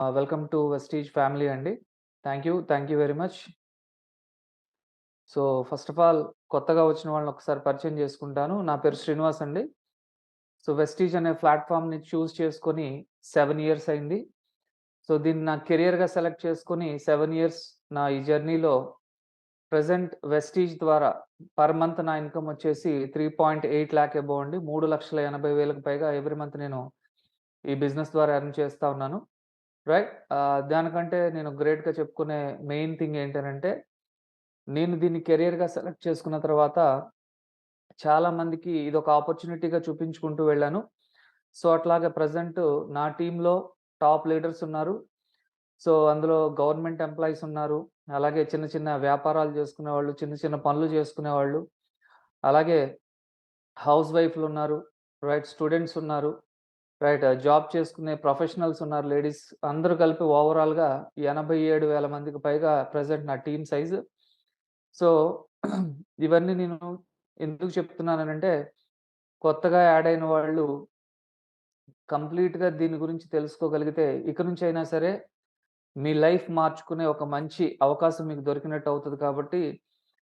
Welcome to Vestige family అండి. Thank you very much. So, first of all కొత్తగా వచ్చిన వాళ్ళని ఒకసారి పరిచయం చేసుకుంటాను. నా పేరు శ్రీనివాస్ అండి. సో, వెస్టీజ్ అనే ప్లాట్‌ఫార్మ్‌ని చూజ్ చేసుకొని 7 ఇయర్స్ అయింది. సో, దీన్ని నా కెరియర్‌గా సెలెక్ట్ చేసుకొని 7 ఇయర్స్ నా ఈ జర్నీలో ప్రెజెంట్ వెస్టీజ్ ద్వారా పర్ మంత్ నా ఇన్‌కమ్ వచ్చేసి 3.8 లాక్ అబోవ్ అండి. 3,80,000కి పైగా ఎవ్రీ మంత్ నేను ఈ బిజినెస్ ద్వారా ఎర్న్ చేస్తా ఉన్నాను. రైట్. దానికంటే నేను గ్రేట్‌గా చెప్పుకునే మెయిన్ థింగ్ ఏంటనంటే, నేను దీన్ని కెరియర్‌గా సెలెక్ట్ చేసుకున్న తర్వాత చాలా మందికి ఇదొక ఆపర్చునిటీగా చూపించుకుంటూ వెళ్ళాను. సో, అట్లాగా ప్రెజెంట్ నా టీమ్‌లో టాప్ లీడర్స్ ఉన్నారు. సో, అందులో గవర్నమెంట్ ఎంప్లాయీస్ ఉన్నారు. అలాగే చిన్న చిన్న వ్యాపారాలు చేసుకునేవాళ్ళు, చిన్న చిన్న పనులు చేసుకునేవాళ్ళు, అలాగే హౌస్ వైఫ్‌లున్నారు. రైట్. స్టూడెంట్స్ ఉన్నారు. రైట్. జాబ్ చేసుకునే ప్రొఫెషనల్స్ ఉన్నారు లేడీస్. అందరూ కలిపి ఓవరాల్‌గా 87,000 మందికి పైగా ప్రెజెంట్ నా టీమ్ సైజ్. సో, ఇవన్నీ నేను ఎందుకు చెప్తున్నాననంటే, కొత్తగా యాడ్ అయిన వాళ్ళు కంప్లీట్‌గా దీని గురించి తెలుసుకోగలిగితే, ఇక నుంచైనా సరే మీ లైఫ్ మార్చుకునే ఒక మంచి అవకాశం మీకు దొరికినట్టు అవుతది కాబట్టి,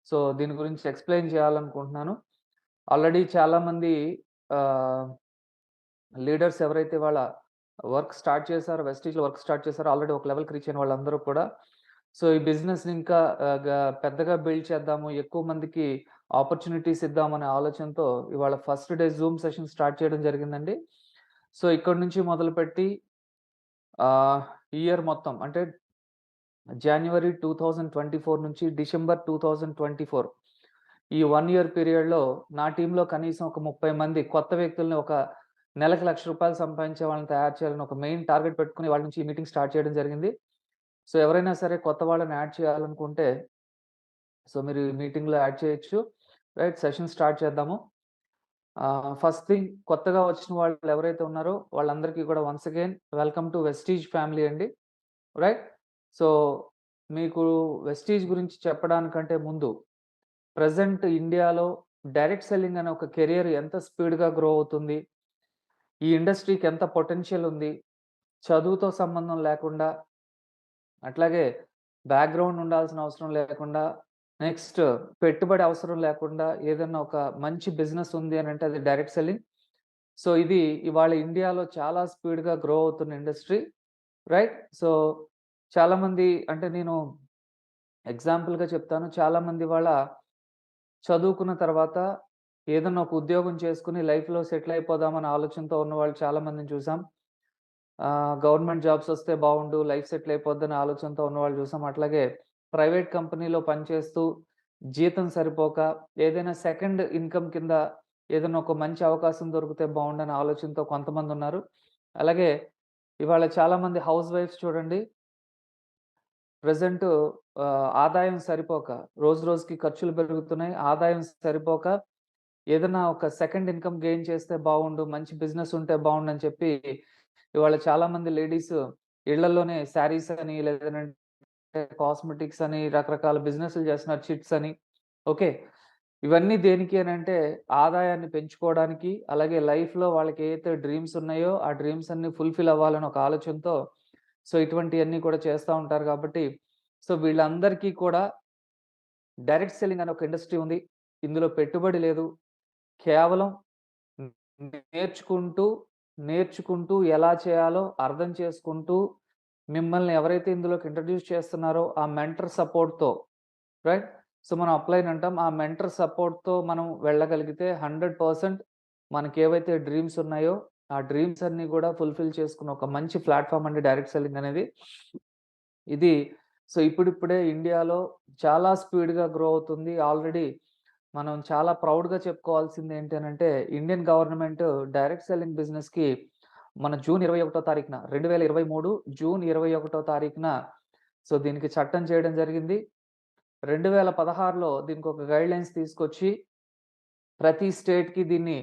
సో, దీని గురించి ఎక్స్‌ప్లెయిన్ చేయాలనుకుంటున్నాను. ఆల్రెడీ చాలామంది ఆహ్, లీడర్స్ ఎవరైతే వాళ్ళ వర్క్ స్టార్ట్ చేశారో, వెస్టీజ్‌లో వర్క్ స్టార్ట్ చేశారో, ఆల్రెడీ ఒక లెవెల్‌కి రీచ్ అయిన వాళ్ళందరూ కూడా, సో, ఈ బిజినెస్‌ని ఇంకా ఆహ్, గ పెద్దగా బిల్డ్ చేద్దాము, ఎక్కువ మందికి ఆపర్చునిటీస్ ఇద్దామనే ఆలోచనతో ఇవాళ first day Zoom session start చేయడం జరిగిందండి. సో, ఇక్కడి నుంచి మొదలుపెట్టి ఆహ్, ఇయర్ మొత్తం అంటే జాన్యువరి 2024 నుంచి డిసెంబర్ 2024 ఈ 1 ఇయర్ పీరియడ్‌లో నా టీమ్‌లో కనీసం ఒక 30 మంది కొత్త వ్యక్తుల్ని ఒక నెలకి రూ. 1,00,000 సంపాదించే వాళ్ళని తయారు చేయాలని ఒక మెయిన్ టార్గెట్ పెట్టుకొని వాళ్ళ నుంచి ఈ మీటింగ్ స్టార్ట్ చేయడం జరిగింది. సో, ఎవరైనా సరే కొత్త వాళ్ళని యాడ్ చేయాలనుకుంటే, సో, మీరు ఈ మీటింగ్‌లో యాడ్ చేయొచ్చు. రైట్. సెషన్ స్టార్ట్ చేద్దాము. ఫస్ట్ థింగ్ కొత్తగా వచ్చిన వాళ్ళు ఎవరైతే ఉన్నారో వాళ్ళందరికీ కూడా once again welcome to Vestige family అండి. రైట్. సో, మీకు వెస్టీజ్ గురించి చెప్పడానికంటే ముందు ప్రెజెంట్ ఇండియాలో డైరెక్ట్ సెల్లింగ్ అనే ఒక కెరియర్ ఎంత స్పీడ్‌గా గ్రో అవుతుంది. ఈ ఇండస్ట్రీకి ఎంత పొటెన్షియల్ ఉంది. చదువుతో సంబంధం లేకుండా, అట్లాగే బ్యాక్‌గ్రౌండ్ ఉండాల్సిన అవసరం లేకుండా, నెక్స్ట్ పెట్టుబడి అవసరం లేకుండా ఏదన్నా ఒక మంచి బిజినెస్ ఉంది అనంటే అది డైరెక్ట్ సెల్లింగ్. సో, ఇది ఇవాళ ఇండియాలో చాలా స్పీడ్‌గా గ్రో అవుతున్న ఇండస్ట్రీ. రైట్. సో, చాలామంది అంటే నేను ఎగ్జాంపుల్‌గా చెప్తాను. చాలామంది ఇవాళ చదువుకున్న తర్వాత ఏదన్నా ఒక ఉద్యోగం చేసుకొని లైఫ్‌లో సెటిల్ అయిపోదామన్న ఆలోచనతో ఉన్నవాళ్ళు చాలా మందిని చూసాం. గవర్నమెంట్ జాబ్స్ వస్తే బావుండు, లైఫ్ సెటిల్ అయిపోద్దనే ఆలోచనతో ఉన్నవాళ్ళు చూసాం. అట్లాగే ప్రైవేట్ కంపెనీలో పనిచేస్తూ జీతం సరిపోక ఏదైనా సెకండ్ ఇన్‌కమ్ కింద ఏదైనా ఒక మంచి అవకాశం దొరికితే బావుండనే ఆలోచనతో కొంతమందున్నారు. అలాగే ఇవాళ చాలామంది హౌస్ వైఫ్స్ చూడండి. ప్రెజెంటు ఆదాయం సరిపోక రోజు రోజుకి ఖర్చులు పెరుగుతున్నాయి. ఆదాయం సరిపోక ఏదన్నా ఒక సెకండ్ ఇన్‌కమ్ గెయిన్ చేస్తే బావుండు, మంచి బిజినెస్ ఉంటే బావుండని చెప్పి ఇవాళ చాలామంది లేడీస్ ఇళ్లలోనే శారీస్ అని లేదనంటే కాస్మెటిక్స్ అని రకరకాల బిజినెస్‌లు చేస్తున్నారు. చిట్స్ అని. ఓకే. ఇవన్నీ దేనికి అనంటే ఆదాయాన్ని పెంచుకోవడానికి, అలాగే లైఫ్‌లో వాళ్ళకి ఏదైతే డ్రీమ్స్ ఉన్నాయో ఆ డ్రీమ్స్ అన్నీ ఫుల్‌ఫిల్ అవ్వాలని ఒక ఆలోచనతో సో, ఇటువంటియన్నీ కూడా చేస్తా ఉంటారు కాబట్టి, సో, వీళ్ళందరికీ కూడా డైరెక్ట్ సెల్లింగ్ అనే ఒక ఇండస్ట్రీ ఉంది. ఇందులో పెట్టుబడి లేదు. కేవలం హ్మ్. నేర్చుకుంటూ, నేర్చుకుంటూ ఎలా చేయాలో అర్థం చేసుకుంటూ, మిమ్మల్ని ఎవరైతే ఇందులోకి ఇంట్రొడ్యూస్ చేస్తున్నారో ఆ మెంటర్ సపోర్ట్‌తో రైట్. సో, మనం అప్లైన్ అంటాం. ఆ మెంటర్ సపోర్ట్‌తో మనం వెళ్ళగలిగితే 100% మనకేవైతే డ్రీమ్స్ ఉన్నాయో, ఆ డ్రీమ్స్ అన్నీ గూడా ఫుల్‌ఫిల్ చేసుకున్న ఒక మంచి ప్లాట్‌ఫార్మ్ అండి డైరెక్ట్ సెల్లింగ్ అనేది. ఇది సో, ఇప్పుడిప్పుడే ఇండియాలో చాలా స్పీడ్‌గా గ్రో అవుతుంది. ఆల్రెడీ మనం చాలా ప్రౌడ్‌గా చెప్పుకోవాల్సింది ఏంటి అనంటే, ఇండియన్ గవర్నమెంట్ డైరెక్ట్ సెల్లింగ్ బిజినెస్‌కి మన జూన్ 21 తారీఖున 2023 జూన్ 21 తారీఖున సో, దీనికి చట్టం చేయడం జరిగింది. 2016లో దీనికొక గైడ్‌లైన్స్ తీసుకొచ్చి ప్రతి స్టేట్‌కి దీన్ని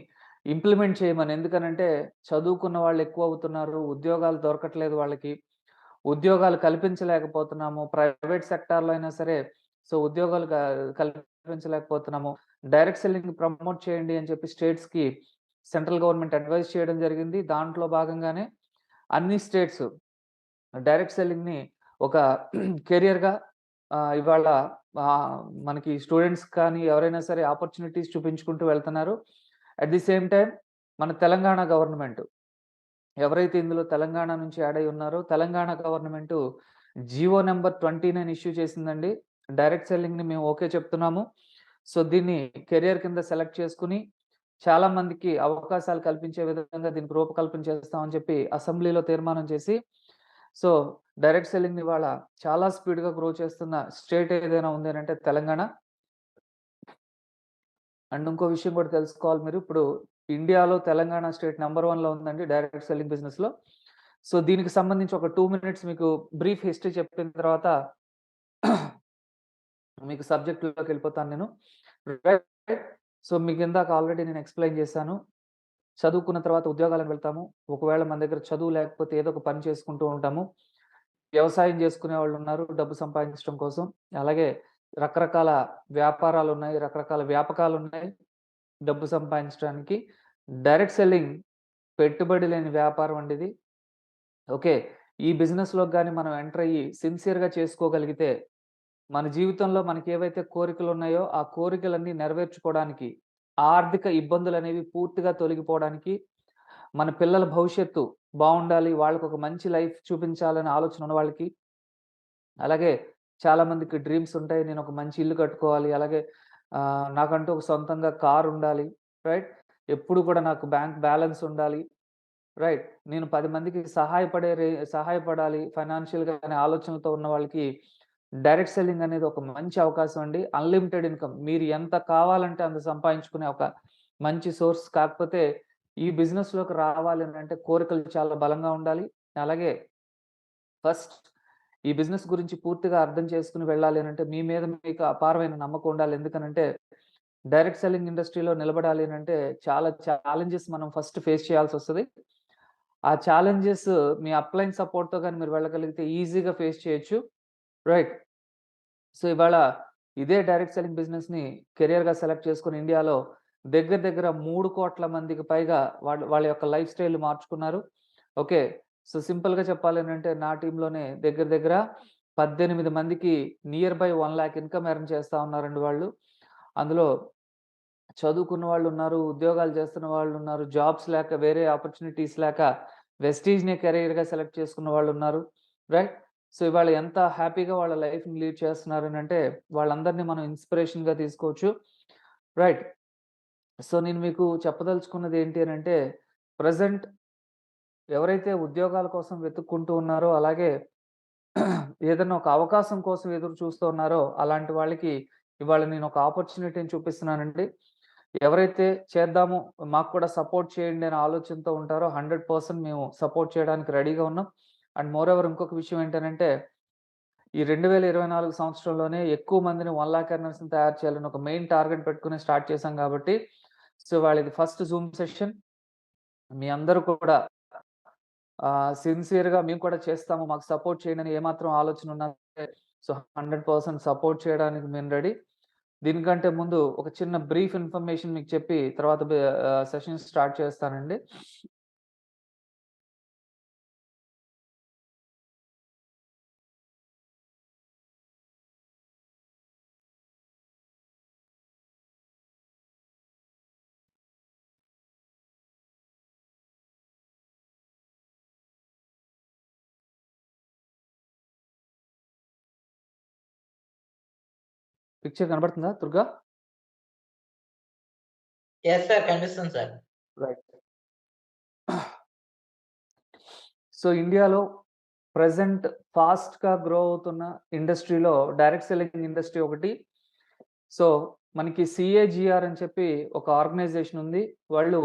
ఇంప్లిమెంట్ చేయమని. ఎందుకనంటే చదువుకున్న వాళ్ళు ఎక్కువవుతున్నారు. ఉద్యోగాలు దొరకట్లేదు వాళ్ళకి. ఉద్యోగాలు కల్పించలేకపోతున్నాము. ప్రైవేట్ సెక్టార్‌లో అయినా సరే సో, ఉద్యోగాలు కల్పించలేకపోతున్నాము. డైరెక్ట్ సెల్లింగ్ ప్రమోట్ చేయండి అని చెప్పి స్టేట్స్‌కి సెంట్రల్ గవర్నమెంట్ అడ్వైస్ చేయడం జరిగింది. దాంట్లో భాగంగానే అన్ని స్టేట్స్ డైరెక్ట్ సెల్లింగ్‌ని ఒక కెరియర్‌గా ఇవాళ మనకి స్టూడెంట్స్ కానీ ఎవరైనా సరే ఆపర్చునిటీస్ చూపించుకుంటూ వెళ్తున్నారు. అట్ ది సేమ్ టైమ్ మన తెలంగాణ గవర్నమెంట్ ఎవరైతే ఇందులో తెలంగాణ నుంచి యాడ్ అయ్యి ఉన్నారో, Telangana government GO number 29 issue చేసిందండి. డైరెక్ట్ సెల్లింగ్‌ని మేము ఓకే చెప్తున్నాము. సో, దీన్ని కెరియర్ కింద సెలెక్ట్ చేసుకొని, చాలా మందికి అవకాశాలు కల్పించే విధంగా దీనికి రూపకల్పన చేస్తామని చెప్పి అసెంబ్లీలో తీర్మానం చేసి, సో, డైరెక్ట్ సెల్లింగ్‌ని ఇవాళ చాలా స్పీడ్‌గా గ్రో చేస్తున్న స్టేట్ ఏదైనా ఉంది అనంటే తెలంగాణ. అండ్ ఇంకో విషయం కూడా తెలుసుకోవాలి మీరు. ఇప్పుడు ఇండియాలో తెలంగాణ స్టేట్ నంబర్ 1లో ఉందండి డైరెక్ట్ సెల్లింగ్ బిజినెస్‌లో. సో, దీనికి సంబంధించి ఒక 2 మినిట్స్ మీకు బ్రీఫ్ హిస్టరీ చెప్పిన తర్వాత మీకు సబ్జెక్ట్‌లోకెళ్ళిపోతాను నేను. రైట్. సో, మీకిందాక ఆల్రెడీ నేను ఎక్స్‌ప్లెయిన్ చేశాను. చదువుకున్న తర్వాత ఉద్యోగాలకు వెళ్తాము. ఒకవేళ మన దగ్గర చదువు లేకపోతే ఏదో ఒక పని చేసుకుంటూ ఉంటాము. వ్యవసాయం చేసుకునే వాళ్ళున్నారు డబ్బు సంపాదించడం కోసం. అలాగే రకరకాల వ్యాపారాలున్నాయి. రకరకాల వ్యాపకాలున్నాయి డబ్బు సంపాదించడానికి. డైరెక్ట్ సెల్లింగ్ పెట్టుబడి లేని వ్యాపారం అండి ఇది. ఓకే. ఈ బిజినెస్‌లోకి గాని మనం ఎంటర్ అయ్యి సిన్సియర్‌గా చేసుకోగలిగితే, మన జీవితంలో మనకేవైతే కోరికలున్నాయో, ఆ కోరికలన్నీ నెరవేర్చుకోవడానికి, ఆర్థిక ఇబ్బందులనేవి పూర్తిగా తొలగిపోవడానికి, మన పిల్లల భవిష్యత్తు బావుండాలి, వాళ్ళకొక మంచి లైఫ్ చూపించాలనే ఆలోచన ఉన్న వాళ్ళకి, అలాగే చాలా మందికి డ్రీమ్స్ ఉంటాయి. నేనొక మంచి ఇల్లు కట్టుకోవాలి. అలాగే నాకంటూ ఒక సొంతంగా కారుండాలి. రైట్? ఎప్పుడు కూడా నాకు బ్యాంక్ బ్యాలెన్స్ ఉండాలి. రైట్. నేను 10 మందికి సహాయపడాలి ఫైనాన్షియల్‌గా అనే ఆలోచనలతో ఉన్న వాళ్ళకి డైరెక్ట్ సెల్లింగ్ అనేది ఒక మంచి అవకాశం అండి. Unlimited income. మీరు ఎంత కావాలంటే అంత సంపాదించుకునే ఒక మంచి సోర్స్. కాకపోతే ఈ బిజినెస్‌లోకి రావాలి అనంటే కోరికలు చాలా బలంగా ఉండాలి. అలాగే ఫస్ట్ ఈ బిజినెస్ గురించి పూర్తిగా అర్థం చేసుకొని వెళ్ళాలి అనంటే మీ మీద మీకు అపారమైన నమ్మకం ఉండాలి. ఎందుకనంటే డైరెక్ట్ సెల్లింగ్ ఇండస్ట్రీలో నిలబడాలి అనంటే చాలా ఛాలెంజెస్ మనం ఫస్ట్ ఫేస్ చేయాల్సొస్తది. ఆ ఛాలెంజెస్ మీ అప్‌లైన్ సపోర్ట్‌తో గాని మీరు వెళ్ళగలిగితే ఈజీగా ఫేస్ చేయొచ్చు. రైట్. సో, ఇవాళ ఇదే డైరెక్ట్ సెల్లింగ్ బిజినెస్‌ని కెరియర్‌గా సెలెక్ట్ చేసుకొని ఇండియాలో దగ్గర దగ్గర 3,00,00,000 మందికి పైగా వాళ్ళ యొక్క లైఫ్ స్టైల్ మార్చుకున్నారు. ఓకే. సో, సింపుల్‌గా చెప్పాలనంటే నా టీమ్‌లోనే దగ్గర దగ్గర 18 మందికి నియర్ బై 1,00,000 ఇన్‌కమ్ ఎర్న్ చేస్తా ఉన్నారండి వాళ్ళు. అందులో చదువుకున్న వాళ్ళున్నారు, ఉద్యోగాలు చేస్తున్న వాళ్ళున్నారు, జాబ్స్ లేక వేరే ఆపర్చునిటీస్ లేక వెస్టీజ్‌నే కెరియర్‌గా సెలెక్ట్ చేసుకున్న వాళ్ళున్నారు. రైట్? సో, ఇవాళ ఎంత హ్యాపీగా వాళ్ళ లైఫ్‌ని లీడ్ చేస్తున్నారనంటే వాళ్ళందరిని మనం ఇన్‌స్పిరేషన్‌గా తీసుకోవచ్చు. రైట్. సో, నేను మీకు చెప్పదలుచుకున్నది ఏంటి అనంటే ప్రెజెంట్ ఎవరైతే ఉద్యోగాల కోసం వెతుక్కుంటూ ఉన్నారో అలాగే ఏదన్నా ఒక అవకాశం కోసం ఎదురు చూస్తూ ఉన్నారో అలాంటి వాళ్ళకి ఇవాళ నేను ఒక ఆపర్చునిటీని చూపిస్తున్నానండి. ఎవరైతే చేద్దాము, మాకు కూడా సపోర్ట్ చేయండి అనే ఆలోచనతో ఉంటారో 100% మేము సపోర్ట్ చేయడానికి రెడీగా ఉన్నాం. అండ్ మోర్ ఓవర్ ఇంకొక విషయం ఏంటనంటే, ఈ 2024 సంవత్సరంలోనే ఎక్కువ మందిని 1,00,000 ఎర్నర్స్‌ని తయారు చేయాలని ఒక మెయిన్ టార్గెట్ పెట్టుకొని స్టార్ట్ చేశాం కాబట్టి, సో, వాళ్ళది ఫస్ట్ జూమ్ సెషన్. మీ అందరూ కూడా సిన్సియర్‌గా మేము కూడా చేస్తాము. మాకు సపోర్ట్ చేయండి అని ఏమాత్రం ఆలోచన ఉన్నా సరే, సో, 100% సపోర్ట్ చేయడానికి మేము రెడీ. దీనికంటే ముందు ఒక చిన్న బ్రీఫ్ ఇన్ఫర్మేషన్ మీకు చెప్పి తర్వాత సెషన్ స్టార్ట్ చేస్తానండి. పిక్చర్ కనబడుతుందా దుర్గా? Yes sir. కనిపిస్తుంది సార్. రైట్. సో, ఇండియాలో ప్రెజెంట్ ఫాస్ట్‌గా గ్రో అవుతున్న ఇండస్ట్రీలో డైరెక్ట్ సెల్లింగ్ ఇండస్ట్రీ ఒకటి. సో, మనకి సీఏజీఆర్ అని చెప్పి ఒక ఆర్గనైజేషన్ ఉంది. వాళ్ళు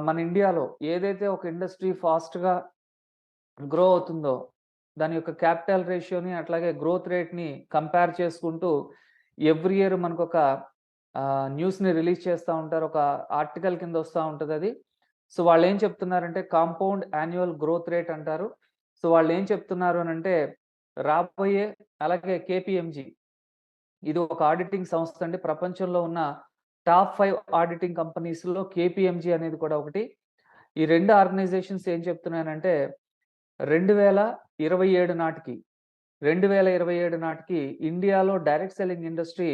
మన ఇండియాలో ఏదైతే ఒక ఇండస్ట్రీ ఫాస్ట్‌గా గ్రో అవుతుందో, దాని యొక్క క్యాపిటల్ రేషియోని అట్లాగే గ్రోత్ రేట్‌ని కంపేర్ చేసుకుంటూ ఎవ్రీ ఇయర్ మనకొక న్యూస్‌ని రిలీజ్ చేస్తా ఉంటారు. ఒక ఆర్టికల్ కింద వస్తా ఉంటదది. సో, వాళ్ళేం చెప్తున్నారంటే కాంపౌండ్ యాన్యువల్ గ్రోత్ రేట్ అంటారు. సో, వాళ్ళేం చెప్తున్నారు అనంటే రాబోయే అలాగే కేపీఎంజీ ఇది ఒక ఆడిటింగ్ సంస్థ అండి. ప్రపంచంలో ఉన్న టాప్ 5 ఆడిటింగ్ కంపెనీస్‌లో కేపీఎంజీ అనేది కూడా ఒకటి. ఈ 2 ఆర్గనైజేషన్స్ ఏం చెప్తున్నాయనంటే 2027 నాటికి 2027 నాటికి ఇండియాలో డైరెక్ట్ సెల్లింగ్ ఇండస్ట్రీ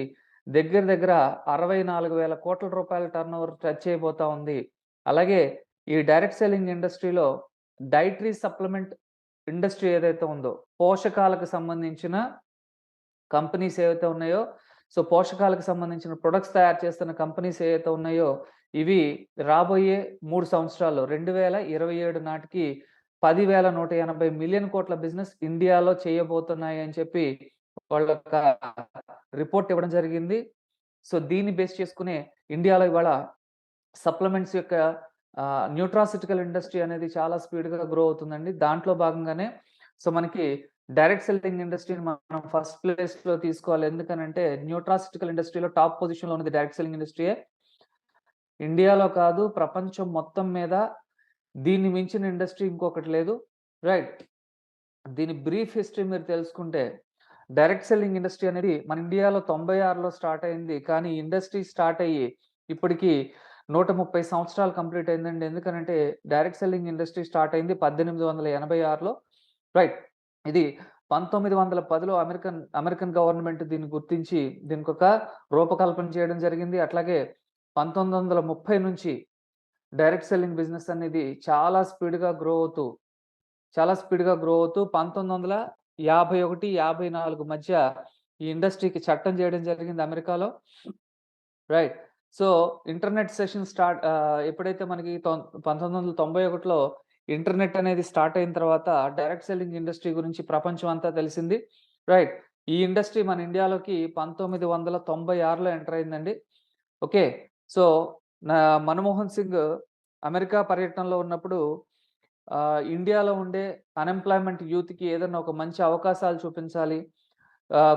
దగ్గర దగ్గర 64,000 కోట్ల రూపాయల టర్నోవర్ టచ్ చేయబోతా ఉంది. అలాగే ఈ డైరెక్ట్ సెల్లింగ్ ఇండస్ట్రీలో డైటరీ సప్లిమెంట్ ఇండస్ట్రీ ఏదైతే ఉందో, పోషకాలకు సంబంధించిన కంపెనీస్ ఏవైతే ఉన్నాయో, సో పోషకాలకు సంబంధించిన ప్రొడక్ట్స్ తయారు చేస్తున్న కంపెనీస్ ఏవైతే ఉన్నాయో, ఇవి రాబోయే 3 సంవత్సరాల్లో 2027 నాటికి 10,180 మిలియన్ కోట్ల బిజినెస్ ఇండియాలో చేయబోతున్నాయి అని చెప్పి వాళ్ళొక రిపోర్ట్ ఇవ్వడం జరిగింది. సో దీన్ని బేస్ చేసుకునే ఇండియాలో ఇవాళ సప్లిమెంట్స్ యొక్క న్యూట్రాసిటికల్ ఇండస్ట్రీ అనేది చాలా స్పీడ్‌గా గ్రో అవుతుందండి. దాంట్లో భాగంగానే సో మనకి డైరెక్ట్ సెల్లింగ్ ఇండస్ట్రీని మనం ఫస్ట్ ప్లేస్‌లో తీసుకోవాలి. ఎందుకనంటే న్యూట్రాసిటికల్ ఇండస్ట్రీలో టాప్ పొజిషన్‌లో ఉన్నది డైరెక్ట్ సెల్లింగ్ ఇండస్ట్రీయే. ఇండియాలో కాదు ప్రపంచం మొత్తం మీద దీన్ని మించిన ఇండస్ట్రీ ఇంకొకటి లేదు. రైట్. దీని బ్రీఫ్ హిస్టరీ మీరు తెలుసుకుంటే డైరెక్ట్ సెల్లింగ్ ఇండస్ట్రీ అనేది మన ఇండియాలో 96లో స్టార్ట్ అయింది. కానీ ఇండస్ట్రీ స్టార్ట్ అయ్యి ఇప్పటికి 130 సంవత్సరాలు కంప్లీట్ అయిందండి. ఎందుకనంటే డైరెక్ట్ సెల్లింగ్ ఇండస్ట్రీ స్టార్ట్ అయింది 1886లో. రైట్. ఇది 1910లో అమెరికన్ గవర్నమెంట్ దీన్ని గుర్తించి దీనికొక రూపకల్పన చేయడం జరిగింది. అట్లాగే 1930 నుంచి డైరెక్ట్ సెల్లింగ్ బిజినెస్ అనేది చాలా స్పీడ్‌గా గ్రో అవుతూ 1951, 54 మధ్య ఈ ఇండస్ట్రీకి చట్టం చేయడం జరిగింది అమెరికాలో. రైట్. సో ఇంటర్నెట్ సెషన్ ఎప్పుడైతే మనకి 1991లో ఇంటర్నెట్ అనేది స్టార్ట్ అయిన తర్వాత డైరెక్ట్ సెల్లింగ్ ఇండస్ట్రీ గురించి ప్రపంచం అంతా తెలిసింది. రైట్. ఈ ఇండస్ట్రీ మన ఇండియాలోకి 1996లో ఎంటర్ అయిందండి. Okay. So Manmohan Singh America పర్యటనలో ఉన్నప్పుడు ఇండియాలో ఉండే అన్‌ఎంప్లాయ్‌మెంట్ యూత్‌కి ఏదన్నా ఒక మంచి అవకాశాలు చూపించాలి.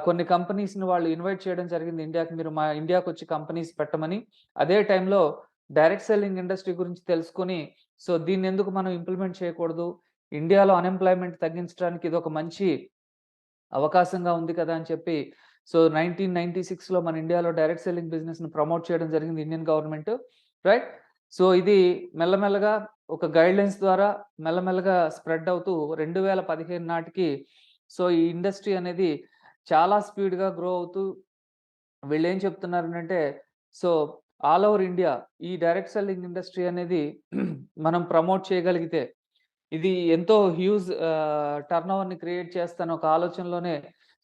కొన్ని కంపెనీస్‌ని వాళ్ళు ఇన్వైట్ చేయడం జరిగింది ఇండియాకి. మీరు మా ఇండియాకొచ్చి కంపెనీస్ పెట్టమని. అదే టైంలో డైరెక్ట్ సెల్లింగ్ ఇండస్ట్రీ గురించి తెలుసుకొని, సో దీన్నెందుకు మనం ఇంప్లిమెంట్ చేయకూడదు? ఇండియాలో అన్‌ఎంప్లాయ్‌మెంట్ తగ్గించడానికి ఇదొక మంచి అవకాశంగా ఉంది కదా! అని చెప్పి సో 1996లో మన ఇండియాలో డైరెక్ట్ సెల్లింగ్ బిజినెస్‌ని ప్రమోట్ చేయడం జరిగింది ఇండియన్ గవర్నమెంట్. రైట్. సో ఇది మెల్లమెల్లగా ఒక గైడ్‌లైన్స్ ద్వారా మెల్లమెల్లగా స్ప్రెడ్ అవుతూ 2015 నాటికి సో ఈ ఇండస్ట్రీ అనేది చాలా స్పీడ్‌గా గ్రో అవుతూ వీళ్ళేం చెప్తున్నారనంటే సో ఆల్ ఓవర్ ఇండియా ఈ డైరెక్ట్ సెల్లింగ్ ఇండస్ట్రీ అనేది మనం ప్రమోట్ చేయగలిగితే ఇది ఎంతో హ్యూజ్ టర్నోవర్‌ని క్రియేట్ చేస్తాను ఒక ఆలోచనలోనే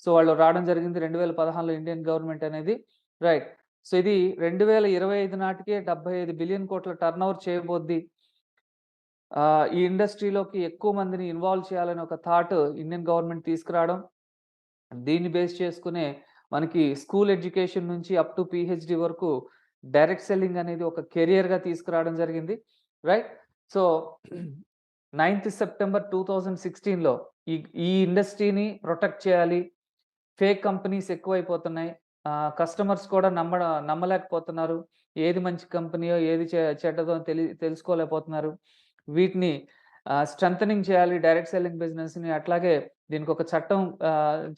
సో వాళ్ళు రావడం జరిగింది 2016లో ఇండియన్ గవర్నమెంట్ అనేది. రైట్. సో ఇది 2025 నాటికే 75 బిలియన్ కోట్ల టర్నోవర్ చేయబోద్ది. ఈ ఇండస్ట్రీలోకి ఎక్కువ మందిని ఇన్వాల్వ్ చేయాలని ఒక థాట్ ఇండియన్ గవర్నమెంట్ తీసుకురావడం. దీన్ని బేస్ చేసుకునే మనకి స్కూల్ ఎడ్యుకేషన్ నుంచి అప్ టు పీహెచ్‌డీ వరకు డైరెక్ట్ సెల్లింగ్ అనేది ఒక కెరియర్‌గా తీసుకురావడం జరిగింది. రైట్. సో 9థ్ సెప్టెంబర్ 2016లో ఈ ఈ ఇండస్ట్రీని ప్రొటెక్ట్ చేయాలి. ఫేక్ కంపెనీస్ ఎక్కువైపోతున్నాయి. కస్టమర్స్ కూడా నమ్మలేకపోతున్నారు. ఏది మంచి కంపెనీయో, ఏది చెడ్డదో తెలుసుకోలేకపోతున్నారు. వీటిని స్ట్రెంథెనింగ్ చేయాలి డైరెక్ట్ సెల్లింగ్ బిజినెస్‌ని. అట్లాగే దీనికొక చట్టం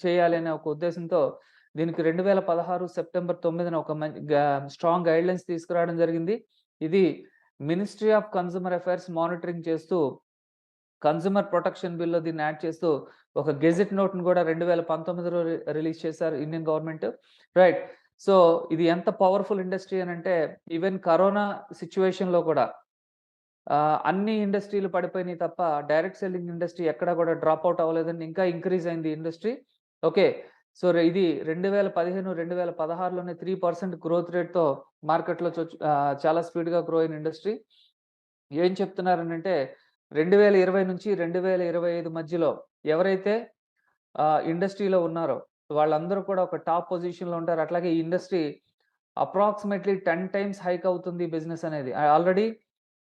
చేయాలి అనే ఒక ఉద్దేశంతో దీనికి 2016 సెప్టెంబర్ 9న ఒక స్ట్రాంగ్ గైడ్‌లైన్స్ తీసుకురావడం జరిగింది. ఇది ministry of consumer affairs monitoring చేస్తూ కన్స్యూమర్ ప్రొటెక్షన్ బిల్‌లో దీన్ని యాడ్ చేస్తూ ఒక గెజెట్ నోట్‌ని కూడా 2019లో రిలీజ్ చేశారు ఇండియన్ గవర్నమెంట్. రైట్. సో ఇది ఎంత పవర్‌ఫుల్ ఇండస్ట్రీ అనంటే ఈవెన్ కరోనా సిట్యుయేషన్‌లో కూడా అన్ని ఇండస్ట్రీలు పడిపోయినాయి తప్ప డైరెక్ట్ సెల్లింగ్ ఇండస్ట్రీ ఎక్కడ కూడా డ్రాప్ ఔట్ అవ్వలేదండి. ఇంకా ఇంక్రీజ్ అయింది ఇండస్ట్రీ. ఓకే. సో ఇది 2015, 2016లోనే 3% గ్రోత్ రేట్‌తో మార్కెట్‌లో చాలా స్పీడ్‌గా గ్రో అయిన ఇండస్ట్రీ. ఏం చెప్తున్నారనంటే 2020 నుంచి 2025 మధ్యలో ఎవరైతే ఇండస్ట్రీలో ఉన్నారో వాళ్ళందరూ కూడా ఒక టాప్ పొజిషన్‌లో ఉంటారు. అట్లాగే ఈ ఇండస్ట్రీ అప్రాక్సిమేట్‌లీ 10 టైమ్స్ హైక్ అవుతుంది బిజినెస్ అనేది. ఆల్రెడీ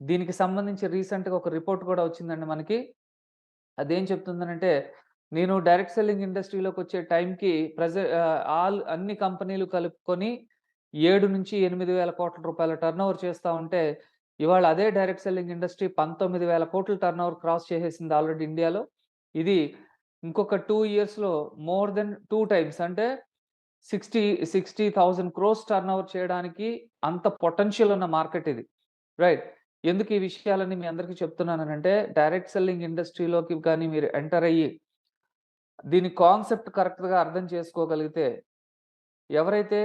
దీనికి సంబంధించి రీసెంట్‌గా ఒక రిపోర్ట్ కూడా వచ్చిందండి మనకి. అదేం చెప్తుందనంటే నేను డైరెక్ట్ సెల్లింగ్ ఇండస్ట్రీలోకొచ్చే టైంకి అన్ని కంపెనీలు కలుపుకొని 7-8 వేల కోట్ల రూపాయల టర్నోవర్ చేస్తా ఉంటే, ఇవాళ అదే డైరెక్ట్ సెల్లింగ్ ఇండస్ట్రీ 19,000 కోట్ల టర్నోవర్ క్రాస్ చేసేసింది ఆల్రెడీ ఇండియాలో. ఇది ఇంకొక 2 ఇయర్స్‌లో మోర్ దెన్ 2 టైమ్స్ అంటే 60,000 క్రోర్స్ టర్నోవర్ చేయడానికి అంత పొటెన్షియల్ ఉన్న మార్కెట్ ఇది. రైట్. ఎందుకు ఈ విషయాలన్నీ మీ అందరికీ చెప్తున్నాననంటే, డైరెక్ట్ సెల్లింగ్ ఇండస్ట్రీలోకి గాని మీరు ఎంటర్ అయ్యి, దీని కాన్సెప్ట్ కరెక్ట్‌గా అర్థం చేసుకోగలిగితే, ఎవరైతే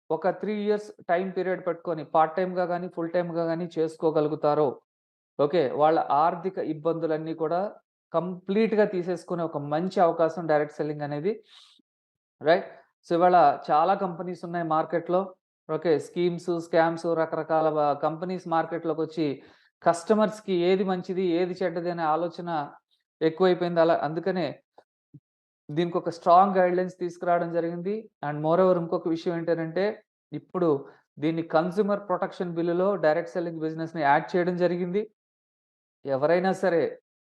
ఒక 3 ఇయర్స్ టైమ్ పీరియడ్ పెట్టుకొని పార్ట్ టైమ్‌గా గాని, ఫుల్ టైమ్‌గా గాని చేసుకోగలుగుతారో, ఓకే. వాళ్ళ ఆర్థిక ఇబ్బందులన్నీ కూడా కంప్లీట్‌గా తీసేసుకునే ఒక మంచి అవకాశం డైరెక్ట్ సెల్లింగ్ అనేది. రైట్. సో, ఇవాళ చాలా కంపెనీస్ ఉన్నాయి మార్కెట్‌లో. ఓకే. స్కీమ్స్, స్కామ్స్ రకరకాల కంపెనీస్ మార్కెట్‌లోకొచ్చి కస్టమర్స్‌కి ఏది మంచిది, ఏది చెడ్డది అనే ఆలోచన ఎక్కువైపోయింది. అందుకనే దీనికొక స్ట్రాంగ్ గైడ్‌లైన్స్ తీసుకురావడం జరిగింది. అండ్ మోరోవర్ ఇంకొక విషయం ఏంటనంటే, ఇప్పుడు దీన్ని కన్స్యూమర్ ప్రొటెక్షన్ బిల్లులో డైరెక్ట్ సెల్లింగ్ బిజినెస్‌ని యాడ్ చేయడం జరిగింది. ఎవరైనా సరే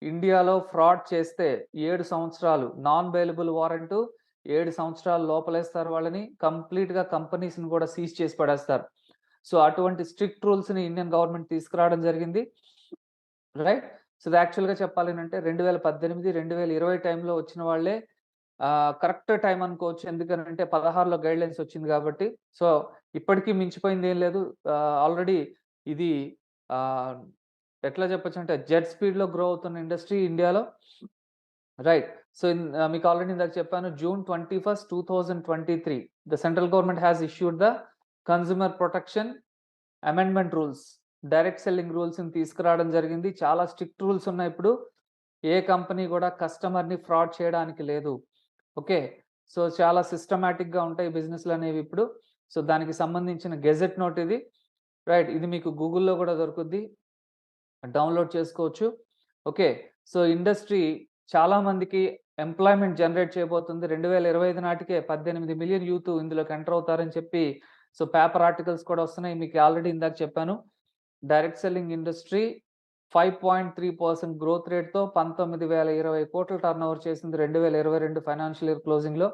ఇండియాలో ఫ్రాడ్ చేస్తే 7 సంవత్సరాలు నాన్ బెయిలబుల్ వారంటు 7 సంవత్సరాల లోపలేస్తారు వాళ్ళని. కంప్లీట్‌గా కంపెనీస్‌ని కూడా సీజ్ చేసి పడేస్తారు. సో, అటువంటి స్ట్రిక్ట్ రూల్స్‌ని ఇండియన్ గవర్నమెంట్ తీసుకురావడం జరిగింది. రైట్. సో, ఇది యాక్చువల్‌గా చెప్పాలనంటే 2018, 2020 టైంలో వచ్చిన వాళ్ళే కరెక్ట్ టైమ్ అనుకోవచ్చు. ఎందుకనంటే 16లో గైడ్‌లైన్స్ వచ్చింది గాబట్టి. సో, ఇప్పటికి మించిపోయిందేం లేదు. ఆల్రెడీ ఇది ఆహ్, ఎట్లా చెప్పొచ్చంటే జెట్ స్పీడ్‌లో గ్రో అవుతున్న ఇండస్ట్రీ ఇండియాలో. రైట్. సో, మీకు ఆల్రెడీ ఇందాక చెప్పాను. June 21, 2023 the central government has issued the consumer protection amendment rules. Direct selling రూల్స్‌ని తీసుకురావడం జరిగింది. చాలా స్ట్రిక్ట్ రూల్స్ ఉన్నాయిప్పుడు. ఏ కంపెనీ గూడా కస్టమర్‌ని ఫ్రాడ్ చేయడానికి లేదు. ఓకే. సో, చాలా సిస్టమాటిక్‌గా ఉంటాయి బిజినెస్‌లనేవి ఇప్పుడు. సో, దానికి సంబంధించిన గెజెట్ నోట్ ఇది. రైట్. ఇది మీకు గూగుల్‌లో గూడా దొరుకుద్ది. డౌన్‌లోడ్ చేసుకోవచ్చు. ఓకే. సో, ఇండస్ట్రీ చాలా మందికి ఎంప్లాయ్‌మెంట్ జనరేట్ చేయబోతుంది. 2025 నాటికే 18,000,000 యూత్ ఇందులోకి ఎంటర్ అవుతారని చెప్పి సో, పేపర్ ఆర్టికల్స్ కూడా వస్తున్నాయి. మీకు ఆల్రెడీ ఇందాక చెప్పాను. డైరెక్ట్ సెల్లింగ్ ఇండస్ట్రీ 5.3% గ్రోత్ రేట్‌తో 19,020 కోట్ల టర్నోవర్ చేసింది 2022 ఫైనాన్షియల్ ఇయర్ క్లోజింగ్‌లో.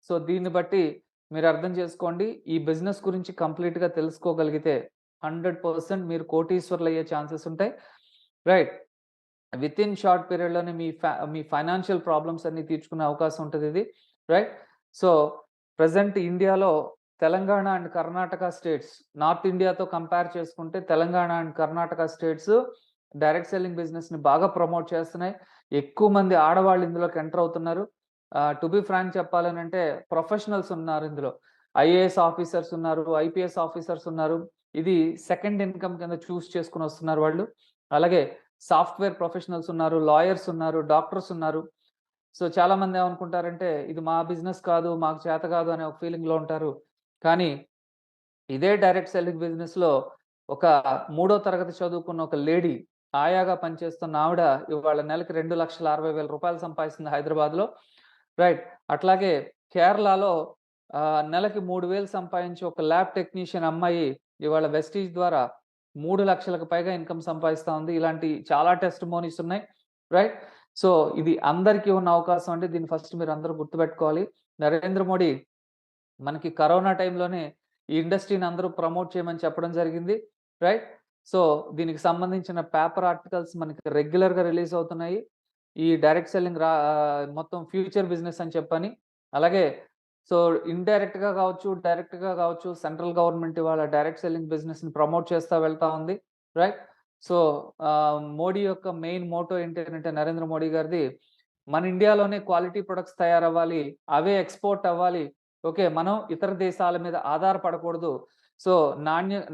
సో, దీన్ని బట్టి మీరు అర్థం చేసుకోండి. ఈ బిజినెస్ గురించి కంప్లీట్‌గా తెలుసుకోగలిగితే 100% మీరు కోటీశ్వరులయ్యే ఛాన్సెస్ ఉంటాయి. రైట్. వితిన్ షార్ట్ పీరియడ్‌లోనే మీ ఫైనాన్షియల్ ప్రాబ్లమ్స్ అన్నీ తీర్చుకునే అవకాశం ఉంటదిది. రైట్. సో, ప్రెజెంట్ ఇండియాలో Telangana and Karnataka states north ఇండియాతో కంపేర్ చేసుకుంటే Telangana and Karnataka states direct selling బిజినెస్‌ని బాగా ప్రమోట్ చేస్తున్నాయి. ఎక్కువ మంది ఆడవాళ్ళు ఇందులోకి ఎంటర్ అవుతున్నారు. టు బి ఫ్రాంక్ చెప్పాలనంటే ప్రొఫెషనల్స్ ఉన్నారు ఇందులో. ఐఏఎస్ ఆఫీసర్స్ ఉన్నారు, ఐపీఎస్ ఆఫీసర్స్ ఉన్నారు. ఇది సెకండ్ ఇన్‌కమ్ కింద చేసుకొని వస్తున్నారు వాళ్ళు. అలాగే సాఫ్ట్‌వేర్ ప్రొఫెషనల్స్ ఉన్నారు, లాయర్స్ ఉన్నారు, డాక్టర్స్ ఉన్నారు. సో, చాలామంది ఏమనుకుంటారంటే, ఇది మా బిజినెస్ కాదు, మాకు చేత కాదు అనే ఒక ఫీలింగ్‌లో ఉంటారు. కానీ, ఇదే డైరెక్ట్ సెల్లింగ్ బిజినెస్‌లో ఒక మూడో తరగతి చదువుకున్న ఒక లేడీ, ఆయాగా పనిచేస్తున్న ఆవిడ ఇవాళ నెలకి రూ. 2,60,000 సంపాదిస్తుంది హైదరాబాద్‌లో. రైట్. అట్లాగే కేరళలో నెలకి 3,000 సంపాదించి ఒక ల్యాబ్ టెక్నీషియన్ అమ్మాయి ఇవాళ వెస్టీజ్ ద్వారా 3,00,000కి పైగా ఇన్‌కమ్ సంపాదిస్తా ఉంది. ఇలాంటి చాలా టెస్టిమోనీస్ ఉన్నాయి. రైట్. సో, ఇది అందరికీ ఉన్న అవకాశం అండి. దీన్ని ఫస్ట్ మీరందరూ గుర్తుపెట్టుకోవాలి. నరేంద్ర మోడీ మనకి కరోనా టైంలోనే ఈ ఇండస్ట్రీని అందరూ ప్రమోట్ చేయమని చెప్పడం జరిగింది. రైట్. సో, దీనికి సంబంధించిన పేపర్ ఆర్టికల్స్ మనకి రెగ్యులర్‌గా రిలీజ్ అవుతున్నాయి. ఈ డైరెక్ట్ సెల్లింగ్ మొత్తం ఫ్యూచర్ బిజినెస్ అని చెప్పని. అలాగే సో, ఇండైరెక్ట్‌గా గావచ్చు, డైరెక్ట్‌గా గావచ్చు సెంట్రల్ గవర్నమెంట్ ఇవాళ డైరెక్ట్ సెల్లింగ్ బిజినెస్‌ని ప్రమోట్ చేస్తా వెళ్తా ఉంది. రైట్. సో, మోడీ యొక్క మెయిన్ మోటో ఏంటి నరేంద్ర మోడీ గారిది మన ఇండియాలోనే క్వాలిటీ ప్రొడక్ట్స్ తయారవ్వాలి. అవే ఎక్స్‌పోర్ట్ అవ్వాలి. ఓకే. మనం ఇతర దేశాల మీద ఆధారపడకూడదు. సో,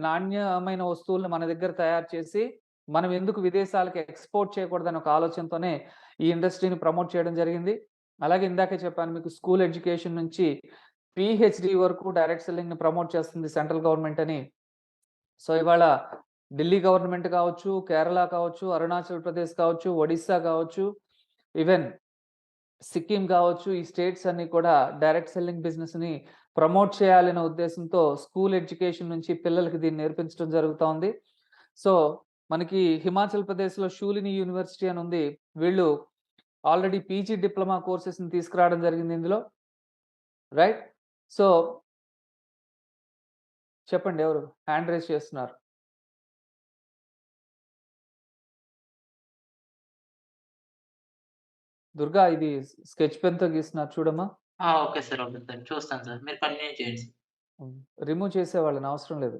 నాణ్యమైన వస్తువులను మన దగ్గర తయారు చేసి, మనం ఎందుకు విదేశాలకు ఎక్స్‌పోర్ట్ చేయకూడదనే ఒక ఆలోచనతోనే ఈ ఇండస్ట్రీని ప్రమోట్ చేయడం జరిగింది. అలాగే ఇందాకే చెప్పాను మీకు స్కూల్ ఎడ్యుకేషన్ నుంచి పీహెచ్‌డీ వరకు డైరెక్ట్ సెల్లింగ్‌ని ప్రమోట్ చేస్తుంది సెంట్రల్ గవర్నమెంట్ అని. సో, ఇవాళ ఢిల్లీ గవర్నమెంట్ కావచ్చు, కేరళ కావచ్చు, అరుణాచల్ ప్రదేశ్ కావచ్చు, ఒడిస్సా కావచ్చు, ఈవెన్ సిక్కిం గావచ్చు, ఈ స్టేట్స్ అన్నీ కూడా డైరెక్ట్ సెల్లింగ్ బిజినెస్‌ని ప్రమోట్ చేయాలనే ఉద్దేశంతో స్కూల్ ఎడ్యుకేషన్ నుంచి పిల్లలకి దీన్ని నేర్పించడం జరుగుతా ఉంది. సో, మనకి హిమాచల్ ప్రదేశ్‌లో షూలిని యూనివర్సిటీ అని ఉంది. వీళ్ళు ఆల్రెడీ పీజీ డిప్లొమా కోర్సెస్‌ని తీసుకురావడం జరిగింది ఇందులో. రైట్. సో, చెప్పండి ఎవరు? హ్యాండ్ రైజ్ చేస్తున్నారు. దుర్గా ఇది స్కెచ్ పెన్‌తో గీస్తున్నారు చూడమ్మా. Okay sir. Okay sir. చూస్తాను సార్. మీరు కంటిన్యూ చేయండి సార్. హ్మ్. రిమూవ్ చేసేవాళ్ళని అవసరం లేదు.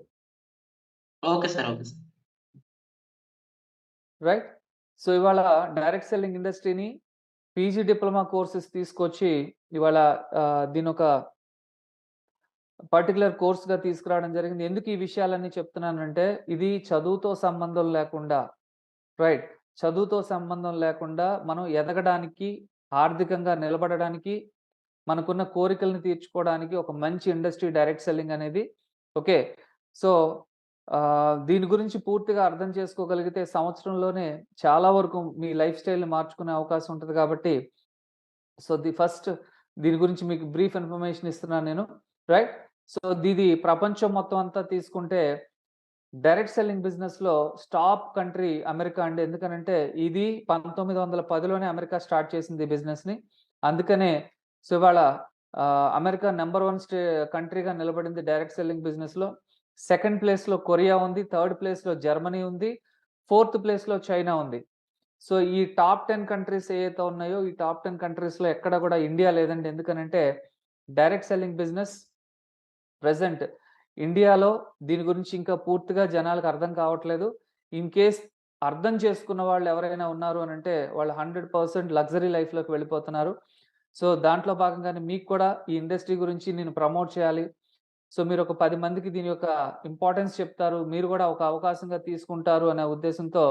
Okay sir. Okay sir. Right? So, ఇవాళ డైరెక్ట్ సెల్లింగ్ ఇండస్ట్రీని పీజీ డిప్లొమా కోర్సెస్ తీసుకొచ్చి ఇవాళ దీన్నొక పర్టిక్యులర్ కోర్స్‌గా తీసుకురావడం జరిగింది. ఎందుకు ఈ విషయాలన్నీ చెప్తున్నానంటే, ఇది చదువుతో సంబంధం లేకుండా రైట్. చదువుతో సంబంధం లేకుండా మనం ఎదగడానికి, ఆర్థికంగా నిలబడడానికి, మనకున్న కోరికలను తీర్చుకోవడానికి ఒక మంచి ఇండస్ట్రీ డైరెక్ట్ సెల్లింగ్ అనేది. ఓకే. సో, దీని గురించి పూర్తిగా అర్థం చేసుకోగలిగితే సంవత్సరంలోనే చాలా వరకు మీ లైఫ్ స్టైల్‌ని మార్చుకునే అవకాశం ఉంటది కాబట్టి, సో, ఫస్ట్ దీని గురించి మీకు బ్రీఫ్ ఇన్ఫర్మేషన్ ఇస్తున్నాను నేను. రైట్. సో, ఇది ప్రపంచం మొత్తం అంతా తీసుకుంటే డైరెక్ట్ సెల్లింగ్ బిజినెస్‌లో టాప్ కంట్రీ అమెరికా అండి. ఎందుకనంటే ఇది 1910లోనే అమెరికా స్టార్ట్ చేసింది ఈ బిజినెస్‌ని. అందుకనే సో, ఇవాళ అమెరికా నంబర్ 1 కంట్రీగా నిలబడింది డైరెక్ట్ సెల్లింగ్ బిజినెస్‌లో. సెకండ్ ప్లేస్‌లో కొరియా ఉంది. థర్డ్ ప్లేస్‌లో జర్మనీ ఉంది. ఫోర్త్ ప్లేస్‌లో చైనా ఉంది. సో, ఈ టాప్ 10 కంట్రీస్ ఏయైతే ఉన్నాయో, ఈ టాప్ 10 కంట్రీస్‌లో ఎక్కడ గూడా ఇండియా లేదండి. ఎందుకనంటే డైరెక్ట్ సెల్లింగ్ బిజినెస్ ప్రెజెంట్ ఇండియాలో దీని గురించి ఇంకా పూర్తిగా జనాలకు అర్థం కావట్లేదు. ఇన్ కేస్ అర్థం చేసుకున్న వాళ్ళు ఎవరైనా ఉన్నారు అనంటే వాళ్ళు 100% లగ్జరీ లైఫ్‌లోకి వెళ్ళిపోతున్నారు. సో, దాంట్లో భాగంగానే మీకు కూడా ఈ ఇండస్ట్రీ గురించి నేను ప్రమోట్ చేయాలి. సో, మీరొక 10 మందికి దీని యొక్క ఇంపార్టెన్స్ చెప్తారు. మీరు గూడా ఒక అవకాశంగా తీసుకుంటారు అనే ఉద్దేశంతో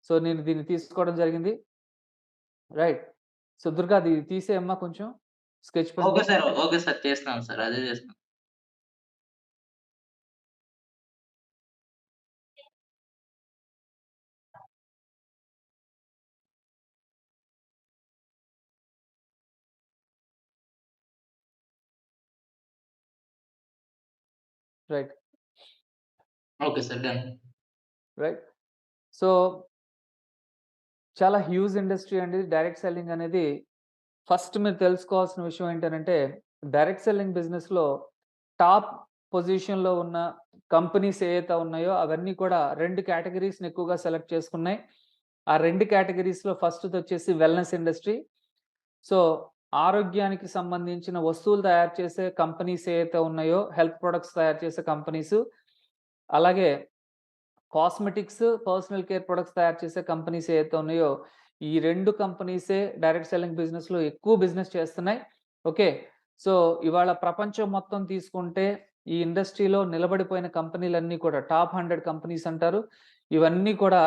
సో, నేను దీన్ని తీసుకోవడం జరిగింది. రైట్. సో, దుర్గా అది తీసేయమ్మా కొంచెం స్కెచ్ పెన్‌ని. Okay sir. చేస్తున్నాను సార్. అదే చేస్తున్నాను. Right. Okay sir. Done. Right. So, చాలా హ్యూజ్ ఇండస్ట్రీ అండి డైరెక్ట్ సెల్లింగ్ అనేది. ఫస్ట్ మీరు తెలుసుకోవాల్సిన విషయం ఏంటనంటే, డైరెక్ట్ సెల్లింగ్ బిజినెస్‌లో టాప్ పొజిషన్‌లో ఉన్న కంపెనీస్ ఏయైతే ఉన్నాయో, అవన్నీ కూడా 2 కేటగరీస్‌ని ఎక్కువగా సెలెక్ట్ చేసుకున్నాయి. ఆ 2 కేటగరీస్‌లో ఫస్ట్‌దొచ్చేసి వెల్‌నెస్ ఇండస్ట్రీ. సో, ఆరోగ్యానికి సంబంధించిన వస్తువులు తయారు చేసే కంపెనీస్ ఏయైతే ఉన్నాయో, హెల్త్ ప్రొడక్ట్స్ తయారు చేసే కంపెనీసు, అలాగే కాస్మెటిక్స్, పర్సనల్ కేర్ ప్రొడక్ట్స్ తయారు చేసే కంపెనీస్ ఏవైతే ఉన్నాయో, ఈ 2 కంపెనీసే డైరెక్ట్ సెల్లింగ్ బిజినెస్‌లో ఎక్కువ బిజినెస్ చేస్తున్నాయి. ఓకే. సో, ఇవాళ ప్రపంచం మొత్తం తీసుకుంటే, ఈ ఇండస్ట్రీలో నిలబడిపోయిన కంపెనీలన్నీ కూడా టాప్ 100 కంపెనీస్ అంటారు. ఇవన్నీ కూడా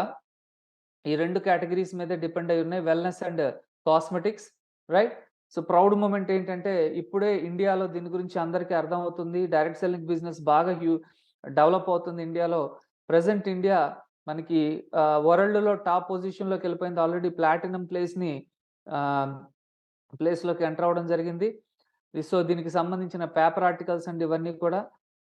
ఈ 2 కేటగరీస్ మీదే డిపెండ్ అయ్యి ఉన్నాయి. Wellness and cosmetics. Right. So, proud moment ఏంటంటే, ఇప్పుడే ఇండియాలో దీని గురించి అందరికీ అర్థమవుతుంది. డైరెక్ట్ సెల్లింగ్ బిజినెస్ బాగా డెవలప్ అవుతుంది ఇండియాలో. ప్రెజెంట్ ఇండియా మనకి వరల్డ్‌లో టాప్ పొజిషన్‌లోకెళ్ళిపోయింది. ఆల్రెడీ ప్లాటినం ఆహ్, ప్లేస్‌లోకి ఎంటర్ అవ్వడం జరిగింది. సో, దీనికి సంబంధించిన పేపర్ ఆర్టికల్స్ అండ్ ఇవన్నీ కూడా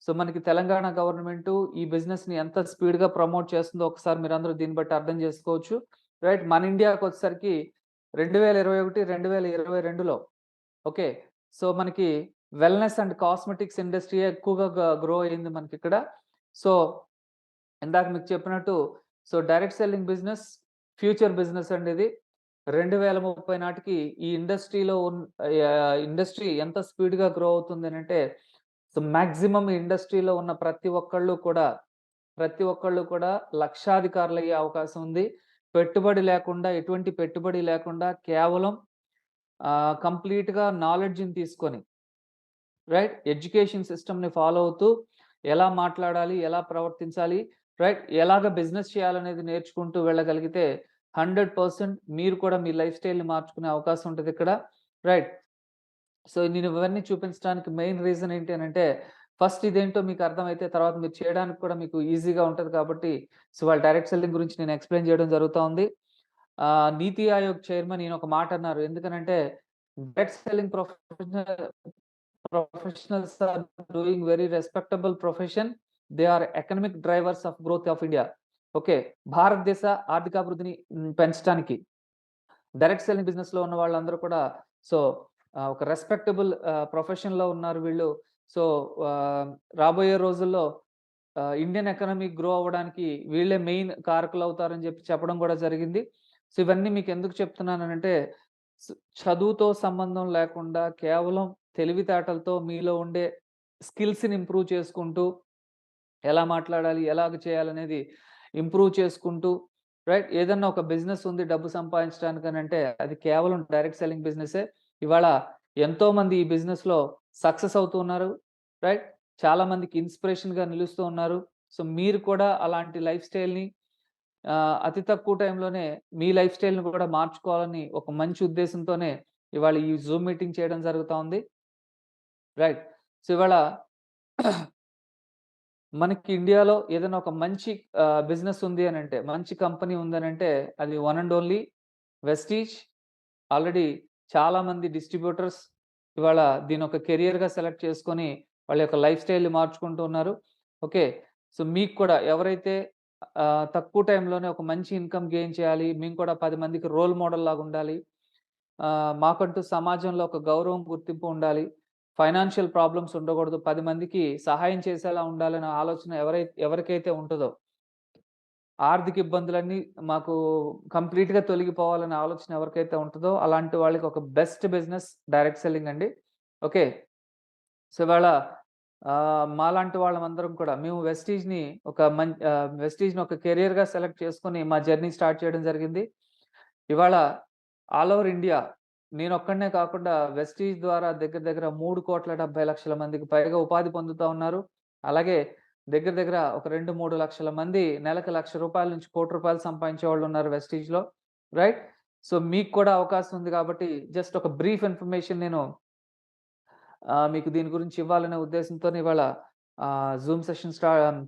సో, మనకి తెలంగాణ గవర్నమెంటు ఈ బిజినెస్‌ని ఎంత స్పీడ్‌గా ప్రమోట్ చేస్తుందో ఒకసారి మీరందరూ దీన్ని బట్టి అర్థం చేసుకోవచ్చు. రైట్. మన ఇండియాకొచ్చేసరికి 2021, 2022లో ఓకే. సో, మనకి వెల్‌నెస్ అండ్ కాస్మెటిక్స్ ఇండస్ట్రీయే ఎక్కువగా గ్రో అయింది మనకిక్కడ. సో, ఇందాక మీకు చెప్పినట్టు so, direct selling business future business అండి ఇది. 2030 నాటికి ఈ ఇండస్ట్రీ ఎంత స్పీడ్‌గా గ్రో అవుతుందనంటే, సో, మాక్సిమం ఇండస్ట్రీలో ఉన్న ప్రతి ఒక్కళ్ళు కూడా లక్షాధికారులయ్యే అవకాశం ఉంది. ఎటువంటి పెట్టుబడి లేకుండా కేవలం కంప్లీట్‌గా నాలెడ్జ్‌ని తీసుకొని రైట్. ఎడ్యుకేషన్ సిస్టమ్‌ని ఫాలో అవుతూ ఎలా మాట్లాడాలి? ఎలా ప్రవర్తించాలి? రైట్. ఎలాగ బిజినెస్ చేయాలనేది నేర్చుకుంటూ వెళ్ళగలిగితే 100% మీరు కూడా మీ లైఫ్ స్టైల్‌ని మార్చుకునే అవకాశం ఉంటదిక్కడ. రైట్. సో, నేను ఇవన్నీ చూపించడానికి మెయిన్ రీజన్ ఏంటి అనంటే, ఫస్ట్ ఇదేంటో మీకు అర్థమైతే తర్వాత మీరు చేయడానికి కూడా మీకు ఈజీగా ఉంటది కాబట్టి, సో, వాళ్ళ డైరెక్ట్ సెల్లింగ్ గురించి నేను ఎక్స్‌ప్లెయిన్ చేయడం జరుగుతా ఉంది. నీతి ఆయోగ్ చైర్మన్ ఈయన ఒక మాట అన్నారు. ఎందుకనంటే, direct selling professionals are doing very respectable profession. They are economic drivers of growth of India. Okay. భారతదేశ ఆర్థికాభివృద్ధిని పెంచటానికి డైరెక్ట్ సెల్లింగ్ బిజినెస్‌లో ఉన్న వాళ్ళందరూ కూడా సో, ఒక రెస్పెక్టబుల్ ప్రొఫెషన్‌లో ఉన్నారు వీళ్ళు. సో, ఆహ్, రాబోయే రోజుల్లో ఇండియన్ ఎకానమీ గ్రో అవ్వడానికి వీళ్ళే మెయిన్ కారకులవుతారని చెప్పడం కూడా జరిగింది. సో, ఇవన్నీ మీకెందుకు చెప్తున్నాననంటే, స్ చదువుతో సంబంధం లేకుండా కేవలం తెలివితేటలతో మీలో ఉండే స్కిల్స్‌ని ఇంప్రూవ్ చేసుకుంటూ, ఎలా మాట్లాడాలి, ఎలాగ చేయాలనేది ఇంప్రూవ్ చేసుకుంటూ రైట్? ఏదన్నా ఒక బిజినెస్ ఉంది డబ్బు సంపాదించడానికనంటే అది కేవలం డైరెక్ట్ సెల్లింగ్ బిజినెసే. ఇవాళ ఎంతోమంది ఈ బిజినెస్‌లో సక్సెస్ అవుతూ ఉన్నారు. రైట్? చాలా మందికి ఇన్‌స్పిరేషన్‌గా నిలుస్తూ ఉన్నారు. సో, మీరు కూడా అలాంటి లైఫ్ స్టైల్‌ని అతి తక్కువ టైంలోనే మీ లైఫ్ స్టైల్‌ని కూడా మార్చుకోవాలని ఒక మంచి ఉద్దేశంతోనే ఇవాళ ఈ జూమ్ మీటింగ్ చేయడం జరుగుతా ఉంది. రైట్? సో, ఇవాళ మనకి ఇండియాలో ఏదైనా ఒక మంచి బిజినెస్ ఉంది అనంటే, మంచి కంపెనీ ఉందనంటే అది one and only Vestige. Already చాలామంది డిస్ట్రిబ్యూటర్స్ ఇవాళ దీనొక కెరియర్‌గా సెలెక్ట్ చేసుకొని వాళ్ళ యొక్క లైఫ్ స్టైల్‌ని మార్చుకుంటూ ఉన్నారు. ఓకే. సో, మీకు కూడా ఎవరైతే తక్కువ టైంలోనే ఒక మంచి ఇన్‌కమ్ గెయిన్ చేయాలి. మేము కూడా 10 మందికి రోల్ మోడల్ లాగా ఉండాలి. మాకంటూ సమాజంలో ఒక గౌరవం, గుర్తింపు ఉండాలి. ఫైనాన్షియల్ ప్రాబ్లమ్స్ ఉండకూడదు. 10 మందికి సహాయం చేసేలా ఉండాలనే ఆలోచన ఎవరికైతే ఉంటదో, ఆర్థిక ఇబ్బందులన్నీ మాకు కంప్లీట్‌గా తొలగిపోవాలనే ఆలోచన ఎవరికైతే ఉంటదో, అలాంటి వాళ్ళకి ఒక బెస్ట్ బిజినెస్ డైరెక్ట్ సెల్లింగ్ అండి. ఓకే. సో, ఇవాళ మాలాంటి వాళ్ళమందరం కూడా మేము వెస్టీజ్‌ని ఒక కెరియర్‌గా సెలెక్ట్ చేసుకొని మా జర్నీ స్టార్ట్ చేయడం జరిగింది. ఇవాళ ఆల్ ఓవర్ ఇండియా నేనొక్కడినే కాకుండా వెస్టీజ్ ద్వారా దగ్గర దగ్గర 3,70,00,000 మందికి పైగా ఉపాధి పొందుతా ఉన్నారు. అలాగే దగ్గర దగ్గర ఒక 2, 3 లక్షల మంది నెలకి రూ. 1,00,000 నుంచి ₹1,00,00,000 సంపాదించేవాళ్ళున్నారు వెస్టీజ్‌లో. రైట్? సో, మీకు కూడా అవకాశం ఉంది కాబట్టి జస్ట్ ఒక బ్రీఫ్ ఇన్ఫర్మేషన్ నేను మీకు దీని గురించి ఇవ్వాలనే ఉద్దేశంతోనే ఇవాళ జూమ్ సెషన్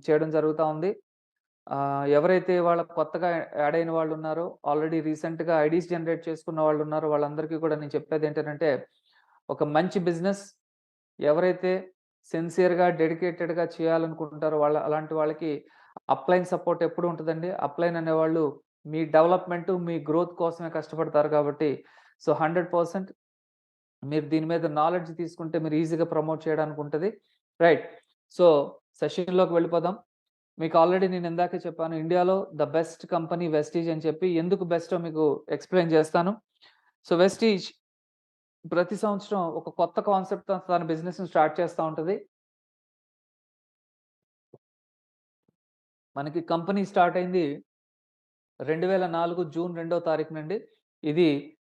చేయడం జరుగుతా ఉంది. ఎవరైతే ఇవాళ కొత్తగా యాడ్ అయిన వాళ్ళున్నారో, ఆల్రెడీ రీసెంట్‌గా ఐడీస్ జనరేట్ చేసుకున్న వాళ్ళున్నారో, వాళ్ళందరికీ కూడా నేను చెప్పేదేంటనంటే, ఒక మంచి బిజినెస్ ఎవరైతే సిన్సియర్‌గా, డెడికేటెడ్‌గా చేయాలనుకుంటారో అలాంటి వాళ్ళకి అప్‌లైన్ సపోర్ట్ ఎప్పుడు ఉంటదండి. అప్‌లైన్ అనేవాళ్ళు మీ డెవలప్‌మెంట్, మీ గ్రోత్ కోసమే కష్టపడతారు కాబట్టి, సో, 100% మీరు దీని మీద నాలెడ్జ్ తీసుకుంటే మీరు ఈజీగా ప్రమోట్ చేయడానికుంటది. రైట్. సో, సెషన్‌లోకి వెళ్ళిపోదాం. మీకు ఆల్రెడీ నేను ఇందాకే చెప్పాను. ఇండియాలో ద బెస్ట్ కంపెనీ వెస్టీజ్ అని చెప్పి. ఎందుకు బెస్టో మీకు ఎక్స్‌ప్లెయిన్ చేస్తాను. సో, వెస్టీజ్ ప్రతి సంవత్సరం ఒక కొత్త కాన్సెప్ట్‌తో తన బిజినెస్‌ని స్టార్ట్ చేస్తా ఉంటది. మనకి కంపెనీ స్టార్ట్ అయింది 2004 జూన్ 2వ తారీఖునండి. ఇది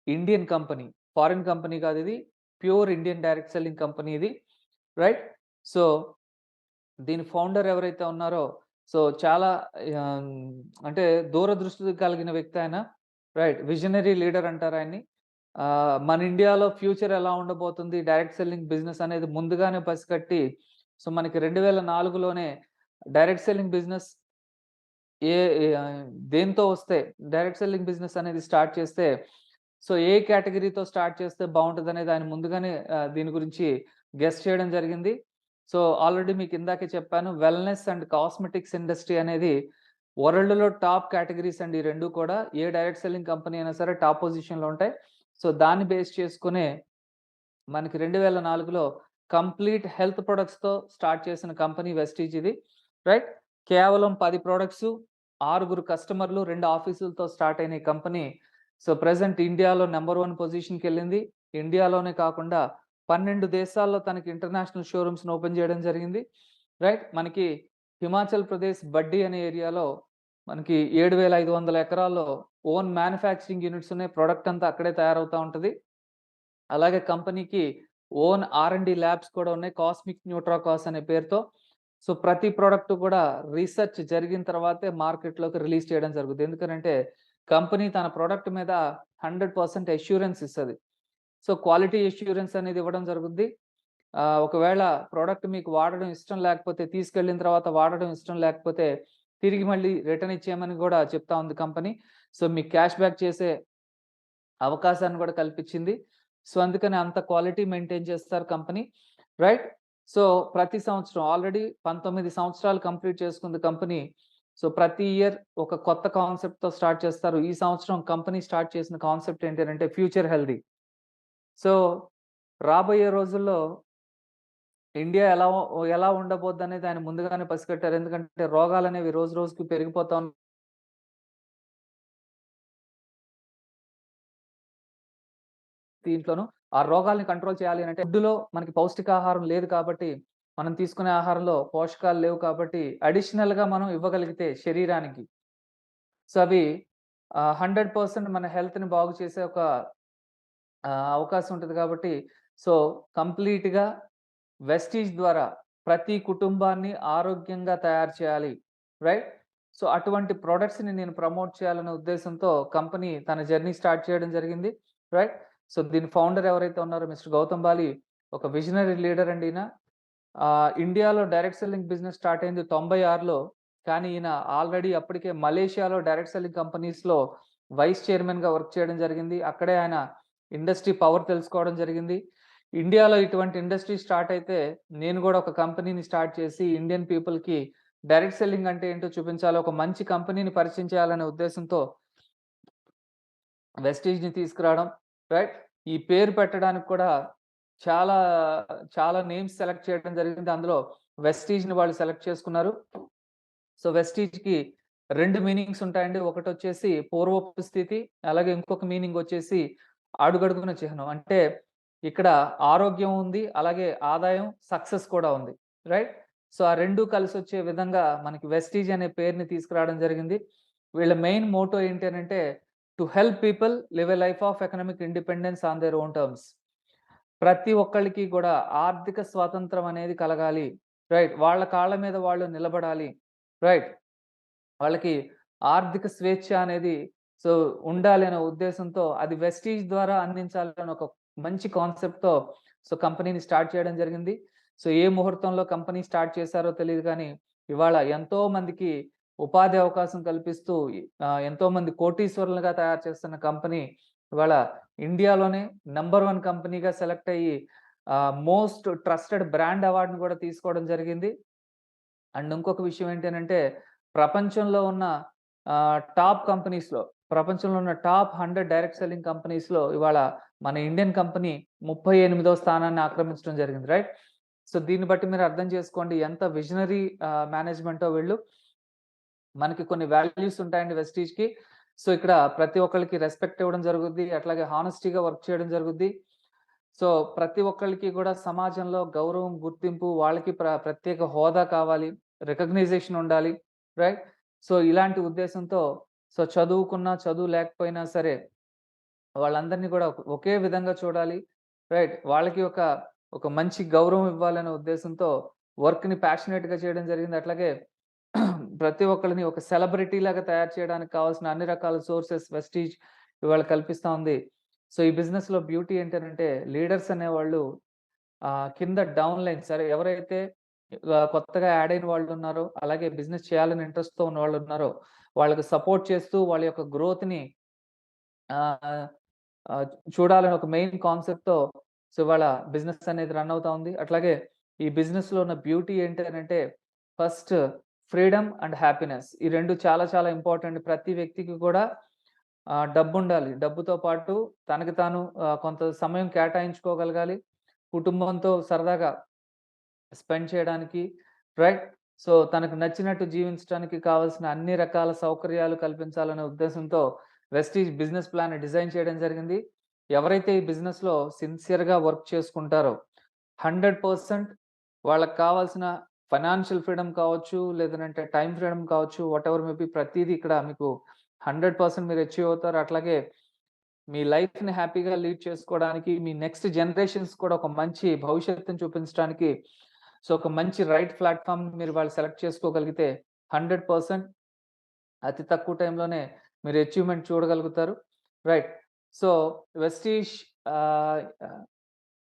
ఇండియన్ కంపెనీ. ఫారిన్ కంపెనీ కాదిది. Pure Indian direct selling company ఇది. రైట్? సో, దీని ఫౌండర్ ఎవరైతే ఉన్నారో, సో, చాలా ఆహ్, అంటే దూరదృష్టి కలిగిన వ్యక్తి ఆయన. రైట్. విజనరీ లీడర్ అంటారు ఆయన్ని. మన ఇండియాలో ఫ్యూచర్ ఎలా ఉండబోతుంది, డైరెక్ట్ సెల్లింగ్ బిజినెస్ అనేది ముందుగానే పసిగట్టి, సో, మనకి 2004లోనే డైరెక్ట్ సెల్లింగ్ బిజినెస్ ఏ ఏ దేనితో వస్తే డైరెక్ట్ సెల్లింగ్ బిజినెస్ అనేది స్టార్ట్ చేస్తే, సో, ఏ కేటగరీతో స్టార్ట్ చేస్తే బావుంటదనేది ఆయన ముందుగానే దీని గురించి గెస్ చేయడం జరిగింది. సో, ఆల్రెడీ మీకు ఇందాకే చెప్పాను. వెల్‌నెస్ అండ్ కాస్మెటిక్స్ ఇండస్ట్రీ అనేది వరల్డ్‌లో టాప్ కేటగరీస్ అండి ఈ 2 కూడా. ఏ డైరెక్ట్ సెల్లింగ్ కంపెనీ అయినా సరే టాప్ పొజిషన్‌లో ఉంటాయి. సో, దాన్ని బేస్ చేసుకునే మనకి 2004లో కంప్లీట్ హెల్త్ ప్రొడక్ట్స్‌తో స్టార్ట్ చేసిన కంపెనీ వెస్టీజ్ ఇది. రైట్? కేవలం 10 ప్రొడక్ట్సు, 6 కస్టమర్లు, 2 ఆఫీసులతో స్టార్ట్ అయిన ఈ కంపెనీ సో, ప్రెజెంట్ ఇండియాలో నంబర్ 1 పొజిషన్‌కెళ్ళింది. ఇండియాలోనే కాకుండా 12 దేశాల్లో తనకి ఇంటర్నేషనల్ షోరూమ్స్‌ని ఓపెన్ చేయడం జరిగింది. రైట్? మనకి హిమాచల్ ప్రదేశ్ బడ్డీ అనే ఏరియాలో మనకి 7,500 ఎకరాల్లో ఓన్ మ్యానుఫ్యాక్చరింగ్ యూనిట్స్ ఉన్నాయి. ప్రొడక్ట్ అంతా అక్కడే తయారవుతా ఉంటది. అలాగే కంపెనీకి ఓన్ ఆర్&డి ల్యాబ్స్ కూడా ఉన్నాయి. కాస్మిక్ న్యూట్రాకాస్ అనే పేరుతో. సో, ప్రతి ప్రొడక్ట్ కూడా రీసెర్చ్ జరిగిన తర్వాతే మార్కెట్‌లోకి రిలీజ్ చేయడం జరుగుద్ది. ఎందుకనంటే, కంపెనీ తన ప్రొడక్ట్ మీద 100% అష్యూరెన్స్ ఇస్తది. సో, క్వాలిటీ అష్యూరెన్స్ అనేది ఇవ్వడం జరుగుద్ది. ఒకవేళ ప్రొడక్ట్ మీకు వాడడం ఇష్టం లేకపోతే, తీసుకెళ్ళిన తర్వాత వాడడం ఇష్టం లేకపోతే, తిరిగి మళ్ళీ రిటర్న్ ఇచ్చేయమని గూడా చెప్తా ఉంది కంపెనీ. సో, మీకు క్యాష్ బ్యాక్ చేసే అవకాశాన్ని గూడా కల్పించింది. సో, అందుకని అంత క్వాలిటీ మెయింటైన్ చేస్తారు కంపెనీ. రైట్? సో, ప్రతి సంవత్సరం ఆల్రెడీ 19 సంవత్సరాలు కంప్లీట్ చేసుకుంది కంపెనీ. సో, ప్రతి ఇయర్ ఒక కొత్త కాన్సెప్ట్‌తో స్టార్ట్ చేస్తారు. ఈ సంవత్సరం కంపెనీ స్టార్ట్ చేసిన కాన్సెప్ట్ ఏంటి అనంటే ఫ్యూచర్ హెల్తీ. సో, రాబోయే రోజుల్లో ఇండియా ఎలా ఉండబోద్దనేది ఆయన ముందుగానే పసిగట్టారు. ఎందుకంటే రోగాలనేవి రోజు రోజుకి పెరిగిపోతా దీంట్లోను. ఆ రోగాల్ని కంట్రోల్ చేయాలి అనంటే ఫుడ్‌లో మనకి పౌష్టికాహారం లేదు కాబట్టి, మనం తీసుకునే ఆహారంలో పోషకాలు లేవు కాబట్టి, అడిషనల్‌గా మనం ఇవ్వగలిగితే శరీరానికి, సో, అవి 100% మన హెల్త్‌ని బాగు చేసే ఒక అవకాశం ఉంటది కాబట్టి, సో, కంప్లీట్‌గా వెస్టీజ్ ద్వారా ప్రతి కుటుంబాన్ని ఆరోగ్యంగా తయారు చేయాలి. రైట్? సో, అటువంటి ప్రొడక్ట్స్‌ని నేను ప్రమోట్ చేయాలనే ఉద్దేశంతో కంపెనీ తన జర్నీ స్టార్ట్ చేయడం జరిగింది. రైట్? సో, దీని ఫౌండర్ ఎవరైతే ఉన్నారో మిస్టర్ గౌతమ్ బాలి ఒక విజనరీ లీడర్ అండి ఈయన. ఇండియాలో డైరెక్ట్ సెల్లింగ్ బిజినెస్ స్టార్ట్ అయింది 96లో. కానీ ఈయన ఆల్రెడీ అప్పటికే మలేషియాలో డైరెక్ట్ సెల్లింగ్ కంపెనీస్‌లో వైస్ చైర్మన్‌గా వర్క్ చేయడం జరిగింది. అక్కడే ఆయన ఇండస్ట్రీ పవర్ తెలుసుకోవడం జరిగింది. ఇండియాలో ఇటువంటి ఇండస్ట్రీ స్టార్ట్ అయితే నేను గూడా ఒక కంపెనీని స్టార్ట్ చేసి ఇండియన్ పీపుల్‌కి డైరెక్ట్ సెల్లింగ్ అంటే ఏంటో చూపించాలి. ఒక మంచి కంపెనీని పరిచయం చేయాలనే ఉద్దేశంతో వెస్టీజ్‌ని తీసుకురావడం. రైట్? ఈ పేరు పెట్టడానికి కూడా చాలా, చాలా నేమ్స్ సెలెక్ట్ చేయడం జరిగింది. అందులో వెస్టీజ్‌ని వాళ్ళు సెలెక్ట్ చేసుకున్నారు. సో, వెస్టీజ్‌కి 2 మీనింగ్స్ ఉంటాయండి. ఒకటొచ్చేసి పూర్వపు స్థితి, అలాగే ఇంకొక మీనింగ్ వచ్చేసి అడుగడుగున చిహ్నం. అంటే ఇక్కడ ఆరోగ్యం ఉంది, అలాగే ఆదాయం, సక్సెస్ కూడా ఉంది. రైట్? సో, ఆ 2 కలిసొచ్చే విధంగా మనకి వెస్టీజ్ అనే పేరుని తీసుకురావడం జరిగింది. వీళ్ళ మెయిన్ మోటో ఏంటి అనంటే, to help people live a life of economic independence on their own terms. ప్రతి ఒక్కళ్ళకి గూడా ఆర్థిక స్వాతంత్రం అనేది కలగాలి. రైట్? వాళ్ళ కాళ్ళ మీద వాళ్ళు నిలబడాలి. రైట్? వాళ్ళకి ఆర్థిక స్వేచ్ఛ అనేది సో, ఉండాలి అనే ఉద్దేశంతో అది వెస్టీజ్ ద్వారా అందించాలని ఒక మంచి కాన్సెప్ట్‌తో సో, కంపెనీని స్టార్ట్ చేయడం జరిగింది. సో, ఏ ముహూర్తంలో కంపెనీ స్టార్ట్ చేశారో తెలీదు గానీ, ఇవాళ ఎంతో మందికి ఉపాధి అవకాశం కల్పిస్తూ ఎంతో మంది కోటీశ్వరులుగా తయారు చేస్తున్న కంపెనీ ఇవాళ ఇండియాలోనే నంబర్ 1 కంపెనీగా సెలెక్ట్ అయ్యి మోస్ట్ ట్రస్టెడ్ బ్రాండ్ అవార్డ్‌ని గూడా తీసుకోవడం జరిగింది. అండ్ ఇంకొక విషయం ఏంటనంటే, ప్రపంచంలో ఉన్న టాప్ కంపెనీస్‌లో, ప్రపంచంలో ఉన్న టాప్ 100 డైరెక్ట్ సెల్లింగ్ కంపెనీస్‌లో ఇవాళ మన ఇండియన్ కంపెనీ 38వ స్థానాన్ని ఆక్రమించడం జరిగింది. రైట్? సో, దీన్ని బట్టి మీరు అర్థం చేసుకోండి ఎంత విజనరీ మేనేజ్‌మెంటో వీళ్ళు. మనకి కొన్ని వాల్యూస్ ఉంటాయండి వెస్టీజ్‌కి. సో, ఇక్కడ ప్రతి ఒక్కళ్ళకి రెస్పెక్ట్ ఇవ్వడం జరుగుద్ది. అట్లాగే హానెస్టీగా వర్క్ చేయడం జరుగుద్ది. సో, ప్రతి ఒక్కళ్ళకి గూడా సమాజంలో గౌరవం, గుర్తింపు వాళ్ళకి ప్రత్యేక హోదా కావాలి. రికగ్నైజేషన్ ఉండాలి. రైట్? సో, ఇలాంటి ఉద్దేశంతో సో, చదువుకున్నా, చదువు లేకపోయినా సరే వాళ్ళందరిని గూడా ఒకే విధంగా చూడాలి. రైట్? వాళ్ళకి ఒక మంచి గౌరవం ఇవ్వాలనే ఉద్దేశంతో వర్క్‌ని ప్యాషనేట్‌గా చేయడం జరిగింది. అట్లాగే ప్రతి ఒక్కళ్ళని ఒక సెలబ్రిటీ లాగా తయారు చేయడానికి కావాల్సిన అన్ని రకాల సోర్సెస్ వెస్టీజ్ ఇవాళ కల్పిస్తా ఉంది. సో, ఈ బిజినెస్‌లో బ్యూటీ ఏంటనంటే లీడర్స్ అనేవాళ్ళు కింద డౌన్ లైన్ సరే ఎవరైతే కొత్తగా యాడ్ అయిన వాళ్ళున్నారో, అలాగే బిజినెస్ చేయాలని ఇంట్రెస్ట్‌తో ఉన్న వాళ్ళున్నారో, వాళ్ళకి సపోర్ట్ చేస్తూ వాళ్ళ యొక్క గ్రోత్‌ని ఆహ్, ఆహ్, చూడాలని ఒక మెయిన్ కాన్సెప్ట్‌తో సో, ఇవాళ బిజినెస్ అనేది రన్ అవుతా ఉంది. అట్లాగే ఈ బిజినెస్‌లో ఉన్న బ్యూటీ ఏంటి అనంటే ఫస్ట్ ఫ్రీడమ్ అండ్ హ్యాపీనెస్. ఈ 2 చాలా చాలా ఇంపార్టెంట్. ప్రతి వ్యక్తికి కూడా డబ్బుండాలి. డబ్బుతో పాటు తనకి తాను కొంత సమయం కేటాయించుకోగలగాలి. కుటుంబంతో సరదాగా స్పెండ్ చేయడానికి రైట్? సో, తనకు నచ్చినట్టు జీవించడానికి కావాల్సిన అన్ని రకాల సౌకర్యాలు కల్పించాలనే ఉద్దేశంతో వెస్టీజ్ బిజినెస్ ప్లాన్ డిజైన్ చేయడం జరిగింది. ఎవరైతే ఈ బిజినెస్‌లో సిన్సియర్‌గా వర్క్ చేసుకుంటారో 100% వాళ్ళకి కావాల్సిన ఫైనాన్షియల్ ఫ్రీడమ్ కావచ్చు, లేదనంటే టైమ్ ఫ్రీడమ్ కావచ్చు, వాటెవర్ మే బి ప్రతీది ఇక్కడ మీకు 100% మీరు అచీవ్ అవుతారు. అట్లాగే మీ లైఫ్‌ని హ్యాపీగా లీడ్ చేసుకోవడానికి, మీ నెక్స్ట్ జనరేషన్స్ కూడా ఒక మంచి భవిష్యత్తుని చూపించడానికి సో, ఒక మంచి రైట్ ప్లాట్‌ఫార్మ్ మీరు వాళ్ళు సెలెక్ట్ చేసుకోగలిగితే 100% అతి తక్కువ టైంలోనే మీరు అచీవ్‌మెంట్ చూడగలుగుతారు. రైట్. సో, వెస్టీజ్ ఆహ్, ఆహ్,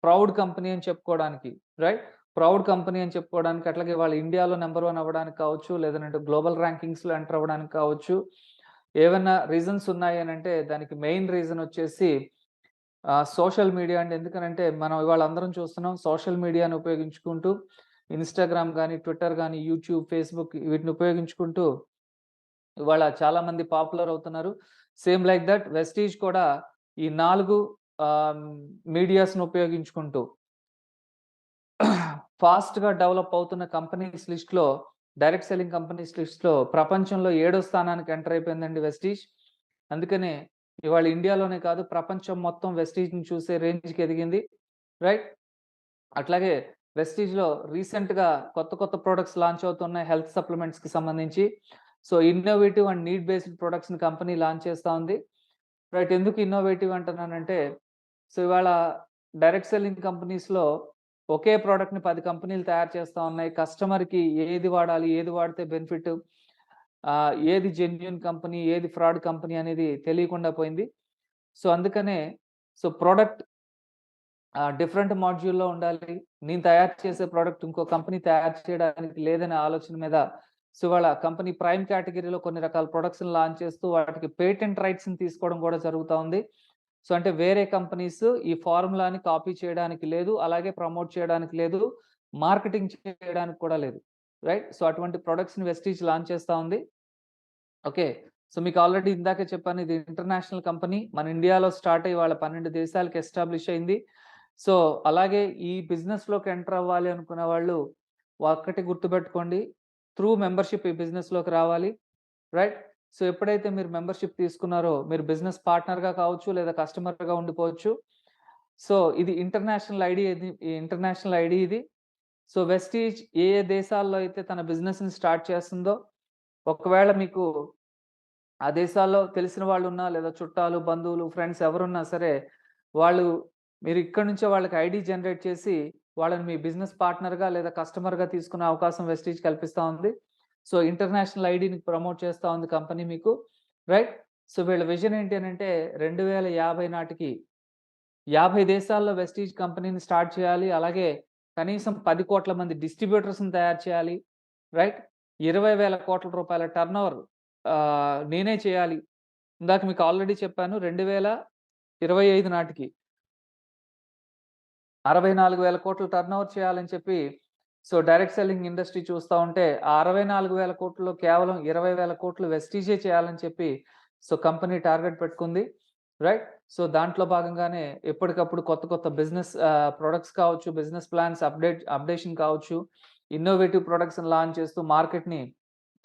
ప్రౌడ్ కంపెనీ అని చెప్పుకోవడానికి రైట్. ప్రౌడ్ కంపెనీ అని చెప్పుకోవడానికి అట్లాగే వాళ్ళు ఇండియాలో నంబర్ 1 అవ్వడానికి కావచ్చు, లేదనంటే గ్లోబల్ ర్యాంకింగ్స్‌లో ఎంటర్ అవ్వడానికి కావచ్చు. ఏవన్నా రీజన్స్ ఉన్నాయి అనంటే దానికి మెయిన్ రీజన్ వచ్చేసి సోషల్ మీడియా అండి. ఎందుకనంటే మనం ఇవాళ అందరం చూస్తున్నాం సోషల్ మీడియాని ఉపయోగించుకుంటూ ఇన్‌స్టాగ్రామ్ గాని, ట్విట్టర్ గాని, యూట్యూబ్, ఫేస్‌బుక్ వీటిని ఉపయోగించుకుంటూ ఇవాళ చాలామంది పాపులర్ అవుతున్నారు. సేమ్ లైక్ థట్ వెస్టీజ్ కూడా ఈ 4 ఆహ్, మీడియాస్‌ని ఉపయోగించుకుంటూ ఫాస్ట్‌గా డెవలప్ అవుతున్న కంపెనీస్ లిస్ట్‌లో డైరెక్ట్ సెల్లింగ్ కంపెనీస్ లిస్ట్‌లో ప్రపంచంలో ఏడో స్థానానికి ఎంటర్ అయిపోయిందండి వెస్టీజ్. అందుకనే ఇవాళ ఇండియాలోనే కాదు ప్రపంచం మొత్తం వెస్టీజ్‌ని చూసే రేంజ్‌కి ఎదిగింది. రైట్? అట్లాగే వెస్టీజ్‌లో రీసెంట్‌గా కొత్త కొత్త ప్రొడక్ట్స్ లాంచ్ అవుతున్నాయి హెల్త్ సప్లిమెంట్స్‌కి సంబంధించి. So innovative and need based ప్రొడక్ట్స్‌ని కంపెనీ లాంచ్ చేస్తా ఉంది. రైట్. ఎందుకు ఇన్నోవేటివ్ అంటున్నానంటే, సో ఇవాళ డైరెక్ట్ సెల్లింగ్ కంపెనీస్‌లో ఒకే ప్రొడక్ట్‌ని 10 కంపెనీలు తయారు చేస్తా ఉన్నాయి. కస్టమర్‌కి ఏది వాడాలి, ఏది వాడితే బెనిఫిట్, ఏది జెన్యూన్ కంపెనీ, ఏది ఫ్రాడ్ కంపెనీ అనేది తెలియకుండా పోయింది. సో అందుకనే సో ప్రొడక్ట్ డిఫరెంట్ మాడ్యూల్‌లో ఉండాలి. నేను తయారు చేసే ప్రొడక్ట్ ఇంకో కంపెనీ తయారు చేయడానికి లేదనే ఆలోచన మీద సో ఇవాళ కంపెనీ ప్రైమ్ కేటగిరీలో కొన్ని రకాల ప్రొడక్ట్స్‌ని లాంచ్ చేస్తూ వాటికి పేటెంట్ రైట్స్‌ని తీసుకోవడం కూడా జరుగుతా ఉంది. సో అంటే వేరే కంపెనీస్ ఈ ఫార్ములాని కాపీ చేయడానికి లేదు. అలాగే ప్రమోట్ చేయడానికి లేదు. మార్కెటింగ్ చేయడానికి కూడా లేదు. రైట్. సో అటువంటి ప్రొడక్ట్స్‌ని వెస్టీజ్ లాంచ్ చేస్తా ఉంది. ఓకే. సో మీకు ఆల్రెడీ ఇందాకే చెప్పాను. ఇది ఇంటర్నేషనల్ కంపెనీ. మన ఇండియాలో స్టార్ట్ అయ్యి వాళ్ళ 12 దేశాలకు ఎస్టాబ్లిష్ అయింది. సో అలాగే ఈ బిజినెస్‌లోకి ఎంటర్ అవ్వాలి అనుకునే వాళ్ళు ఒక్కటి గుర్తుపెట్టుకోండి. త్రూ మెంబర్‌షిప్ ఈ బిజినెస్‌లోకి రావాలి. రైట్. సో ఎప్పుడైతే మీరు మెంబర్‌షిప్ తీసుకున్నారో మీరు బిజినెస్ పార్ట్నర్‌గా కావచ్చు లేదా కస్టమర్‌గా ఉండిపోవచ్చు. సో ఇది ఇంటర్నేషనల్ ఐడీ ఇది. సో వెస్టీజ్ ఏ ఏ దేశాల్లో అయితే తన బిజినెస్‌ని స్టార్ట్ చేస్తుందో ఒకవేళ మీకు ఆ దేశాల్లో తెలిసిన వాళ్ళున్నా లేదా చుట్టాలు, బంధువులు, ఫ్రెండ్స్ ఎవరున్నా సరే వాళ్ళు మీరు ఇక్కడి నుంచే వాళ్ళకి ఐడీ జనరేట్ చేసి వాళ్ళని మీ బిజినెస్ పార్ట్నర్‌గా లేదా కస్టమర్‌గా తీసుకునే అవకాశం వెస్టీజ్ కల్పిస్తా ఉంది. సో ఇంటర్నేషనల్ ఐడీని ప్రమోట్ చేస్తా ఉంది కంపెనీ మీకు. రైట్. సో వీళ్ళ విజన్ ఏంటి అనంటే 2050 నాటికి 50 దేశాల్లో వెస్టీజ్ కంపెనీని స్టార్ట్ చేయాలి. అలాగే కనీసం 10,00,00,000 మంది డిస్ట్రిబ్యూటర్స్‌ని తయారు చేయాలి. రైట్. 20,000 కోట్ల రూపాయల టర్నోవర్ నేనే చేయాలి. ఇందాక మీకు ఆల్రెడీ చెప్పాను. 2025 నాటికి 64,000 కోట్ల టర్నోవర్ చేయాలని చెప్పి సో డైరెక్ట్ సెల్లింగ్ ఇండస్ట్రీ చూస్తా ఉంటే ఆ 64,000 కోట్లలో కేవలం 20,000 కోట్లు వెస్టీజే చేయాలని చెప్పి సో కంపెనీ టార్గెట్ పెట్టుకుంది. రైట్. సో దాంట్లో భాగంగానే ఎప్పటికప్పుడు కొత్త బిజినెస్ ప్రొడక్ట్స్ కావచ్చు, బిజినెస్ ప్లాన్స్ అప్డేషన్ కావచ్చు, ఇన్నోవేటివ్ ప్రొడక్ట్స్‌ని లాంచ్ చేస్తూ మార్కెట్‌ని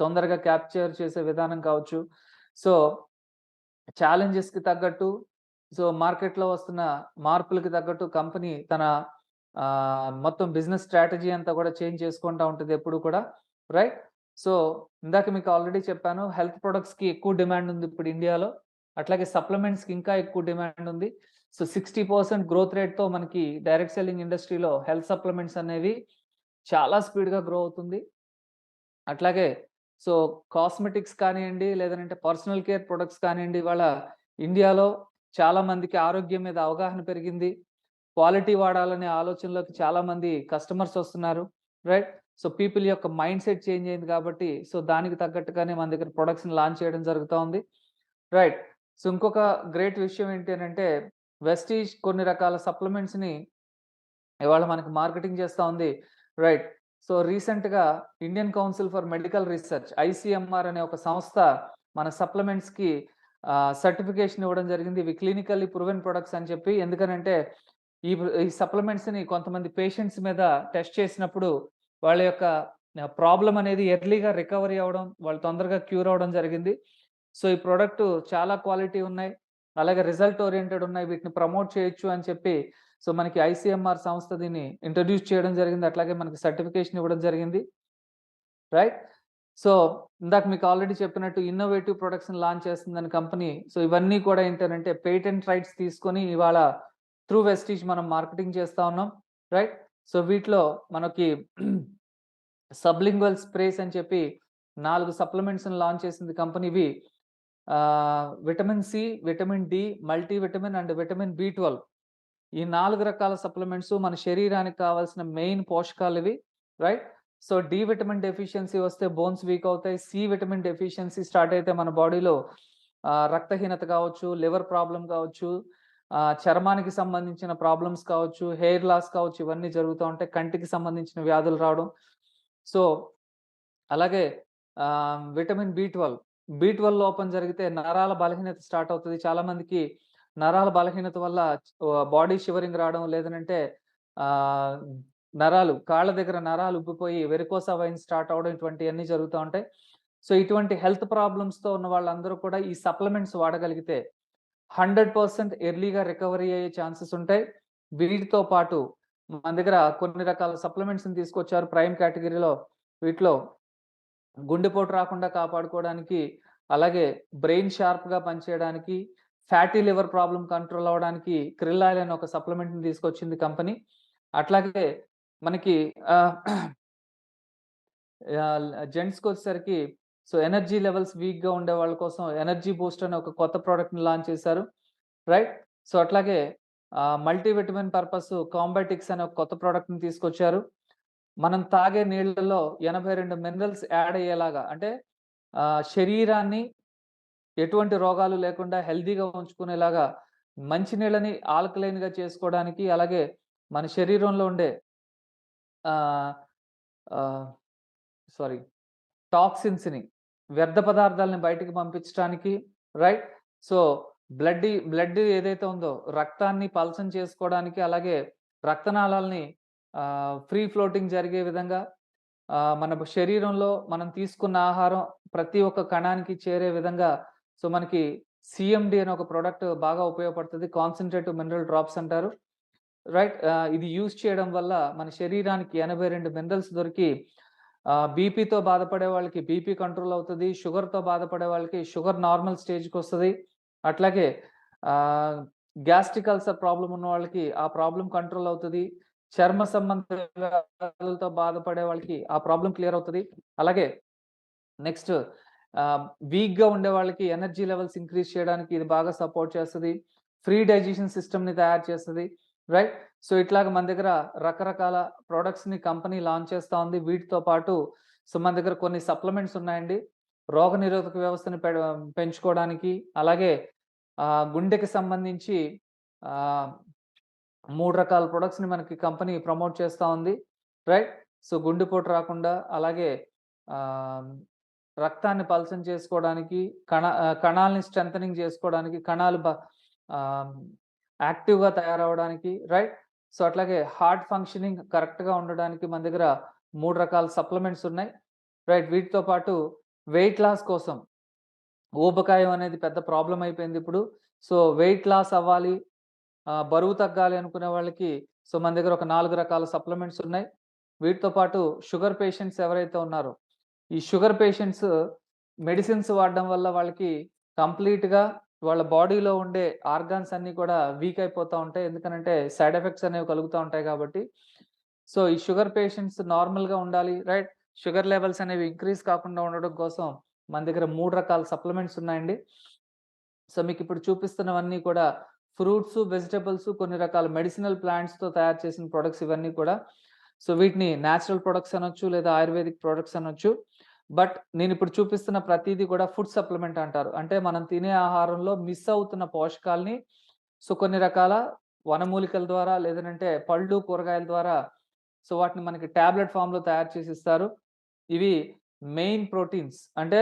తొందరగా క్యాప్చర్ చేసే విధానం కావచ్చు. సో ఛాలెంజెస్‌కి తగ్గట్టు సో మార్కెట్‌లో వస్తున్న మార్పులకి తగ్గట్టు కంపెనీ తన మొత్తం బిజినెస్ స్ట్రాటజీ అంతా కూడా చేంజ్ చేసుకుంటా ఉంటది ఎప్పుడు కూడా. రైట్. సో ఇందాక మీకు ఆల్రెడీ చెప్పాను. హెల్త్ ప్రొడక్ట్స్‌కి ఎక్కువ డిమాండ్ ఉంది ఇప్పుడు ఇండియాలో. అట్లాగే సప్లిమెంట్స్‌కి ఇంకా ఎక్కువ డిమాండ్ ఉంది. సో 60% గ్రోత్ రేట్‌తో మనకి డైరెక్ట్ సెల్లింగ్ ఇండస్ట్రీలో హెల్త్ సప్లిమెంట్స్ అనేవి చాలా స్పీడ్‌గా గ్రో అవుతుంది. అట్లాగే సో కాస్మెటిక్స్ కానియండి, లేదనంటే పర్సనల్ కేర్ ప్రొడక్ట్స్ కానియండి, ఇవాళ ఇండియాలో చాలా మందికి ఆరోగ్యం మీద అవగాహన పెరిగింది. క్వాలిటీ వాడాలనే ఆలోచనలోకి చాలా మంది కస్టమర్స్ వస్తున్నారు. రైట్. సో పీపుల్ యొక్క మైండ్ సెట్ చేంజ్ అయింది కాబట్టి, సో దానికి తగ్గట్టుగానే మన దగ్గర ప్రొడక్ట్స్‌ని లాంచ్ చేయడం జరుగుతా ఉంది. రైట్. సో ఇంకొక గ్రేట్ విషయం ఏంటి అనంటే, వెస్టీజ్ కొన్ని రకాల సప్లిమెంట్స్‌ని ఇవాళ మనకి మార్కెటింగ్ చేస్తా ఉంది. రైట్. సో రీసెంట్‌గా Indian council for medical research ICMR అనే ఒక సంస్థ మన సప్లిమెంట్స్‌కి సర్టిఫికేషన్ ఇవ్వడం జరిగింది. ఇవి క్లినికల్లీ ప్రూవెన్ ప్రొడక్ట్స్ అని చెప్పి. ఎందుకనంటే ఈ సప్లిమెంట్స్‌ని కొంతమంది పేషెంట్స్ మీద టెస్ట్ చేసినప్పుడు వాళ్ళ యొక్క ప్రాబ్లమ్ అనేది ఎర్లీగా రికవరీ అవ్వడం, వాళ్ళు తొందరగా క్యూర్ అవ్వడం జరిగింది. సో ఈ ప్రొడక్ట్ చాలా క్వాలిటీ ఉన్నాయి. అలాగే రిజల్ట్ ఓరియెంటెడ్ ఉన్నాయి. వీటిని ప్రమోట్ చేయొచ్చు అని చెప్పి సో మనకి ఐసీఎంఆర్ సంస్థ దీన్ని ఇంట్రొడ్యూస్ చేయడం జరిగింది. అట్లాగే మనకి సర్టిఫికేషన్ ఇవ్వడం జరిగింది. రైట్. సో ఇందాక మీకు ఆల్రెడీ చెప్పినట్టు ఇన్నోవేటివ్ ప్రొడక్ట్స్‌ని లాంచ్ చేస్తుందని కంపెనీ. సో ఇవన్నీ కూడా ఏంటనంటే పేటెంట్ రైట్స్ తీసుకొని ఇవాళ త్రూ వెస్టీజ్ మనం మార్కెటింగ్ చేస్తా ఉన్నాం. రైట్. సో వీటిలో మనకి సబ్లింగ్వల్ స్ప్రేస్ అని చెప్పి 4 సప్లిమెంట్స్‌ని లాంచ్ చేసింది కంపెనీ. ఇవి vitamin C, vitamin D, multi vitamin and vitamin బి12 ఈ 4 రకాల సప్లిమెంట్స్ మన శరీరానికి కావాల్సిన మెయిన్ పోషకాలివి. Right. So D vitamin deficiency వస్తే బోన్స్ వీక్ అవుతాయి. సి విటమిన్ డెఫిషియన్సీ స్టార్ట్ అయితే మన బాడీలో రక్తహీనత కావచ్చు, లివర్ ప్రాబ్లమ్ కావచ్చు, చర్మానికి సంబంధించిన ప్రాబ్లమ్స్ కావచ్చు, హెయిర్ లాస్ కావచ్చు, ఇవన్నీ జరుగుతా ఉంటాయి. కంటికి సంబంధించిన వ్యాధులు రావడం. సో అలాగే విటమిన్ బి12 లోపం జరిగితే నరాల బలహీనత స్టార్ట్ అవుతది. చాలా మందికి నరాల బలహీనత వల్ల బాడీ షివరింగ్ రావడం, లేదనంటే ఆహ్, కాళ్ళ దగ్గర నరాలు ఉబ్బిపోయి వెరికోసా వెయిన్స్ స్టార్ట్ అవ్వడం ఇటువంటియన్నీ జరుగుతా ఉంటాయి. సో ఇటువంటి హెల్త్ ప్రాబ్లమ్స్‌తో ఉన్న వాళ్ళందరూ కూడా ఈ సప్లిమెంట్స్ వాడగలిగితే 100% ఎర్లీగా రికవరీ అయ్యే ఛాన్సెస్ ఉంటాయి. వీటితో పాటు మన దగ్గర కొన్ని రకాల సప్లిమెంట్స్‌ని తీసుకొచ్చారు ప్రైమ్ కేటగిరీలో. వీటిలో గుండెపోటు రాకుండా కాపాడుకోవడానికి, అలాగే బ్రెయిన్ షార్ప్‌గా పనిచేయడానికి, ఫ్యాటీ లివర్ ప్రాబ్లమ్ కంట్రోల్ అవ్వడానికి క్రిల్ ఆయిల్ అనే ఒక సప్లిమెంట్‌ని తీసుకొచ్చింది కంపెనీ. అట్లాగే మనకి ఆహ్, జెంట్స్‌కొచ్చేసరికి ఎనర్జీ లెవెల్స్ వీక్‌గా ఉండే వాళ్ళ కోసం ఎనర్జీ బూస్ట్ అనే ఒక కొత్త ప్రొడక్ట్‌ని లాంచ్ చేశారు. రైట్. అట్లాగే మల్టీ విటమిన్ పర్పస్ కాంబాటిక్స్ అనే ఒక కొత్త ప్రొడక్ట్‌ని తీసుకొచ్చారు. మనం తాగే నీళ్ళలో 82 మినరల్స్ యాడ్ అయ్యేలాగా అంటే శరీరాన్ని ఎటువంటి రోగాలు లేకుండా హెల్తీగా ఉంచుకునేలాగా మంచి నీళ్ళని ఆల్కలైన్‌గా చేసుకోవడానికి, అలాగే మన శరీరంలో ఉండే ఆహ్, ఆహ్, సారీ టాక్సిన్స్‌ని, వ్యర్థ పదార్థాలని బయటికి పంపించటానికి రైట్. సో, బ్లడ్ ఏదైతే ఉందో రక్తాన్ని పలచన చేసుకోవడానికి, అలాగే రక్తనాళాల్ని ఫ్రీ ఫ్లోటింగ్ జరిగే విధంగా మన శరీరంలో మనం తీసుకున్న ఆహారం ప్రతి ఒక్క కణానికి చేరే విధంగా మనకి సీఎండీ అనే ఒక ప్రొడక్ట్ బాగా ఉపయోగపడుతది. కాన్సంట్రేటివ్ మినరల్ డ్రాప్స్ అంటారు. రైట్. ఇది యూజ్ చేయడం వల్ల మన శరీరానికి 82 మినరల్స్ దొరికి బీపీతో బాధపడే వాళ్ళకి బీపీ కంట్రోల్ అవుతది. షుగర్‌తో బాధపడే వాళ్ళకి షుగర్ నార్మల్ స్టేజ్‌కొస్తది. అట్లాగే ఆహ్, గ్యాస్ట్రిక్ అల్సర్ ప్రాబ్లమ్ ఉన్న వాళ్ళకి ఆ ప్రాబ్లమ్ కంట్రోల్ అవుతది. చర్మ సంబంధ వ్యాధులతో బాధపడే వాళ్ళకి ఆ ప్రాబ్లమ్ క్లియర్ అవుతది. అలాగే నెక్స్ట్ వీక్‌గా ఉండే వాళ్ళకి ఎనర్జీ లెవెల్స్ ఇంక్రీజ్ చేయడానికి ఇది బాగా సపోర్ట్ చేస్తది. ఫ్రీ డైజెషన్ సిస్టమ్‌ని తయారు చేస్తది. రైట్. ఇట్లాగ మన దగ్గర రకరకాల ప్రొడక్ట్స్‌ని కంపెనీ లాంచ్ చేస్తా ఉంది. వీటితో పాటు మన దగ్గర కొన్ని సప్లిమెంట్స్ ఉన్నాయండి. రోగనిరోధక వ్యవస్థని పెంచుకోవడానికి, అలాగే గుండెకి సంబంధించి ఆహ్, 3 రకాల ప్రొడక్ట్స్‌ని మనకి కంపెనీ ప్రమోట్ చేస్తా ఉంది. రైట్. గుండెపోటు రాకుండా, అలాగే ఆహ్, రక్తాన్ని పలచన చేసుకోవడానికి, కణాల్ని స్ట్రెంథెనింగ్ చేసుకోవడానికి, కణాలు ఆహ్, యాక్టివ్‌గా తయారవ్వడానికి రైట్. అట్లాగే హార్ట్ ఫంక్షనింగ్ కరెక్ట్‌గా ఉండడానికి మన దగ్గర 3 రకాల సప్లిమెంట్స్ ఉన్నాయి. రైట్. వీటితో పాటు వెయిట్ లాస్ కోసం ఊబకాయం అనేది పెద్ద ప్రాబ్లమ్ అయిపోయిందిప్పుడు. వెయిట్ లాస్ అవ్వాలి, బరువు తగ్గాలి అనుకునే వాళ్ళకి మన దగ్గర ఒక 4 రకాల సప్లిమెంట్స్ ఉన్నాయి. వీటితో పాటు షుగర్ పేషెంట్స్ ఎవరైతే ఉన్నారో, ఈ షుగర్ పేషెంట్స్ మెడిసిన్స్ వాడడం వల్ల వాళ్ళకి కంప్లీట్‌గా వాళ్ళ బాడీలో ఉండే ఆర్గాన్స్ అన్నీ కూడా వీక్ అయిపోతా ఉంటాయి. ఎందుకనంటే సైడ్ ఎఫెక్ట్స్ అనేవి కలుగుతా ఉంటాయి కాబట్టి. ఈ షుగర్ పేషెంట్స్ నార్మల్‌గా ఉండాలి. రైట్. షుగర్ లెవెల్స్ అనేవి ఇంక్రీజ్ కాకుండా ఉండడం కోసం మన దగ్గర 3 రకాల సప్లిమెంట్స్ ఉన్నాయండి. మీకిప్పుడు చూపిస్తున్నవన్నీ కూడా ఫ్రూట్స్, వెజిటబుల్స్, కొన్ని రకాల మెడిసినల్ ప్లాంట్స్‌తో తయారు చేసిన ప్రొడక్ట్స్ ఇవన్నీ కూడా. వీటిని నేచురల్ ప్రొడక్ట్స్ అనొచ్చు, లేదా ఆయుర్వేదిక్ ప్రొడక్ట్స్ అనొచ్చు. బట్ నేనిప్పుడు చూపిస్తున్న ప్రతీది కూడా ఫుడ్ సప్లిమెంట్ అంటారు. అంటే మనం తినే ఆహారంలో మిస్ అవుతున్న పోషకాల్ని కొన్ని రకాల వనమూలికల ద్వారా, లేదనంటే పళ్ళు, కూరగాయల ద్వారా వాటిని మనకి టాబ్లెట్ ఫార్మ్‌లో తయారు చేసి ఇస్తారు. ఇవి మెయిన్ ప్రోటీన్స్. అంటే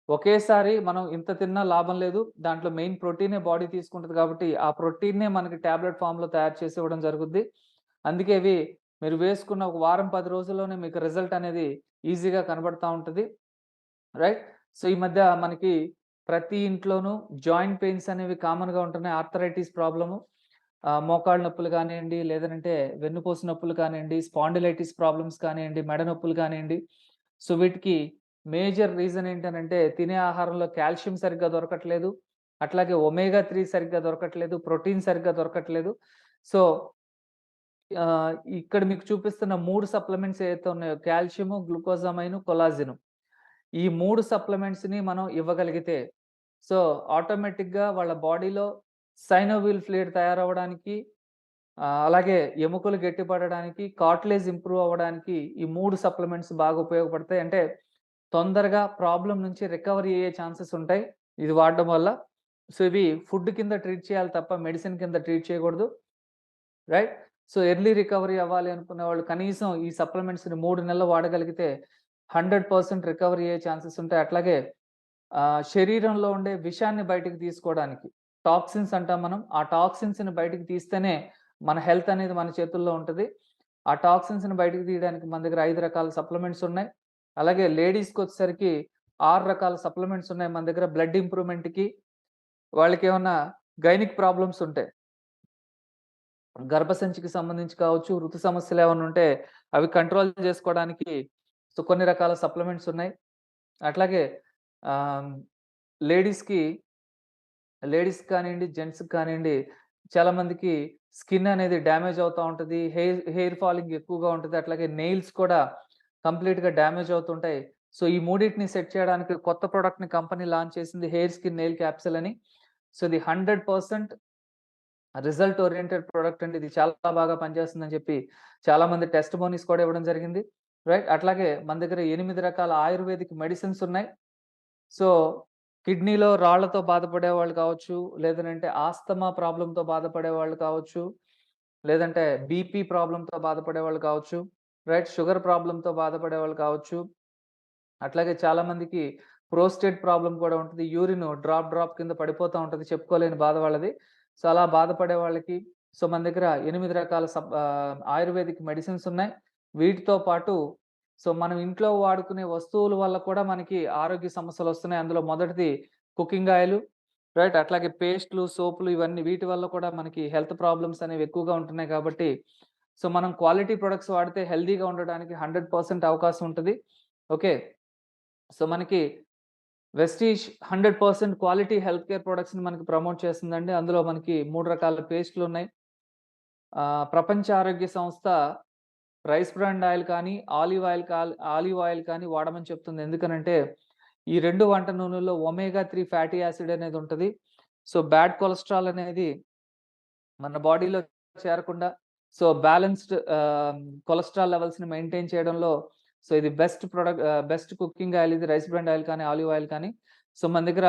ఒకేసారి మనం ఇంత తిన్నా లాభం లేదు. దాంట్లో మెయిన్ ప్రోటీనే బాడీ తీసుకుంటది కాబట్టి, ఆ ప్రోటీన్‌నే మనకి టాబ్లెట్ ఫార్మ్‌లో తయారు చేసి ఇవ్వడం జరుగుద్ది. అందుకే ఇవి మీరు వేసుకున్న ఒక వారం, 10 రోజుల్లోనే మీకు రిజల్ట్ అనేది ఈజీగా కనబడతా ఉంటది. రైట్. ఈ మధ్య మనకి ప్రతి ఇంట్లోనూ జాయింట్ పెయిన్స్ అనేవి కామన్‌గా ఉంటున్నాయి. ఆర్థరైటిస్ ప్రాబ్లము, మోకాళ్ళ నొప్పులు కానియండి, లేదనంటే వెన్నుపూస నొప్పులు కానియండి, స్పాండిలైటిస్ ప్రాబ్లమ్స్ కానియండి, మెడ నొప్పులు కానియండి. వీటికి మేజర్ రీజన్ ఏంటనంటే తినే ఆహారంలో కాల్షియం సరిగ్గా దొరకట్లేదు. అట్లాగే ఒమేగా 3 సరిగ్గా దొరకట్లేదు. ప్రోటీన్ సరిగ్గా దొరకట్లేదు. సో, ఇక్కడ మీకు చూపిస్తున్న 3 సప్లిమెంట్స్ ఏవైతే ఉన్నాయో కాల్షియము, గ్లూకోజామైను, కొలాజిను. ఈ 3 సప్లిమెంట్స్‌ని మనం ఇవ్వగలిగితే సో, ఆటోమేటిక్‌గా వాళ్ళ బాడీలో సైనోవిల్ ఫ్లూయిడ్ తయారవ్వడానికి, అలాగే ఎముకలు గట్టిపడడానికి, కార్టిలేజ్ ఇంప్రూవ్ అవ్వడానికి ఈ 3 సప్లిమెంట్స్ బాగా ఉపయోగపడతాయి. అంటే తొందరగా ప్రాబ్లమ్ నుంచి రికవరీ అయ్యే ఛాన్సెస్ ఉంటాయి ఇది వాడడం వల్ల. ఇవి ఫుడ్ కింద ట్రీట్ చేయాలి తప్ప మెడిసిన్ కింద ట్రీట్ చేయకూడదు. రైట్. ఎర్లీ రికవరీ అవ్వాలి అనుకునే వాళ్ళు కనీసం ఈ సప్లిమెంట్స్‌ని 3 నెలలు వాడగలిగితే 100% రికవరీ అయ్యే ఛాన్సెస్ ఉంటాయి. అట్లాగే శరీరంలో ఉండే విషాన్ని బయటికి తీసుకోవడానికి, టాక్సిన్స్ అంటాం మనం. ఆ టాక్సిన్స్‌ని బయటికి తీస్తేనే మన హెల్త్ అనేది మన చేతుల్లో ఉంటది. ఆ టాక్సిన్స్‌ని బయటికి తీయడానికి మన దగ్గర 5 రకాల సప్లిమెంట్స్ ఉన్నాయి. అలాగే లేడీస్‌కొచ్చేసరికి 6 రకాల సప్లిమెంట్స్ ఉన్నాయి మన దగ్గర బ్లడ్ ఇంప్రూవ్‌మెంట్‌కి. వాళ్ళకేమన్నా గైనిక్ ప్రాబ్లమ్స్ ఉంటే, గర్భసంచికి సంబంధించి కావచ్చు, ఋతు సమస్యలేమన్నా ఉంటే అవి కంట్రోల్ జేసుకోవడానికి కొన్ని రకాల సప్లిమెంట్స్ ఉన్నాయి. అట్లాగే ఆహ్, లేడీస్‌కి లేడీస్‌కి కానియండి, జెంట్స్‌కి కానియండి, చాలా మందికి స్కిన్ అనేది డ్యామేజ్ అవుతా ఉంటది. హెయిర్ ఫాలింగ్ ఎక్కువగా ఉంటది. అట్లాగే నెయిల్స్ కూడా కంప్లీట్‌గా డ్యామేజ్ అవుతుంటాయి. సో, ఈ మూడిటిని సెట్ చేయడానికి కొత్త ప్రొడక్ట్‌ని కంపెనీ లాంచ్ చేసింది. హెయిర్ స్కిన్ నెయిల్ క్యాప్సూల్ అని. సో, ఇది 100% రిజల్ట్ ఓరియెంటెడ్ ప్రొడక్ట్ అండి. ఇది చాలా బాగా పనిచేస్తుందని చెప్పి చాలామంది టెస్టిమోనీస్ కూడా ఇవ్వడం జరిగింది. రైట్. అట్లాగే మన దగ్గర 8 రకాల ఆయుర్వేదిక్ మెడిసిన్స్ ఉన్నాయి. సో, కిడ్నీలో రాళ్ళతో బాధపడేవాళ్ళు కావచ్చు, లేదనంటే ఆస్తమా ప్రాబ్లమ్‌తో బాధపడేవాళ్ళు కావచ్చు, లేదంటే బీపీ ప్రాబ్లమ్‌తో బాధపడేవాళ్ళు కావచ్చు, రైట్. షుగర్ ప్రాబ్లమ్‌తో బాధపడేవాళ్ళు కావచ్చు. అట్లాగే చాలా మందికి ప్రోస్టేట్ ప్రాబ్లమ్ కూడా ఉంటది. యూరిన్ డ్రాప్ కింద పడిపోతా ఉంటది. చెప్పుకోలేని బాధ వాళ్ళది. సో, అలా బాధపడే వాళ్ళకి మన దగ్గర 8 రకాల ఆయుర్వేదిక్ మెడిసిన్స్ ఉన్నాయి. వీటితో పాటు మనం ఇంట్లో వాడుకునే వస్తువుల వల్ల కూడా మనకి ఆరోగ్య సమస్యలొస్తున్నాయి. అందులో మొదటిది కుకింగ్ ఆయిలు, రైట్. అట్లాగే పేస్టులు, సోపులు ఇవన్నీ వీటి వల్ల కూడా మనకి హెల్త్ ప్రాబ్లమ్స్ అనేవి ఎక్కువగా ఉంటున్నాయి కాబట్టి, మనం క్వాలిటీ ప్రొడక్ట్స్ వాడితే హెల్తీగా ఉండడానికి 100% అవకాశం ఉంటది. ఓకే. మనకి వెస్టీజ్ 100% క్వాలిటీ హెల్త్ కేర్ ప్రొడక్ట్స్‌ని మనకి ప్రమోట్ చేస్తుందండి. అందులో మనకి 3 రకాల పేస్టులున్నాయి. ప్రపంచ ఆరోగ్య సంస్థ రైస్ బ్రాన్ ఆయిల్ కానీ, ఆలివ్ ఆయిల్ కానీ వాడమని చెప్తుంది. ఎందుకనంటే, ఈ 2 వంట నూనెల్లో ఒమేగా 3 ఫ్యాటీ యాసిడ్ అనేది ఉంటది. బ్యాడ్ కొలెస్ట్రాల్ అనేది మన బాడీలో చేరకుండా బ్యాలెన్స్‌డ్ కొలెస్ట్రాల్ లెవెల్స్‌ని మెయింటైన్ చేయడంలో ఇది బెస్ట్ కుకింగ్ ఆయిల్ ఇది రైస్ బ్రాన్ ఆయిల్ కానీ, ఆలివ్ ఆయిల్ కానీ. మన దగ్గర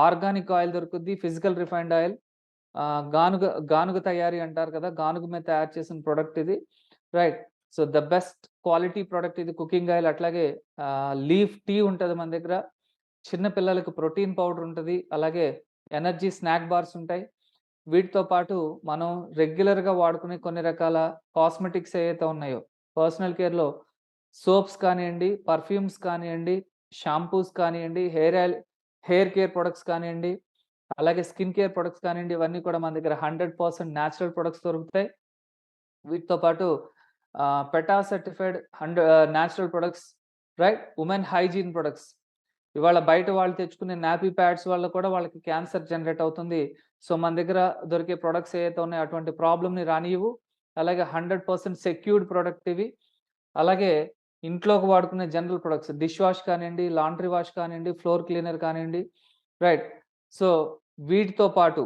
ఆర్గానిక్ ఆయిల్ దొరుకుద్ది. Physical refined oil. గానుగ తయారీ అంటారు కదా! గానుగ మీద తయారు చేసిన ప్రొడక్ట్ ఇది. Right. The best quality product ఇది కుకింగ్ ఆయిల్. అట్లాగే లీఫ్ టీ ఉంటది మన దగ్గర. చిన్న పిల్లలకు ప్రోటీన్ పౌడర్ ఉంటది. అలాగే ఎనర్జీ స్నాక్ బార్స్ ఉంటాయి. వీటితో పాటు మనం రెగ్యులర్‌గా వాడుకునే కొన్ని రకాల కాస్మెటిక్స్ ఏవైతే ఉన్నాయో, పర్సనల్ కేర్‌లో సోప్స్ కానియండి, పర్ఫ్యూమ్స్ కానియండి, షాంపూస్ కానియండి, హెయిర్ కేర్ ప్రొడక్ట్స్ కానియండి, అలాగే స్కిన్ కేర్ ప్రొడక్ట్స్ కానియండి, ఇవన్నీ కూడా మన దగ్గర 100% నేచురల్ ప్రొడక్ట్స్ దొరుకుతాయి. వీటితో పాటు PETA certified natural products, right. Women hygiene products. ఇవాళ బయట వాళ్ళు తెచ్చుకునే నాపీ ప్యాడ్స్ వల్ల కూడా వాళ్ళకి క్యాన్సర్ జనరేట్ అవుతుంది. మన దగ్గర దొరికే ప్రొడక్ట్స్ ఏవైతే ఉన్నాయో అటువంటి ప్రాబ్లమ్‌ని రానియ్యవు. అలాగే 100% సెక్యూర్డ్ ప్రొడక్ట్ ఇవి. అలాగే ఇంట్లోకి వాడుకునే జనరల్ ప్రొడక్ట్స్ డిష్ వాష్ కానియండి, లాండ్రీ వాష్ కానియండి, ఫ్లోర్ క్లీనర్ కానియండి, రైట్. సో, వీటితో పాటు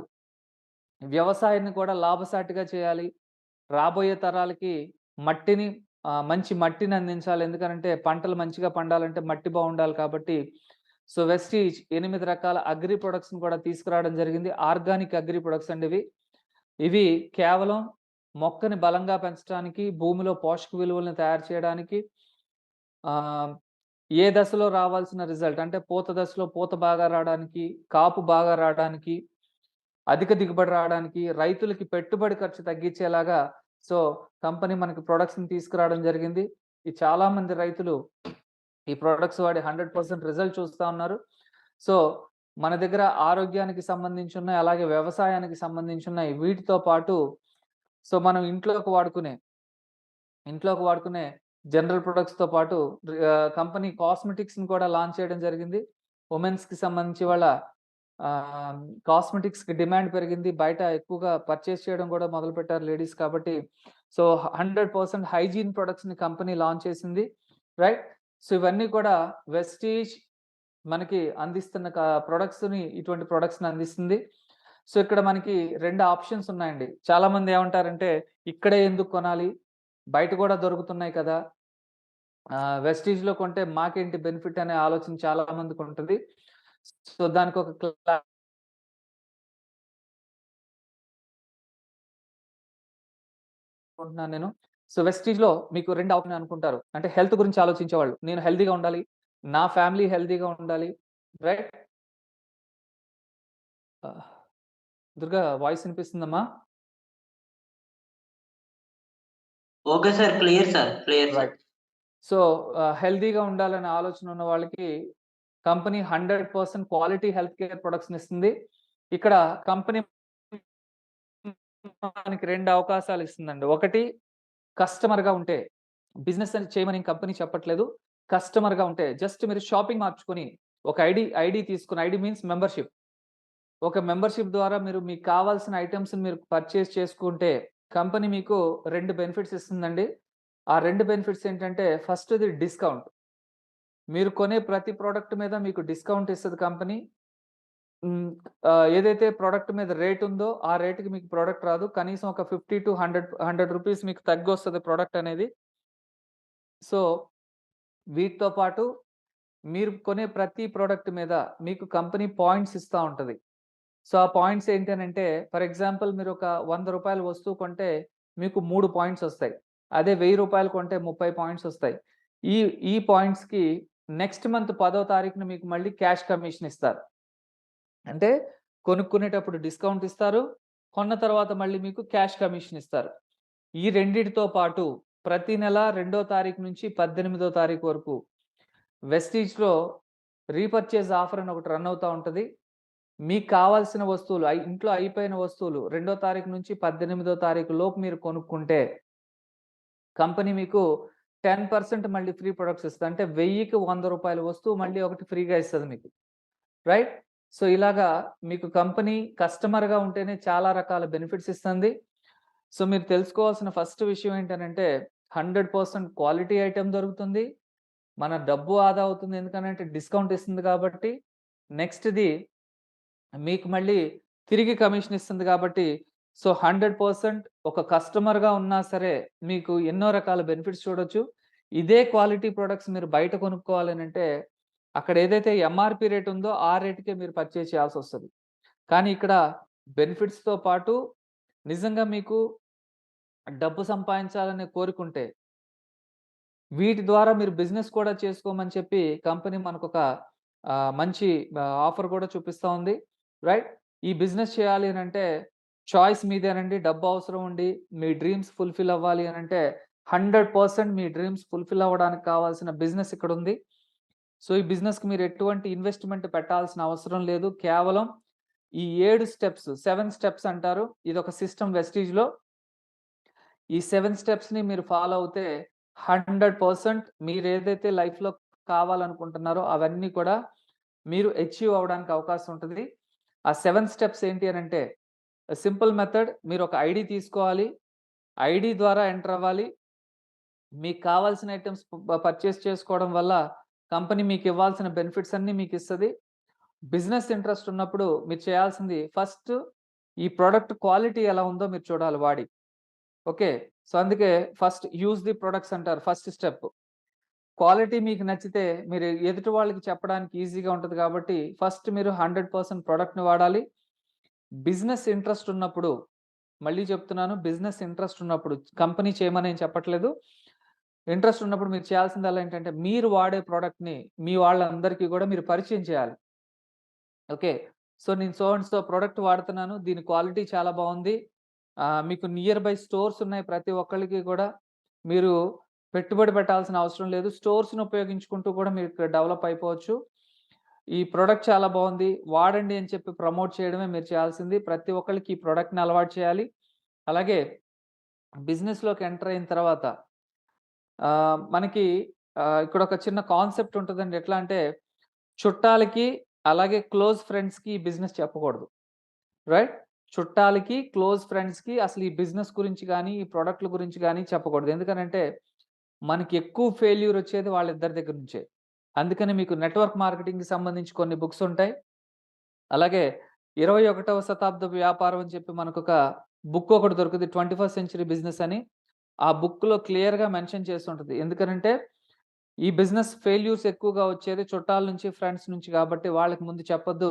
వ్యవసాయాన్ని కూడా లాభసాటిగా చేయాలి. రాబోయే తరాలకి మట్టిని మంచి మట్టిని అందించాలి. ఎందుకనంటే పంటలు మంచిగా పండాలంటే మట్టి బావుండాలి కాబట్టి, వెస్టీజ్ 8 రకాల అగ్రి ప్రొడక్ట్స్‌ని కూడా తీసుకురావడం జరిగింది. ఆర్గానిక్ అగ్రి ప్రొడక్ట్స్ అండి ఇవి. ఇవి కేవలం మొక్కని బలంగా పెంచడానికి, భూమిలో పోషక విలువలను తయారు చేయడానికి, ఆహ్, ఏ దశలో రావాల్సిన రిజల్ట్ అంటే పూత దశలో పూత బాగా రావడానికి, కాపు బాగా రావడానికి, అధిక దిగుబడి రావడానికి, రైతులకి పెట్టుబడి ఖర్చు తగ్గించేలాగా సో, కంపెనీ మనకి ప్రొడక్ట్స్‌ని తీసుకురావడం జరిగింది. ఈ చాలా మంది రైతులు ఈ ప్రొడక్ట్స్ వాడి 100% రిజల్ట్ చూస్తా ఉన్నారు. సో, మన దగ్గర ఆరోగ్యానికి సంబంధించున్నాయి, అలాగే వ్యవసాయానికి సంబంధించున్నాయి. వీటితో పాటు మనం ఇంట్లోకి వాడుకునే జనరల్ ప్రొడక్ట్స్‌తో పాటు కంపెనీ కాస్మెటిక్స్‌ని కూడా లాంచ్ చేయడం జరిగింది. వుమెన్స్‌కి సంబంధించి వాళ్ళ కాస్మెటిక్స్‌కి డిమాండ్ పెరిగింది. బయట ఎక్కువగా పర్చేస్ చేయడం కూడా మొదలుపెట్టారు లేడీస్ కాబట్టి. 100% హైజీన్ ప్రొడక్ట్స్‌ని కంపెనీ లాంచ్ చేసింది. రైట్. ఇవన్నీ కూడా వెస్టీజ్ మనకి అందిస్తున్న ప్రొడక్ట్స్‌ని ఇటువంటి ప్రొడక్ట్స్‌ని అందిస్తుంది. ఇక్కడ మనకి 2 ఆప్షన్స్ ఉన్నాయండి. చాలామంది ఏమంటారంటే, ఇక్కడే ఎందుకు కొనాలి? బయట కూడా దొరుకుతున్నాయి కదా! వెస్టీజ్‌లో కొంటే మాకేంటి బెనిఫిట్ అనే ఆలోచన చాలా మందికుంటది. దానికొక అనుకుంటున్నాను నేను. వెస్టీజ్‌లో మీకు 2 ఆప్షన్ అనుకుంటారు. అంటే హెల్త్ గురించి ఆలోచించేవాళ్ళు. నేను హెల్తీగా ఉండాలి. నా ఫ్యామిలీ హెల్తీగా ఉండాలి. రైట్. ఆహ్, దుర్గా వాయిస్ వినిపిస్తుందమ్మా? Okay sir. Clear sir. Clear sir. Right. హెల్తీగా ఉండాలనే ఆలోచన ఉన్న వాళ్ళకి కంపెనీ 100% క్వాలిటీ హెల్త్ కేర్ ప్రొడక్ట్స్‌ని ఇస్తుంది. ఇక్కడ కంపెనీ మనకి 2 అవకాశాలు ఇస్తుందండి. ఒకటి కస్టమర్‌గా ఉంటే బిజినెస్ అని చేయమని కంపెనీ చెప్పట్లేదు. కస్టమర్‌గా ఉంటే జస్ట్ మీరు షాపింగ్ మార్చుకొని ఒక ఐడీ తీసుకొని ఐడీ మీన్స్ మెంబర్‌షిప్. ఒక మెంబర్‌షిప్ ద్వారా మీరు మీకు కావాల్సిన ఐటెమ్స్‌ని మీరు పర్చేజ్ చేసుకుంటే కంపెనీ మీకు 2 బెనిఫిట్స్ ఇస్తుందండి. ఆ 2 బెనిఫిట్స్ ఏంటంటే ఫస్ట్‌ది డిస్కౌంట్. మీరు కొనే ప్రతి ప్రొడక్ట్ మీద మీకు డిస్కౌంట్ ఇస్తది కంపెనీ. హ్మ్. ఏదైతే ప్రొడక్ట్ మీద రేట్ ఉందో, ఆ రేట్‌కి మీకు ప్రొడక్ట్ రాదు. కనీసం ఒక 50-100 రూపీస్ మీకు తగ్గొస్తది ప్రొడక్ట్ అనేది. సో, వీటితో పాటు మీరు కొనే ప్రతి ప్రొడక్ట్ మీద మీకు కంపెనీ పాయింట్స్ ఇస్తా ఉంటది. సో, ఆ పాయింట్స్ ఏంటి అనంటే ఫర్ ఎగ్జాంపుల్ మీరు ఒక రూ. 100 వస్తువు కొంటే మీకు 3 పాయింట్స్ ఒస్తాయి. అదే రూ. 1000 కొంటే 30 పాయింట్స్ ఒస్తాయి. ఈ ఈ పాయింట్స్‌కి నెక్స్ట్ మంత్ 10వ తారీఖున మీకు మళ్ళీ క్యాష్ కమిషన్ ఇస్తారు. అంటే కొనుక్కునేటప్పుడు డిస్కౌంట్ ఇస్తారు. కొన్న తర్వాత మళ్ళీ మీకు క్యాష్ కమిషన్ ఇస్తారు. ఈ రెండిటితో పాటు ప్రతి నెల 2వ తారీఖు నుంచి 18వ తారీఖు వరకు వెస్టీజ్‌లో రీపర్చేజ్ ఆఫర్ అని ఒకటి రన్ అవుతా ఉంటది. మీకు కావాల్సిన వస్తువులు ఇంట్లో అయిపోయిన వస్తువులు 2వ తారీఖు నుంచి 18వ తారీఖు లోపు మీరు కొనుక్కుంటే కంపెనీ మీకు 10% మళ్ళీ ఫ్రీ ప్రొడక్ట్స్ ఇస్తది. అంటే 1000కి రూ. 100 వస్తువు మళ్ళీ ఒకటి ఫ్రీగా ఇస్తది మీకు. రైట్? సో, ఇలాగా మీకు కంపెనీ కస్టమర్‌గా ఉంటేనే చాలా రకాల బెనిఫిట్స్ ఇస్తుంది. సో, మీరు తెలుసుకోవాల్సిన ఫస్ట్ విషయం ఏంటనంటే 100% క్వాలిటీ ఐటెమ్ దొరుకుతుంది. మన డబ్బు ఆదా అవుతుంది. ఎందుకనంటే డిస్కౌంట్ ఇస్తుంది కాబట్టి. నెక్స్ట్‌ది మీకు మళ్ళీ తిరిగి కమిషన్ ఇస్తుంది కాబట్టి సో, 100% ఒక కస్టమర్‌గా ఉన్నా సరే మీకు ఎన్నో రకాల బెనిఫిట్స్ చూడొచ్చు. ఇదే క్వాలిటీ ప్రొడక్ట్స్ మీరు బయట కొనుక్కోవాలనంటే అక్కడ ఏదైతే ఎంఆర్‌పీ రేట్ ఉందో ఆ రేట్‌కే మీరు పర్చేజ్ చేయాల్సొస్తది. కానీ ఇక్కడ బెనిఫిట్స్‌తో పాటు నిజంగా మీకు డబ్బు సంపాదించాలనే కోరికుంటే వీటి ద్వారా మీరు బిజినెస్ కూడా చేసుకోమని చెప్పి కంపెనీ మనకొక మంచి ఆఫర్ కూడా చూపిస్తా ఉంది. రైట్? ఈ బిజినెస్ చేయాలి అనంటే చాయిస్ మీదేనండి. డబ్బు అవసరం ఉండి మీ డ్రీమ్స్ ఫుల్‌ఫిల్ అవ్వాలి అనంటే 100% మీ డ్రీమ్స్ ఫుల్‌ఫిల్ అవ్వడానికి కావాల్సిన బిజినెస్ ఇక్కడుంది. సో, ఈ బిజినెస్‌కి మీరు ఎటువంటి ఇన్వెస్ట్‌మెంట్ పెట్టాల్సిన అవసరం లేదు. కేవలం ఈ 7 స్టెప్స్, 7 స్టెప్స్ అంటారు. ఇదొక సిస్టమ్ వెస్టీజ్‌లో. ఈ 7 స్టెప్స్‌ని మీరు ఫాలో అవుతే 100% మీరేదైతే లైఫ్‌లో కావాలనుకుంటున్నారో అవన్నీ కూడా మీరు అచీవ్ అవ్వడానికి అవకాశం ఉంటది. ఆ 7 స్టెప్స్ ఏంటి అనంటే సింపుల్ మెథడ్ మీరొక ఐడీ తీసుకోవాలి. ఐడీ ద్వారా ఎంటర్ అవ్వాలి. మీకు కావాల్సిన ఐటెమ్స్ పర్చేజ్ చేసుకోవడం వల్ల కంపెనీ మీకివ్వాల్సిన బెనిఫిట్స్ అన్నీ మీకిస్తది. బిజినెస్ ఇంట్రెస్ట్ ఉన్నప్పుడు మీరు చేయాల్సింది ఫస్ట్ ఈ ప్రొడక్ట్ క్వాలిటీ ఎలా ఉందో మీరు చూడాలి వాడి. ఓకే. సో, అందుకే ఫస్ట్ యూజ్ ది ప్రొడక్ట్స్ అంటారు ఫస్ట్ స్టెప్. క్వాలిటీ మీకు నచ్చితే మీరు ఎదుటి వాళ్ళకి చెప్పడానికి ఈజీగా ఉంటది కాబట్టి ఫస్ట్ మీరు 100% ప్రొడక్ట్‌ని వాడాలి. బిజినెస్ ఇంట్రెస్ట్ ఉన్నప్పుడు మళ్ళీ చెప్తున్నాను బిజినెస్ ఇంట్రెస్ట్ ఉన్నప్పుడు కంపెనీ చేయమని నేను చెప్పట్లేదు. ఇంట్రెస్ట్ ఉన్నప్పుడు మీరు చేయాల్సిందల్లా ఏంటంటే మీరు వాడే ప్రొడక్ట్‌ని మీ వాళ్ళందరికీ గూడా మీరు పరిచయం చేయాలి. ఓకే. సో, నేను సో అండ్ సో ప్రొడక్ట్ వాడుతున్నాను. దీని క్వాలిటీ చాలా బావుంది. మీకు నియర్ బై స్టోర్స్ ఉన్నాయి ప్రతి ఒక్కళ్ళకి గూడా. మీరు పెట్టుబడి పెట్టాల్సిన అవసరం లేదు. స్టోర్స్‌ని ఉపయోగించుకుంటూ కూడా మీరు ఇక్కడ డెవలప్ అయిపోవచ్చు. ఈ ప్రొడక్ట్ చాలా బావుంది. వాడండి అని చెప్పి ప్రమోట్ చేయడమే మీరు చేయాల్సింది. ప్రతి ఒక్కళ్ళకి ఈ ప్రొడక్ట్‌ని అలవాటు చేయాలి. అలాగే బిజినెస్‌లోకి ఎంటర్ అయిన తర్వాత మనకి ఇక్కడొక చిన్న కాన్సెప్ట్ ఉంటదండి. ఎట్లా అంటే చుట్టాలకి, అలాగే క్లోజ్ ఫ్రెండ్స్‌కి ఈ బిజినెస్ చెప్పకూడదు. రైట్? చుట్టాలకి, క్లోజ్ ఫ్రెండ్స్‌కి అసలు ఈ బిజినెస్ గురించి గాని, ఈ ప్రొడక్ట్‌ల గురించి గాని చెప్పకూడదు. ఎందుకనంటే మనకి ఎక్కువ ఫెయిల్యూర్ వచ్చేది వాళ్ళిద్దరి దగ్గర నుంచే. అందుకని మీకు నెట్వర్క్ మార్కెటింగ్‌కి సంబంధించి కొన్ని బుక్స్ ఉంటాయి. అలాగే 21వ శతాబ్దపు వ్యాపారం అని చెప్పి మనకొక బుక్ ఒకటి దొరుకుతది. 21st సెంచరీ బిజినెస్ అని. ఆ బుక్‌లో క్లియర్‌గా మెన్షన్ చేసుంటది. ఎందుకనంటే ఈ బిజినెస్ ఫెయిల్యూర్స్ ఎక్కువగా వచ్చేది చుట్టాల నుంచి, ఫ్రెండ్స్ నుంచి కాబట్టి వాళ్ళకి ముందు చెప్పొద్దు.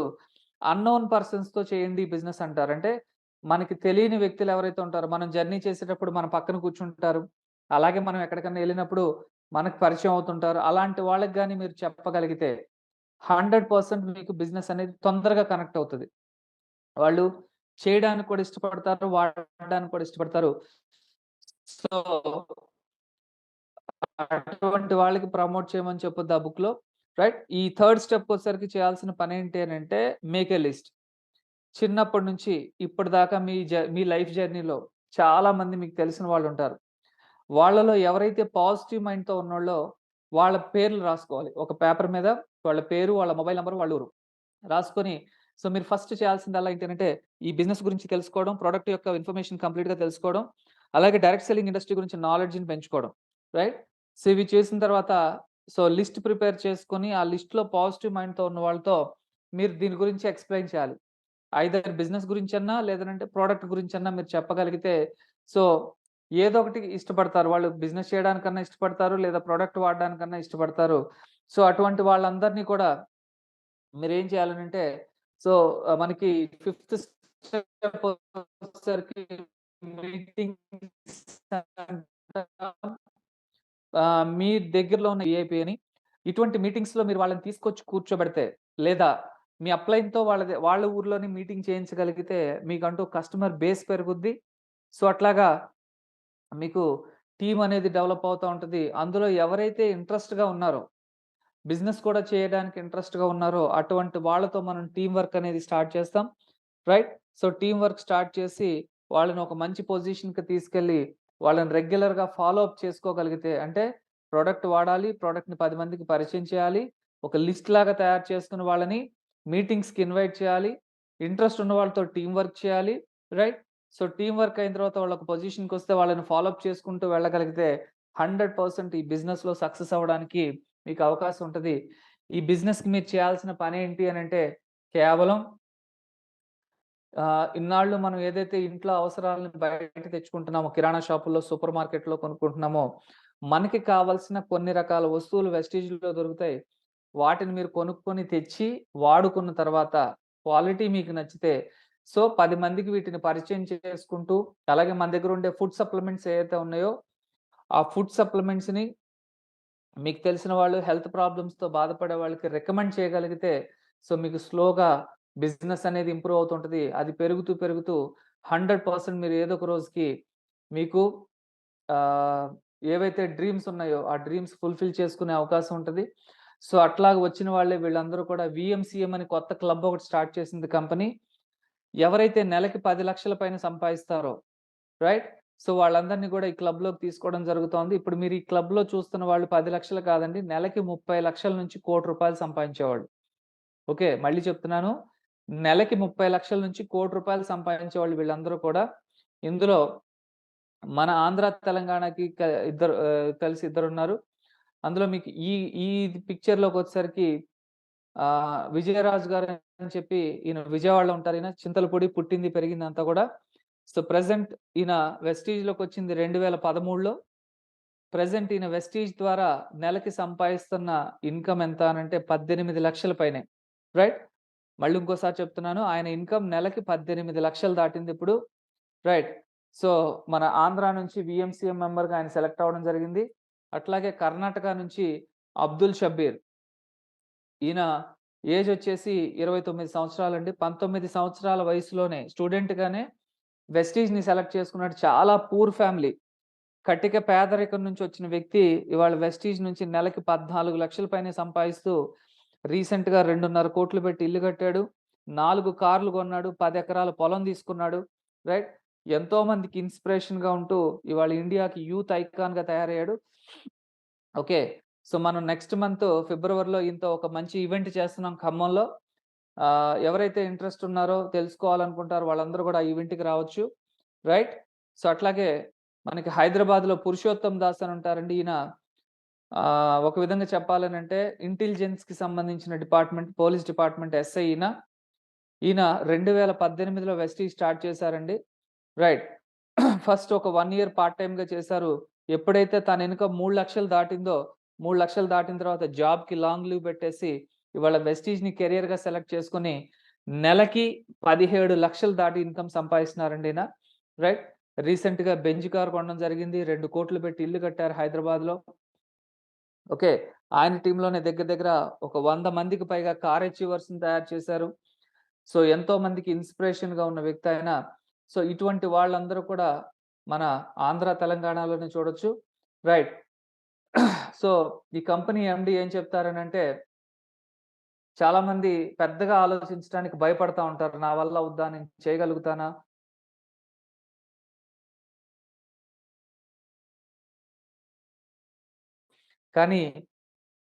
అన్‌నోన్ పర్సన్స్‌తో చేయండి ఈ బిజినెస్ అంటారు. అంటే మనకి తెలియని వ్యక్తులు ఎవరైతే ఉంటారో, మనం జర్నీ చేసేటప్పుడు మన పక్కన కూర్చుంటారు. అలాగే మనం ఎక్కడికన్నా ఎళ్ళినప్పుడు మనకు పరిచయం అవుతుంటారు. అలాంటి వాళ్ళకి గాని మీరు చెప్పగలిగితే 100% మీకు బిజినెస్ అనేది తొందరగా కనెక్ట్ అవుతది. వాళ్ళు చేయడానికి కూడా ఇష్టపడతారు. వాడడానికి కూడా ఇష్టపడతారు. సో అటువంటి వాళ్ళకి ప్రమోట్ చేయమని చెప్పొద్దు ఆ బుక్‌లో. రైట్? ఈ థర్డ్ స్టెప్‌కొచ్చేసరికి చేయాల్సిన పనేంటి అనంటే మేక్ ఎ లిస్ట్. చిన్నప్పటి నుంచి ఇప్పటిదాకా మీ లైఫ్ జర్నీలో చాలా మంది మీకు తెలిసిన వాళ్ళుంటారు. వాళ్ళలో ఎవరైతే పాజిటివ్ మైండ్‌తో ఉన్నోళ్ళో వాళ్ళ పేర్లు రాసుకోవాలి. ఒక పేపర్ మీద వాళ్ళ పేరు, వాళ్ళ మొబైల్ నంబర్, వాళ్ళ ఊరు రాసుకొని సో, మీరు ఫస్ట్ చేయాల్సిందల్లా ఏంటనంటే, ఈ బిజినెస్ గురించి తెలుసుకోవడం, ప్రొడక్ట్ యొక్క ఇన్ఫర్మేషన్ కంప్లీట్‌గా తెలుసుకోవడం, అలాగే డైరెక్ట్ సెల్లింగ్ ఇండస్ట్రీ గురించి నాలెడ్జ్‌ని పెంచుకోవడం. రైట్? సో, ఇవి చేసిన తర్వాత సో, లిస్ట్ ప్రిపేర్ చేసుకొని, ఆ లిస్ట్‌లో పాజిటివ్ మైండ్‌తో ఉన్న వాళ్ళతో మీరు దీని గురించి ఎక్స్‌ప్లెయిన్ చేయాలి. ఐదర్ బిజినెస్ గురించన్నా, లేదనంటే ప్రొడక్ట్ గురించన్నా మీరు చెప్పగలిగితే సో, ఏదో ఒకటి ఇష్టపడతారు. వాళ్ళు బిజినెస్ చేయడానికన్నా ఇష్టపడతారు, లేదా ప్రొడక్ట్ వాడడానికన్నా ఇష్టపడతారు. సో, అటువంటి వాళ్ళందరినీ కూడా మీరేం చేయాలనంటే, సో, మనకి ఫిఫ్త్ స్టెప్ వచ్చేసరికి మీటింగ్స్ అంటాం. మీ దగ్గరలో ఉన్న వీఐపీ అని, ఇటువంటి మీటింగ్స్‌లో మీరు వాళ్ళని తీసుకొచ్చి కూర్చోబెడితే, లేదా మీ అప్‌లైన్‌తో వాళ్ళ ఊర్లోనే మీటింగ్ చేయించగలిగితే, మీకంటూ కస్టమర్ బేస్ పెరుగుద్ది. సో, అట్లాగా మీకు టీమ్ అనేది డెవలప్ అవుతా ఉంటది. అందులో ఎవరైతే ఇంట్రెస్ట్‌గా ఉన్నారో బిజినెస్ కూడా చేయడానికి ఇంట్రెస్ట్‌గా ఉన్నారో, అటువంటి వాళ్ళతో మనం టీమ్ వర్క్ అనేది స్టార్ట్ చేస్తాం. Right? So, team work start చేసి, వాళ్ళని ఒక మంచి పొజిషన్‌కి తీసుకెళ్ళి, వాళ్ళని రెగ్యులర్‌గా ఫాలో అప్ చేసుకోగలిగితే, అంటే ప్రొడక్ట్ వాడాలి, ప్రొడక్ట్‌ని 10 మందికి పరిచయం చేయాలి. ఒక లిస్ట్ లాగా తయారు చేసుకుని వాళ్ళని మీటింగ్స్‌కి ఇన్వైట్ చేయాలి. ఇంట్రెస్ట్ ఉన్న వాళ్ళతో టీమ్ వర్క్ చేయాలి. రైట్? సో, టీమ్ వర్క్ అయిన తర్వాత వాళ్ళు ఒక పొజిషన్‌కొస్తే వాళ్ళని ఫాలో అప్ చేసుకుంటూ వెళ్ళగలిగితే 100% ఈ బిజినెస్‌లో సక్సెస్ అవ్వడానికి మీకు అవకాశం ఉంటది. ఈ బిజినెస్‌కి మీరు చేయాల్సిన పనేంటి అనంటే, కేవలం ఇన్నాళ్ళు మనం ఏదైతే ఇంట్లో అవసరాలను బయట తెచ్చుకుంటున్నామో, కిరాణా షాపుల్లో, సూపర్ మార్కెట్‌లో కొనుక్కుంటున్నామో, మనకి కావాల్సిన కొన్ని రకాల వస్తువులు వెస్టీజ్‌లో దొరుకుతాయి. వాటిని మీరు కొనుక్కొని తెచ్చి, వాడుకున్న తర్వాత క్వాలిటీ మీకు నచ్చితే, సో, 10 మందికి వీటిని పరిచయం చేసుకుంటూ, అలాగే మన దగ్గర ఉండే ఫుడ్ సప్లిమెంట్స్ ఏవైతే ఉన్నాయో, ఆ ఫుడ్ సప్లిమెంట్స్‌ని మీకు తెలిసిన వాళ్ళు హెల్త్ ప్రాబ్లమ్స్‌తో బాధపడే వాళ్ళకి రికమెండ్ చేయగలిగితే, సో, మీకు స్లోగా బిజినెస్ అనేది ఇంప్రూవ్ అవుతుంటది. అది పెరుగుతూ, పెరుగుతూ 100% మీరు ఏదో ఒక రోజుకి మీకు ఆహ్, ఏవైతే డ్రీమ్స్ ఉన్నాయో, ఆ డ్రీమ్స్ ఫుల్‌ఫిల్ చేసుకునే అవకాశం ఉంటది. సో, అట్లాగా వచ్చిన వాళ్ళే వీళ్ళందరూ కూడా వీఎంసీఎం అని కొత్త క్లబ్ ఒకటి స్టార్ట్ చేసింది కంపెనీ. ఎవరైతే నెలకి 10,00,000 పైన సంపాదిస్తారో రైట్? సో, వాళ్ళందరిని గూడా ఈ క్లబ్‌లోకి తీసుకోవడం జరుగుతోంది. ఇప్పుడు మీరు ఈ క్లబ్‌లో చూస్తున్న వాళ్ళు 10,00,000 కాదండి. నెలకి 30,00,000 నుంచి రూ. 1,00,000 సంపాదించేవాళ్ళు. ఓకే. మళ్ళీ చెప్తున్నాను. నెలకి 30,00,000 నుంచి రూ. 1,00,000 సంపాదించేవాళ్ళు వీళ్ళందరూ కూడా. ఇందులో మన ఆంధ్ర, తెలంగాణకి కలిసి ఇద్దరున్నారు. అందులో మీకు ఈ ఈ పిక్చర్‌లోకొచ్చేసరికి విజయరాజు గారు అని చెప్పి ఈయన విజయవాడలో ఉంటారు ఈయన. చింతలపూడి పుట్టింది, పెరిగింది అంతా గూడా. సో, ప్రెజెంట్ ఈయన వెస్టీజ్‌లోకొచ్చింది 2013లో. ప్రెజెంట్ ఈయన వెస్టీజ్ ద్వారా నెలకి సంపాదిస్తున్న ఇన్‌కమ్ ఎంత అనంటే 18,00,000 పైనే. రైట్? మళ్ళీ ఇంకోసారి చెప్తున్నాను. ఆయన ఇన్‌కమ్ నెలకి 18,00,000 దాటిందిప్పుడు. రైట్. సో, మన ఆంధ్ర నుంచి వీఎంసీఎం మెంబర్‌గా ఆయన సెలెక్ట్ అవ్వడం జరిగింది. అట్లాగే కర్ణాటక నుంచి అబ్దుల్ షబ్బీర్. ఈయన ఏజొచ్చేసి 29 సంవత్సరాలండి. 19 సంవత్సరాల వయసులోనే స్టూడెంట్‌గానే వెస్టీజ్‌ని సెలెక్ట్ చేసుకున్నాడు. చాలా పూర్ ఫ్యామిలీ. కటిక పేదరికం నుంచి వచ్చిన వ్యక్తి ఇవాళ వెస్టీజ్ నుంచి నెలకి 14,00,000 పైనే సంపాదిస్తూ రీసెంట్‌గా 2.5 కోట్లు పెట్టి ఇల్లు కట్టాడు. 4 కార్లు కొన్నాడు. 10 ఎకరాల పొలం తీసుకున్నాడు. రైట్? ఎంతో మందికి ఇన్‌స్పిరేషన్‌గా ఉంటూ ఇవాళ ఇండియాకి యూత్ ఐకాన్‌గా తయారయ్యాడు. ఓకే. సో, మనం నెక్స్ట్ మంత్ ఫిబ్రవరిలో ఈయనతో ఒక మంచి ఈవెంట్ చేస్తున్నాం ఖమ్మంలో. ఎవరైతే ఇంట్రెస్ట్ ఉన్నారో, తెలుసుకోవాలనుకుంటారో వాళ్ళందరూ కూడా ఆ ఈవెంట్‌కి రావచ్చు. రైట్? సో, అట్లాగే మనకి హైదరాబాద్‌లో పురుషోత్తమ్ దాస్ అని ఉంటారండి. ఈయన ఒక విధంగా చెప్పాలనంటే ఇంటెలిజెన్స్‌కి సంబంధించిన డిపార్ట్‌మెంట్, పోలీస్ డిపార్ట్‌మెంట్ ఎస్ఐ ఈయన. ఈయన 2018లో వెస్టీజ్ స్టార్ట్ చేశారండి. రైట్. ఫస్ట్ ఒక 1 ఇయర్ పార్ట్ టైమ్‌గా చేశారు. ఎప్పుడైతే తన ఇన్‌కమ్ 3,00,000 దాటిందో, 3,00,000 దాటిన తర్వాత జాబ్‌కి లాంగ్ లీవ్ పెట్టేసి, ఇవాళ వెస్టీజ్‌ని కెరియర్‌గా సెలెక్ట్ చేసుకొని, నెలకి 17,00,000 దాటి ఇన్‌కమ్ సంపాదిస్తున్నారండి ఈయన. రైట్. రీసెంట్‌గా బెంజ్ కార్ కొనడం జరిగింది. 2,00,00,000 పెట్టి ఇల్లు కట్టారు హైదరాబాద్‌లో. ఓకే. ఆయన టీమ్‌లోనే దగ్గర దగ్గర ఒక 100 మందికి పైగా కార్ అచీవర్స్‌ని తయారు చేశారు. సో, ఎంతో మందికి ఇన్‌స్పిరేషన్‌గా ఉన్న వ్యక్తి ఆయన. సో, ఇటువంటి వాళ్ళందరూ కూడా మన ఆంధ్ర, తెలంగాణలోనే చూడొచ్చు. రైట్. సో, ఈ కంపెనీ ఎండీ ఏం చెప్తారనంటే, చాలామంది పెద్దగా ఆలోచించడానికి భయపడతా ఉంటారు. నా వల్ల అవుద్దా? నేను చేయగలుగుతానా? కానీ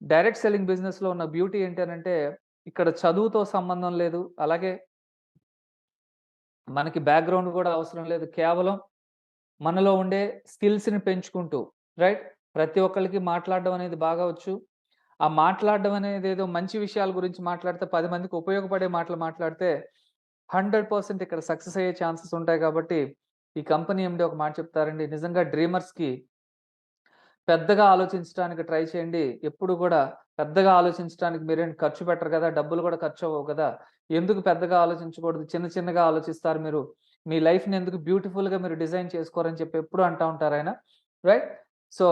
డైరెక్ట్ సెల్లింగ్ బిజినెస్‌లో ఉన్న బ్యూటీ ఏంటనంటే, ఇక్కడ చదువుతో సంబంధం లేదు. అలాగే మనకి బ్యాక్‌గ్రౌండ్ గూడా అవసరం లేదు. కేవలం మనలో ఉండే స్కిల్స్‌ని పెంచుకుంటూ, రైట్? ప్రతి ఒక్కళ్ళకి మాట్లాడడం అనేది బాగా వచ్చు. ఆ మాట్లాడడం అనేదేదో మంచి విషయాల గురించి మాట్లాడితే 10 మందికి ఉపయోగపడే మాటలు మాట్లాడితే 100% ఇక్కడ సక్సెస్ అయ్యే ఛాన్సెస్ ఉంటాయి కాబట్టి, ఈ కంపెనీ ఎండీ ఒక మాట చెప్తారండి. నిజంగా డ్రీమర్స్‌కి పెద్దగా ఆలోచించడానికి ట్రై చేయండి. ఎప్పుడు గూడా పెద్దగా ఆలోచించడానికి మీరేం ఖర్చు పెట్టరు గదా! డబ్బులు గూడా ఖర్చవ్వవు గదా! ఎందుకు పెద్దగా ఆలోచించకూడదు? చిన్న చిన్నగా ఆలోచిస్తారు మీరు. మీ లైఫ్‌ని ఎందుకు బ్యూటిఫుల్‌గా మీరు డిజైన్ చేసుకోరని చెప్పి ఎప్పుడూ అంటా ఉంటారాయన. రైట్? సో,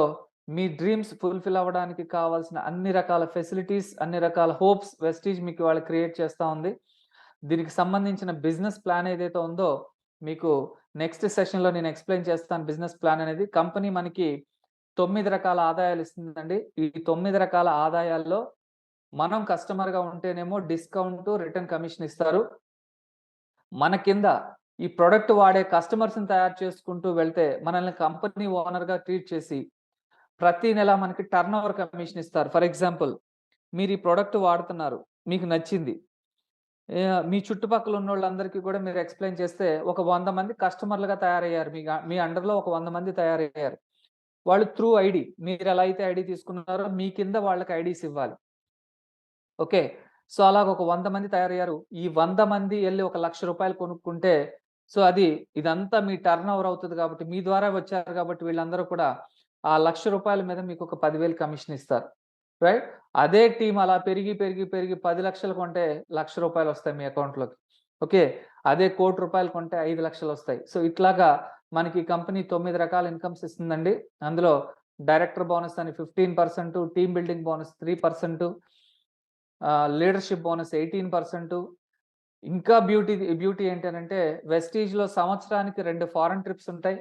మీ డ్రీమ్స్ ఫుల్‌ఫిల్ అవ్వడానికి కావాల్సిన అన్ని రకాల ఫెసిలిటీస్, అన్ని రకాల హోప్స్ వెస్టీజ్ మీకు ఇవాళ క్రియేట్ చేస్తా ఉంది. దీనికి సంబంధించిన బిజినెస్ ప్లాన్ ఏదైతే ఉందో, మీకు నెక్స్ట్ సెషన్‌లో నేను ఎక్స్‌ప్లెయిన్ చేస్తాను బిజినెస్ ప్లాన్ అనేది. కంపెనీ మనకి 9 రకాల ఆదాయాలు ఇస్తుందండి. ఈ 9 రకాల ఆదాయాల్లో మనం కస్టమర్‌గా ఉంటేనేమో డిస్కౌంటు, రిటర్న్ కమిషన్ ఇస్తారు. మన కింద ఈ ప్రొడక్ట్ వాడే కస్టమర్స్‌ని తయారు చేసుకుంటూ వెళ్తే, మనల్ని కంపెనీ ఓనర్‌గా ట్రీట్ చేసి, ప్రతి నెల మనకి టర్నోవర్ కమిషన్ ఇస్తారు. ఫర్ ఎగ్జాంపుల్ మీరు ఈ ప్రొడక్ట్ వాడుతున్నారు. మీకు నచ్చింది. మీ చుట్టుపక్కల ఉన్నోళ్ళందరికీ కూడా మీరు ఎక్స్‌ప్లెయిన్ చేస్తే, ఒక 100 మంది కస్టమర్‌లుగా తయారయ్యారు. మీ అండర్‌లో ఒక 100 మంది తయారయ్యారు. వాళ్ళు త్రూ ఐడీ మీరెలా అయితే ఐడీ తీసుకున్నారో, మీ కింద వాళ్ళకి ఐడీస్ ఇవ్వాలి. ఓకే. సో, అలాగ ఒక 100 మంది తయారయ్యారు. ఈ 100 మంది ఎళ్లి ఒక రూ. 1,00,000 కొనుక్కుంటే, సో, ఇదంతా మీ టర్నోవర్ అవుతది కాబట్టి, మీ ద్వారా వచ్చారు కాబట్టి వీళ్ళందరూ కూడా ఆ రూ. 1,00,000 మీద మీకొక 10,000 కమిషన్ ఇస్తారు. రైట్? అదే టీమ్ అలా పెరిగి, పెరిగి, పెరిగి 10,00,000 కొంటే రూ. 1,00,000 వస్తాయి మీ అకౌంట్‌లోకి. ఓకే. అదే రూ. 1,00,00,000 కొంటే 5,00,000 వస్తాయి. సో, ఇట్లాగా మనకి కంపెనీ 9 రకాల ఇన్‌కమ్స్ ఇస్తుందండి. అందులో డైరెక్టర్ బోనస్ అని 15%, team building bonus 3%, leadership bonus 18%. ఇంకా బ్యూటీ ఏంటనంటే వెస్టీజ్‌లో సంవత్సరానికి 2 ఫారెన్ ట్రిప్స్ ఉంటాయి.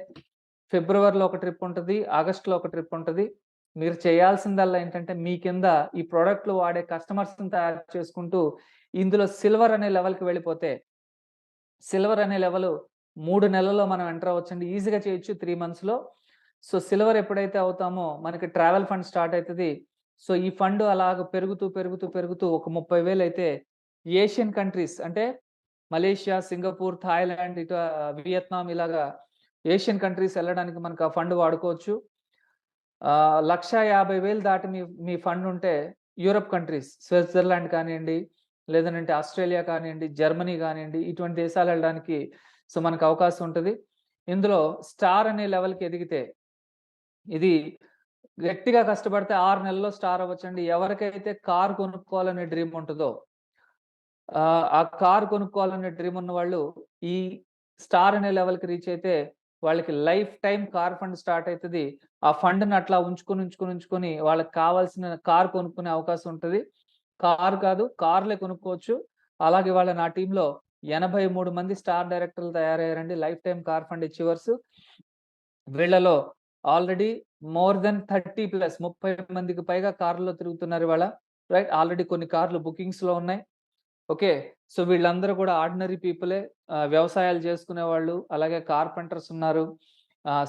ఫిబ్రవరిలో ఒక ట్రిప్ ఉంటది. ఆగస్ట్‌లో ఒక ట్రిప్ ఉంటది. మీరు చేయాల్సిందల్లా ఏంటంటే మీ కింద ఈ ప్రొడక్ట్‌లు వాడే కస్టమర్స్‌ని తయారు చేసుకుంటూ ఇందులో సిల్వర్ అనే లెవెల్‌కి వెళ్ళిపోతే, సిల్వర్ అనే లెవెలు 3 నెలల్లో మనం ఎంటర్ అవ్వచ్చండి. ఈజీగా చేయొచ్చు 3 మంత్స్‌లో. సో, సిల్వర్ ఎప్పుడైతే అవుతామో మనకి ట్రావెల్ ఫండ్ స్టార్ట్ అయితది. సో, ఈ ఫండ్ అలాగ పెరుగుతూ, పెరుగుతూ, పెరుగుతూ ఒక 30,000 అయితే ఏషియన్ కంట్రీస్ అంటే మలేషియా, సింగపూర్, థాయిలాండ్ ఇటు వియత్నాం ఇలాగా ఏషియన్ కంట్రీస్ ఎళ్ళడానికి మనకు ఆ ఫండ్ వాడుకోవచ్చు. 1,50,000 దాటి మీ మీ ఫండ్ ఉంటే యూరప్ కంట్రీస్ స్విట్జర్లాండ్ కానియండి, లేదనంటే ఆస్ట్రేలియా కానియండి, జర్మనీ గానియండి, ఇటువంటి దేశాలు ఎళ్ళడానికి సో, మనకు అవకాశం ఉంటది. ఇందులో స్టార్ అనే లెవెల్‌కి ఎదిగితే ఇది గట్టిగా కష్టపడితే 6 నెలల్లో స్టార్ అవ్వచ్చండి. ఎవరికైతే కార్ కొనుక్కోవాలనే డ్రీమ్ ఉంటదో, ఆ కార్ కొనుక్కోవాలనే డ్రీమ్ ఉన్నవాళ్ళు ఈ స్టార్ అనే లెవెల్‌కి రీచ్ అయితే వాళ్ళకి life time car fund start అయితది. ఆ ఫండ్‌ని అట్లా ఉంచుకొని వాళ్ళకి కావాల్సిన కార్ కొనుక్కునే అవకాశం ఉంటది. కార్ కాదు కార్‌లే కొనుక్కోవచ్చు. అలాగే నా టీమ్‌లో 83 మంది స్టార్ డైరెక్టర్లు తయారయ్యారండి. Life time car fund achievers. వీళ్ళలో ఆల్రెడీ మోర్ థాన్ 30 మందికి పైగా కార్‌లో తిరుగుతున్నారు ఇవాళ. రైట్. ఆల్రెడీ కొన్ని కార్‌లు బుకింగ్స్‌లో ఉన్నాయి. ఓకే. సో, వీళ్ళందరూ కూడా ఆర్డినరీ పీపులే. వ్యవసాయాలు చేసుకునేవాళ్ళు, అలాగే కార్పెంటర్స్ ఉన్నారు,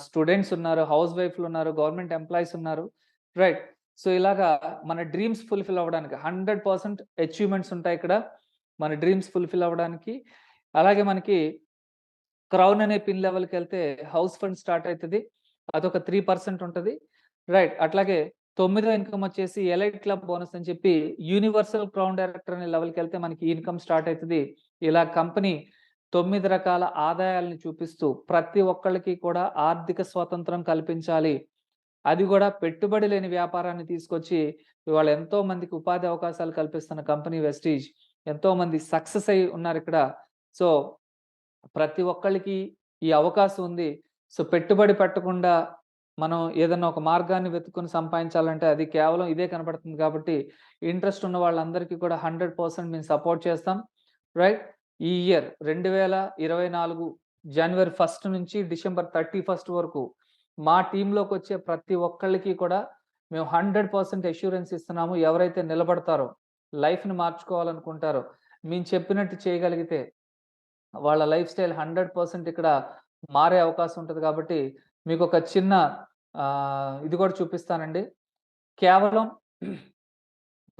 స్టూడెంట్స్ ఉన్నారు, హౌస్ వైఫ్‌లున్నారు, గవర్నమెంట్ ఎంప్లాయీస్ ఉన్నారు. రైట్. సో, ఇలాగా మన డ్రీమ్స్ ఫుల్‌ఫిల్ అవ్వడానికి 100% అచీవ్‌మెంట్స్ ఉంటాయిక్కడ. మన డ్రీమ్స్ ఫుల్‌ఫిల్ అవ్వడానికి. అలాగే మనకి క్రౌన్ అనే పిన్ లెవెల్‌కెళ్తే హౌస్ ఫండ్ స్టార్ట్ అయితది. అదొక 3% ఉంటది. రైట్. అట్లాగే తొమ్మిదో ఇన్‌కమ్ వచ్చేసి ఎలైట్ క్లబ్ బోనస్ అని చెప్పి యూనివర్సల్ క్రౌన్ డైరెక్టర్ అనే లెవెల్‌కెళ్తే మనకి ఇన్‌కమ్ స్టార్ట్ అయితది. ఇలా కంపెనీ 9 రకాల ఆదాయాలను చూపిస్తూ ప్రతి ఒక్కళ్ళకి కూడా ఆర్థిక స్వాతంత్రం కల్పించాలి. అది గూడా పెట్టుబడి లేని వ్యాపారాన్ని తీసుకొచ్చి ఇవాళ ఎంతో మందికి ఉపాధి అవకాశాలు కల్పిస్తున్న కంపెనీ వెస్టీజ్. ఎంతో మంది సక్సెస్ అయ్యి ఉన్నారిక్కడ. సో, ప్రతి ఒక్కళ్ళకి ఈ అవకాశం ఉంది. సో, పెట్టుబడి పెట్టకుండా మనం ఏదన్నా ఒక మార్గాన్ని వెతుక్కొని సంపాదించాలంటే అది కేవలం ఇదే కనపడుతుంది కాబట్టి, ఇంట్రెస్ట్ ఉన్న వాళ్ళందరికీ కూడా 100% మేము సపోర్ట్ చేస్తాం. రైట్. ఈ ఇయర్ 2024 జనవరి 1 నుంచి డిసెంబర్ 31 వరకు మా టీమ్‌లోకొచ్చే ప్రతి ఒక్కళ్ళకి కూడా మేము 100% అష్యూరెన్స్ ఇస్తున్నాము. ఎవరైతే నిలబడతారో, లైఫ్‌ని మార్చుకోవాలనుకుంటారో, మేము చెప్పినట్టు చేయగలిగితే వాళ్ళ లైఫ్ స్టైల్ 100% ఇక్కడ మారే అవకాశం ఉంటది కాబట్టి, మీకొక చిన్న ఇది కూడా చూపిస్తానండి. కేవలం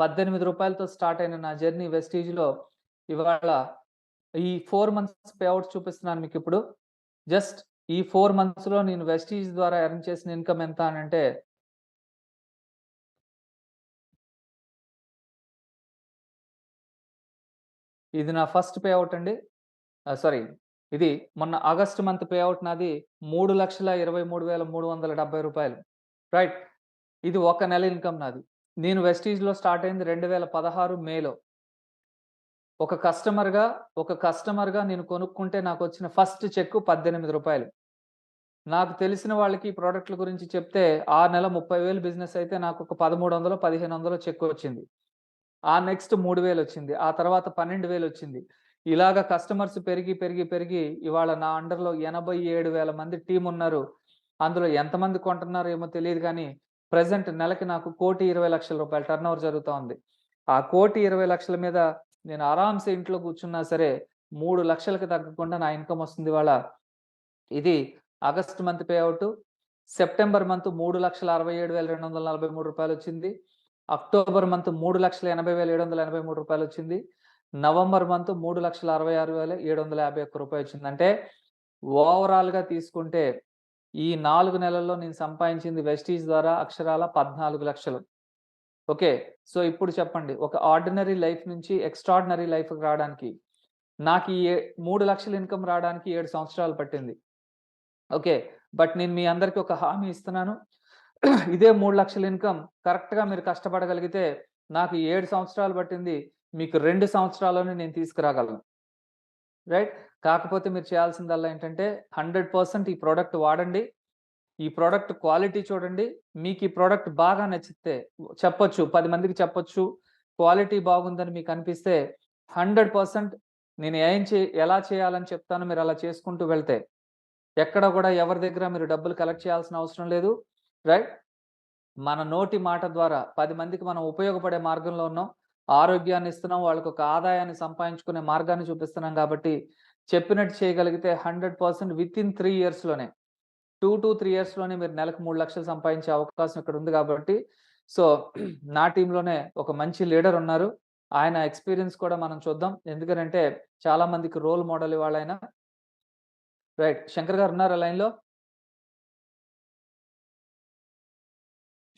రూ. 18తో స్టార్ట్ అయిన నా జర్నీ వెస్టీజ్‌లో ఇవాళ ఈ 4 మంత్స్ పే ఔట్స్ చూపిస్తున్నాను మీకిప్పుడు. జస్ట్ ఈ 4 మంత్స్‌లో నేను వెస్టీజ్ ద్వారా ఎర్న్ చేసిన ఇన్‌కమ్ ఎంత అనంటే ఇది నా ఫస్ట్ పే ఔట్ అండి. సారీ, ఇది మొన్న ఆగస్ట్ మంత్ పే ఔట్ నాది రూ. 3,23,370. రైట్. ఇది ఒక నెల ఇన్‌కమ్ నాది. నేను వెస్టీజ్‌లో స్టార్ట్ అయింది 2016 మేలో. ఒక కస్టమర్‌గా నేను కొనుక్కుంటే నాకొచ్చిన ఫస్ట్ చెక్ రూ. 18. నాకు తెలిసిన వాళ్ళకి ఈ ప్రొడక్ట్‌ల గురించి చెప్తే ఆ నెల 30,000 బిజినెస్ అయితే నాకొక 1300, 1500 చెక్ వచ్చింది. ఆ నెక్స్ట్ 3000 వచ్చింది. ఆ తర్వాత 12,000 వచ్చింది. ఇలాగ కస్టమర్స్ పెరిగి ఇవాళ నా అండర్‌లో 87,000 మంది టీమ్ ఉన్నారు. అందులో ఎంతమంది కొంటున్నారో ఏమో తెలీదు గానీ, ప్రెజెంట్ నెలకి నాకు రూ. 1,20,00,000 టర్నోవర్ జరుగుతా ఉంది. ఆ 1,20,00,000 మీద నేను ఆరాంసే ఇంట్లో కూర్చున్నా సరే 3,00,000కి తగ్గకుండా నా ఇన్‌కమ్ వస్తుంది ఇవాళ. ఇది August month pay out. September month రూ. 3,67,243 వచ్చింది. అక్టోబర్ మంత్ రూ. 3,80,783 వచ్చింది. నవంబర్ మంత్ రూ. 3,66,751 వచ్చింది. అంటే ఓవరాల్‌గా తీసుకుంటే ఈ 4 నెలల్లో నేను సంపాదించింది వెస్టీజ్ ద్వారా అక్షరాల 14,00,000. ఓకే. సో, ఇప్పుడు చెప్పండి, ఒక ఆర్డినరీ లైఫ్ నుంచి ఎక్స్ట్రార్డినరీ లైఫ్‌కి రావడానికి నాకు ఈ 3,00,000 ఇన్‌కమ్ రావడానికి 7 సంవత్సరాలు పట్టింది. ఓకే. బట్ నేను మీ అందరికి ఒక హామీ ఇస్తున్నాను. ఇదే 3,00,000 ఇన్‌కమ్ కరెక్ట్‌గా మీరు కష్టపడగలిగితే నాకు 7 సంవత్సరాలు పట్టింది. మీకు 2 సంవత్సరాల్లోనే నేను తీసుకురాగలను. రైట్. కాకపోతే మీరు చేయాల్సిందల్లా ఏంటంటే 100% ఈ ప్రొడక్ట్ వాడండి. ఈ ప్రొడక్ట్ క్వాలిటీ చూడండి. మీకు ఈ ప్రొడక్ట్ బాగా నచ్చితే చెప్పొచ్చు. 10 మందికి చెప్పొచ్చు. క్వాలిటీ బాగుందని మీకు అనిపిస్తే 100% నేను ఎలా చేయాలని చెప్తానో మీరు అలా చేసుకుంటూ వెళ్తే ఎక్కడ గూడా ఎవరి దగ్గర మీరు డబ్బులు కలెక్ట్ చేయాల్సిన అవసరం లేదు. రైట్. మన నోటి మాట ద్వారా 10 మందికి మనం ఉపయోగపడే మార్గంలో ఉన్నాం. ఆరోగ్యాన్ని ఇస్తున్నాం. వాళ్ళకొక ఆదాయాన్ని సంపాదించుకునే మార్గాన్ని చూపిస్తున్నాం గాబట్టి, చెప్పినట్టు చేయగలిగితే 100% వితిన్ 3 ఇయర్స్‌లోనే 2-3 ఇయర్స్‌లోనే మీరు నెలకు 3,00,000 సంపాదించే అవకాశం ఇక్కడ ఉంది గాబట్టి, సో, నా టీమ్‌లోనే ఒక మంచి లీడర్ ఉన్నారు. ఆయన ఎక్స్‌పీరియన్స్ కూడా మనం చూద్దాం. ఎందుకనంటే చాలా మందికి రోల్ మోడల్ ఇవాళాయన. రైట్. శంకర్ గారు ఉన్నారా లైన్‌లో?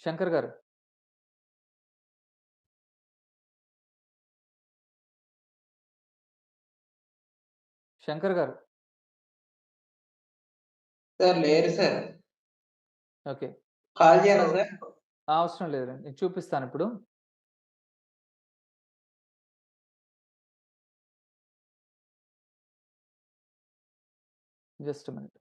శంకర్ గారు. శంకర్ గారు. సార్ లేరు సార్. ఓకే. కాల్ సో, చేయనా సార్? అవసరం లేదండి. నేను చూపిస్తానిప్పుడు. Just a minute.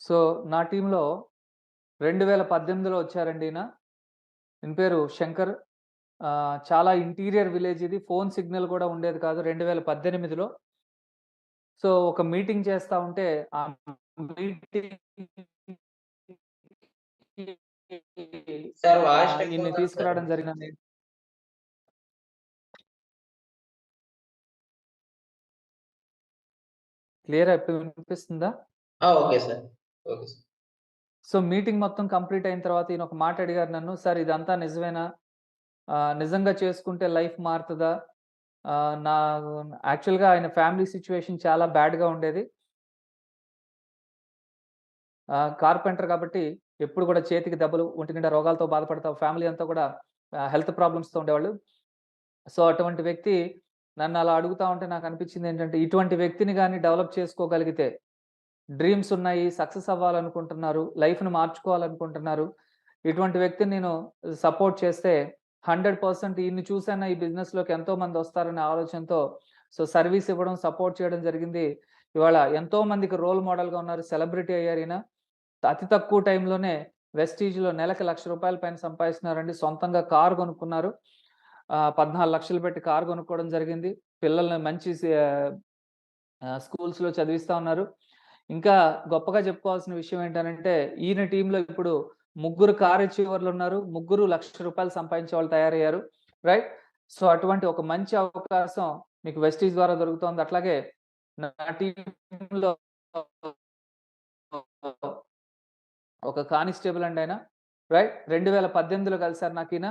సో, నా టీమ్‌లో 2018లో వచ్చారండి ఈయన. ఈయన పేరు శంకర్. చాలా ఇంటీరియర్ విలేజ్ ఇది. ఫోన్ సిగ్నల్ కూడా ఉండేది కాదు 2018లో. సో, ఒక మీటింగ్ చేస్తా ఉంటే ఆ మీటింగ్‌కి సార్ వాయిస్ స్ట్రక్ ఈయన్ని అవుతుంది సార్. తీసుకురావడం జరిగిందండి. క్లియరా ఇప్పుడు వినిపిస్తుందా? Okay sir. Okay sir. So, meeting మొత్తం కంప్లీట్ అయిన తర్వాత ఈయన ఒక మాట అడిగారు నన్ను. "సార్ ఇదంతా నిజమేనా? నిజంగా చేసుకుంటే లైఫ్ మారుతదా?" నా యాక్చువల్‌గా ఆయన ఫ్యామిలీ సిట్యుయేషన్ చాలా బ్యాడ్‌గా ఉండేది. కార్పెంటర్ కాబట్టి ఎప్పుడు కూడా చేతికి దెబ్బలు, ఒంటి నిండా రోగాలతో బాధపడతా ఫ్యామిలీ అంతా కూడా హెల్త్ ప్రాబ్లమ్స్‌తో ఉండేవాళ్ళు. సో, అటువంటి వ్యక్తి నన్ను అలా అడుగుతా ఉంటే నాకనిపించిందేంటంటే, ఇటువంటి వ్యక్తిని గాని డెవలప్ చేసుకోగలిగితే డ్రీమ్స్ ఉన్నాయి. సక్సెస్ అవ్వాలనుకుంటున్నారు. లైఫ్‌ని మార్చుకోవాలనుకుంటున్నారు. ఇటువంటి వ్యక్తిని నేను సపోర్ట్ చేస్తే 100% ఈయన్ని చూసైనా ఈ బిజినెస్‌లోకి ఎంతోమంది వస్తారనే ఆలోచనతో సో, సర్వీస్ ఇవ్వడం, సపోర్ట్ చేయడం జరిగింది. ఇవాళ ఎంతో మందికి రోల్ మోడల్‌గా ఉన్నారు. సెలబ్రిటీ అయ్యారీయన. అతి తక్కువ టైంలోనే వెస్టీజ్‌లో నెలకి రూ. 1,00,000 పైన సంపాదిస్తున్నారండి. సొంతంగా కారు కొనుక్కున్నారు. 14,00,000 పెట్టి కారు కొనుక్కోవడం జరిగింది. పిల్లల్ని మంచి స్కూల్స్‌లో చదివిస్తా ఉన్నారు. ఇంకా గొప్పగా చెప్పుకోవాల్సిన విషయం ఏంటనంటే, ఈయన టీమ్‌లో ఇప్పుడు ముగ్గురు కార్ అచీవర్లున్నారు. ముగ్గురు రూ. 1,00,000 సంపాదించే వాళ్ళు తయారయ్యారు. రైట్? సో, అటువంటి ఒక మంచి అవకాశం మీకు వెస్టీజ్ ద్వారా దొరుకుతోంది. అట్లాగే నా టీమ్‌లో ఒక కానిస్టేబుల్ అండి ఆయన. రైట్? 2018లో కలిసారు నాకీయన.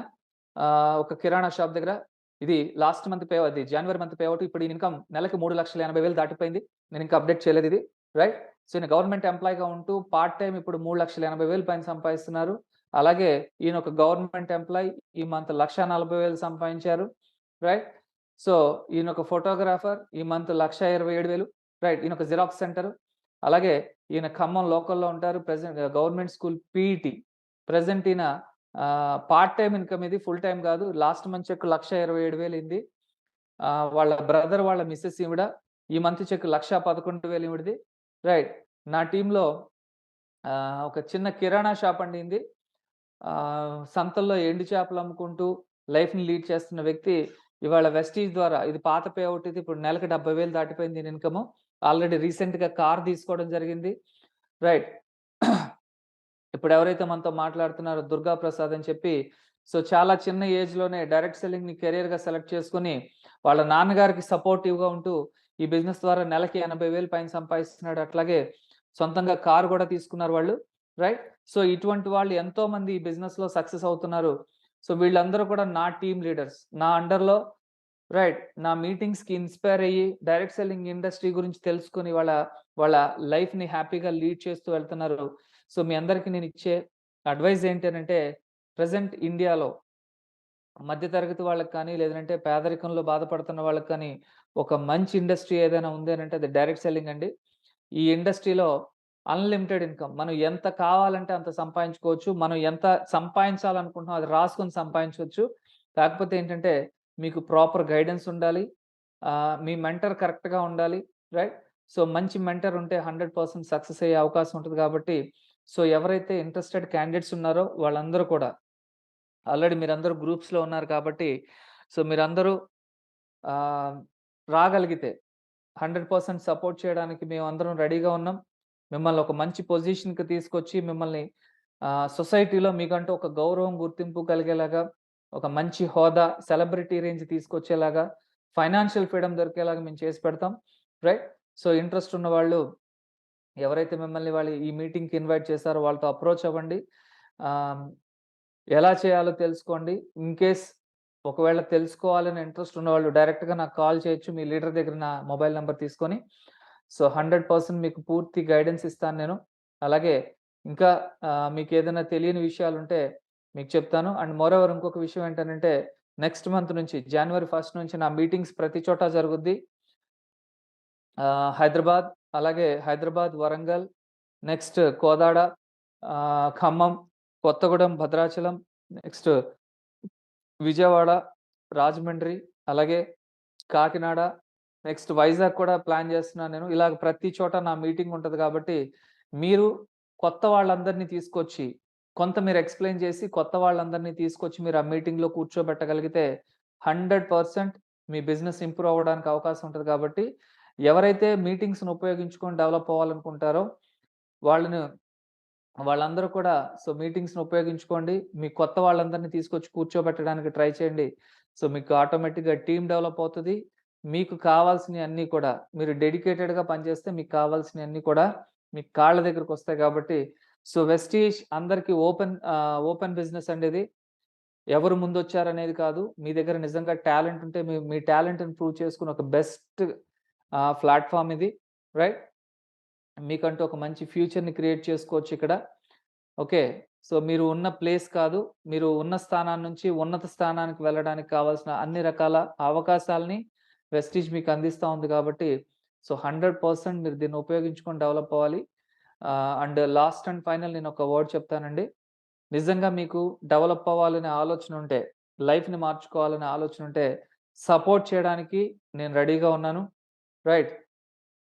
ఒక కిరాణా షాప్ దగ్గర. ఇది లాస్ట్ మంత్ అది జనవరి మంత్ పే ఔట్. ఇప్పుడు ఈయన ఇన్‌కమ్ నెలకి 3,80,000 దాటిపోయింది. నేనింకా అప్‌డేట్ చేయలేదిది. రైట్? సో, ఈయన గవర్నమెంట్ ఎంప్లాయీగా ఉంటూ పార్ట్ టైమ్ ఇప్పుడు 3,80,000 పైన సంపాదిస్తున్నారు. అలాగే ఈయన ఒక గవర్నమెంట్ ఎంప్లాయీ. ఈ మంత్ 1,40,000 సంపాదించారు. రైట్? సో, ఈయన ఒక ఫోటోగ్రాఫర్. ఈ మంత్ 1,27,000. రైట్? ఈయన ఒక జిరాక్స్ సెంటర్. అలాగే ఈయన ఖమ్మం లోకల్‌లో ఉంటారు. Government school PET. ప్రెజెంట్ ఈయన పార్ట్ టైమ్ ఇన్‌కమ్ ఇది. ఫుల్ టైమ్ గాదు. లాస్ట్ మంత్ చెక్ 1,27,000 అయింది. వాళ్ళ బ్రదర్ వాళ్ళ మిసెస్ ఈవిడ. ఈ మంత్ చెక్ 1,11,000 ఈవిడది. రైట్. నా టీమ్‌లో ఒక చిన్న కిరాణా షాప్ అండి ఈయనది. సంతల్లో ఎండు చేపలు అమ్ముకుంటూ లైఫ్‌ని లీడ్ చేస్తున్న వ్యక్తి ఇవాళ వెస్టీజ్ ద్వారా ఇది పాత పే ఔట్ ఇది. ఇప్పుడు నెలకి 70,000 దాటిపోయింది ఈయన ఇన్‌కము. ఆల్రెడీ రీసెంట్‌గా కార్ తీసుకోవడం జరిగింది. రైట్. ఇప్పుడు ఎవరైతే మనతో మాట్లాడుతున్నారో దుర్గా ప్రసాద్ అని చెప్పి, సో, చాలా చిన్న ఏజ్‌లోనే డైరెక్ట్ సెల్లింగ్‌ని కెరియర్‌గా సెలెక్ట్ చేసుకొని, వాళ్ళ నాన్నగారికి సపోర్టివ్‌గా ఉంటూ, ఈ బిజినెస్ ద్వారా నెలకి 80,000 పైన సంపాదిస్తున్నాడు. అట్లాగే సొంతంగా కారు గూడా తీసుకున్నారు వాళ్ళు. రైట్? సో, ఇటువంటి వాళ్ళు ఎంతోమంది ఈ బిజినెస్‌లో సక్సెస్ అవుతున్నారు. సో, వీళ్ళందరూ కూడా నా టీమ్ లీడర్స్. నా అండర్‌లో రైట్. నా మీటింగ్స్‌కి ఇన్‌స్పైర్ అయ్యి, డైరెక్ట్ సెల్లింగ్ ఇండస్ట్రీ గురించి తెలుసుకొని వాళ్ళ వాళ్ళ లైఫ్‌ని హ్యాపీగా లీడ్ చేస్తూ వెళ్తున్నారు. సో, మీ అందరికి నేనిచ్చే అడ్వైస్ ఏంటనంటే, ప్రెజెంట్ ఇండియాలో మధ్య తరగతి వాళ్ళకి కానీ, లేదంటే పేదరికంలో బాధపడుతున్న వాళ్ళకి కానీ, ఒక మంచి ఇండస్ట్రీ ఏదైనా ఉంది అనంటే అది డైరెక్ట్ సెల్లింగ్ అండి. ఈ ఇండస్ట్రీలో అన్‌లిమిటెడ్ ఇన్‌కమ్. మనం ఎంత కావాలంటే అంత సంపాదించుకోవచ్చు. మనం ఎంత సంపాదించాలనుకుంటున్నామో అది రాసుకొని సంపాదించొచ్చు. కాకపోతే ఏంటంటే, మీకు ప్రాపర్ గైడెన్స్ ఉండాలి. మీ మెంటర్ కరెక్ట్‌గా ఉండాలి. రైట్? సో, మంచి మెంటర్ ఉంటే 100% సక్సెస్ అయ్యే అవకాశం ఉంటది కాబట్టి, సో, ఎవరైతే ఇంట్రెస్టెడ్ క్యాండిడేట్స్ ఉన్నారో వాళ్ళందరూ కూడా ఆల్రెడీ మీరందరూ గ్రూప్స్‌లో ఉన్నారు కాబట్టి, సో, మీరందరూ ఆహ్, రాగలిగితే 100% సపోర్ట్ చేయడానికి మేమందరం రెడీగా ఉన్నాం. మిమ్మల్ని ఒక మంచి పొజిషన్‌కి తీసుకొచ్చి మిమ్మల్ని సొసైటీలో మీకంటూ ఒక గౌరవం, గుర్తింపు కలిగేలాగా, ఒక మంచి హోదా, సెలబ్రిటీ రేంజ్ తీసుకొచ్చేలాగా, ఫైనాన్షియల్ ఫ్రీడమ్ దొరికేలాగా మేము చేసి పెడతాం. రైట్? సో, ఇంట్రెస్ట్ ఉన్నవాళ్ళు ఎవరైతే మిమ్మల్ని వాళ్ళు ఈ మీటింగ్‌కి ఇన్వైట్ చేసారో వాళ్ళతో అప్రోచ్ అవ్వండి. ఆహ్, ఎలా చేయాలో తెలుసుకోండి. ఇన్‌కేస్ ఒకవేళ తెలుసుకోవాలని ఇంట్రెస్ట్ ఉన్నవాళ్ళు డైరెక్ట్‌గా నాకు కాల్ చేయొచ్చు. మీ లీడర్ దగ్గర నా మొబైల్ నంబర్ తీసుకొని. సో, 100% మీకు పూర్తి గైడెన్స్ ఇస్తాను నేను. అలాగే ఇంకా మీకేదైనా తెలియని విషయాలుంటే మీకు చెప్తాను. అండ్ మోరోవర్ ఇంకొక విషయం ఏంటనంటే నెక్స్ట్ మంత్ నుంచి జనవరి 1 నుంచి నా మీటింగ్స్ ప్రతి చోట జరుగుద్ది. హైదరాబాద్, అలాగే హైదరాబాద్, వరంగల్, నెక్స్ట్ కోదాడ, ఖమ్మం, కొత్తగూడెం, భద్రాచలం, నెక్స్ట్ విజయవాడ, రాజమండ్రి, అలాగే కాకినాడ, నెక్స్ట్ వైజాగ్ కూడా ప్లాన్ చేస్తున్నాను నేను. ఇలాగ ప్రతి చోట నా మీటింగ్ ఉంటది కాబట్టి, మీరు కొత్త వాళ్ళందరిని తీసుకొచ్చి, కొంత మీరు ఎక్స్‌ప్లెయిన్ చేసి, కొత్త వాళ్ళందరిని తీసుకొచ్చి మీరు ఆ మీటింగ్‌లో కూర్చోబెట్టగలిగితే 100% మీ బిజినెస్ ఇంప్రూవ్ అవ్వడానికి అవకాశం ఉంటది కాబట్టి, ఎవరైతే మీటింగ్స్‌ని ఉపయోగించుకొని డెవలప్ అవ్వాలనుకుంటారో వాళ్ళను వాళ్ళందరూ కూడా సో, మీటింగ్స్‌ని ఉపయోగించుకోండి. మీ కొత్త వాళ్ళందరిని తీసుకొచ్చి కూర్చోబెట్టడానికి ట్రై చేయండి. సో, మీకు ఆటోమేటిక్‌గా టీమ్ డెవలప్ అవుతది. మీకు కావాల్సినయన్నీ కూడా మీరు డెడికేటెడ్‌గా పనిచేస్తే మీకు కావాల్సినయన్నీ కూడా మీ కాళ్ళ దగ్గరకొస్తాయి కాబట్టి, సో, వెస్టీజ్ అందరికి ఓపెన్ బిజినెస్ అండి ఇది. ఎవరు ముందొచ్చారనేది కాదు. మీ దగ్గర నిజంగా టాలెంట్ ఉంటే మీ మీ టాలెంట్‌ని ప్రూవ్ చేసుకునే ఒక బెస్ట్ ప్లాట్‌ఫార్మ్ ఇది. రైట్? మీకంటూ ఒక మంచి ఫ్యూచర్‌ని క్రియేట్ చేసుకోవచ్చిక్కడ. ఓకే. సో, మీరు ఉన్న ప్లేస్ కాదు. మీరు ఉన్న స్థానం నుంచి ఉన్నత స్థానానికి వెళ్ళడానికి కావాల్సిన అన్ని రకాల అవకాశాల్ని వెస్టీజ్ మీకు అందిస్తా ఉంది కాబట్టి, సో, 100% మీరు దీన్ని ఉపయోగించుకొని డెవలప్ అవ్వాలి. అండ్ లాస్ట్ అండ్ ఫైనల్ నేనొక వర్డ్ చెప్తానండి. నిజంగా మీకు డెవలప్ అవ్వాలనే ఆలోచన ఉంటే, లైఫ్‌ని మార్చుకోవాలనే ఆలోచన ఉంటే, సపోర్ట్ చేయడానికి నేను రెడీగా ఉన్నాను. రైట్?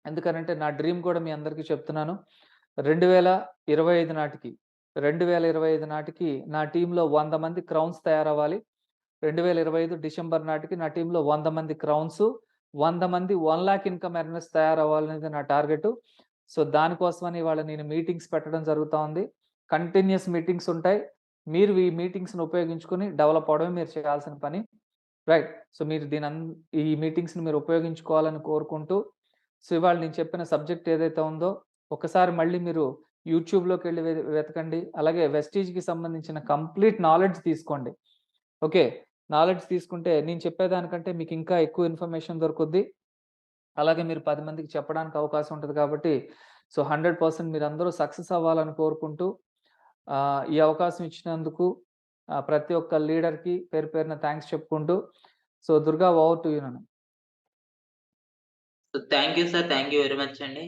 ఎందుకనంటే నా డ్రీమ్ కూడా మీ అందరికీ చెప్తున్నాను. 2025 నాటికి 2025 నాటికి నా టీమ్‌లో 100 మంది క్రౌన్స్ తయారవ్వాలి. 2025 డిసెంబర్ నాటికి నా టీమ్‌లో 100 మంది క్రౌన్స్, 100 మంది 1,00,000 ఇన్‌కమ్ ఎర్నర్స్ తయారవ్వాలనేది నా టార్గెటు. సో, దానికోసమని ఇవాళ నేను మీటింగ్స్ పెట్టడం జరుగుతా ఉంది. కంటిన్యూయస్ మీటింగ్స్ ఉంటాయి. మీరు ఈ మీటింగ్స్‌ని ఉపయోగించుకొని డెవలప్ అవ్వడమే మీరు చేయాల్సిన పని. రైట్. సో, మీరు ఈ మీటింగ్స్‌ని మీరు ఉపయోగించుకోవాలని కోరుకుంటూ, సో, ఇవాళ నేను చెప్పిన సబ్జెక్ట్ ఏదైతే ఉందో, ఒకసారి మళ్ళీ మీరు యూట్యూబ్‌లోకెళ్ళి వెతకండి. అలాగే వెస్టీజ్‌కి సంబంధించిన కంప్లీట్ నాలెడ్జ్ తీసుకోండి. ఓకే. నాలెడ్జ్ తీసుకుంటే నేను చెప్పేదానికంటే మీకు ఇంకా ఎక్కువ ఇన్ఫర్మేషన్ దొరుకుద్ది. అలాగే మీరు 10 మందికి చెప్పడానికి అవకాశం ఉంటది కాబట్టి, సో, 100% మీరందరూ సక్సెస్ అవ్వాలని కోరుకుంటూ, ఈ అవకాశం ఇచ్చినందుకు ప్రతి ఒక్క లీడర్‌కి పేరు పేరున థాంక్స్ చెప్పుకుంటూ, so, Durga over to you నాన్న. So, thank you sir. Thank you very much అండి.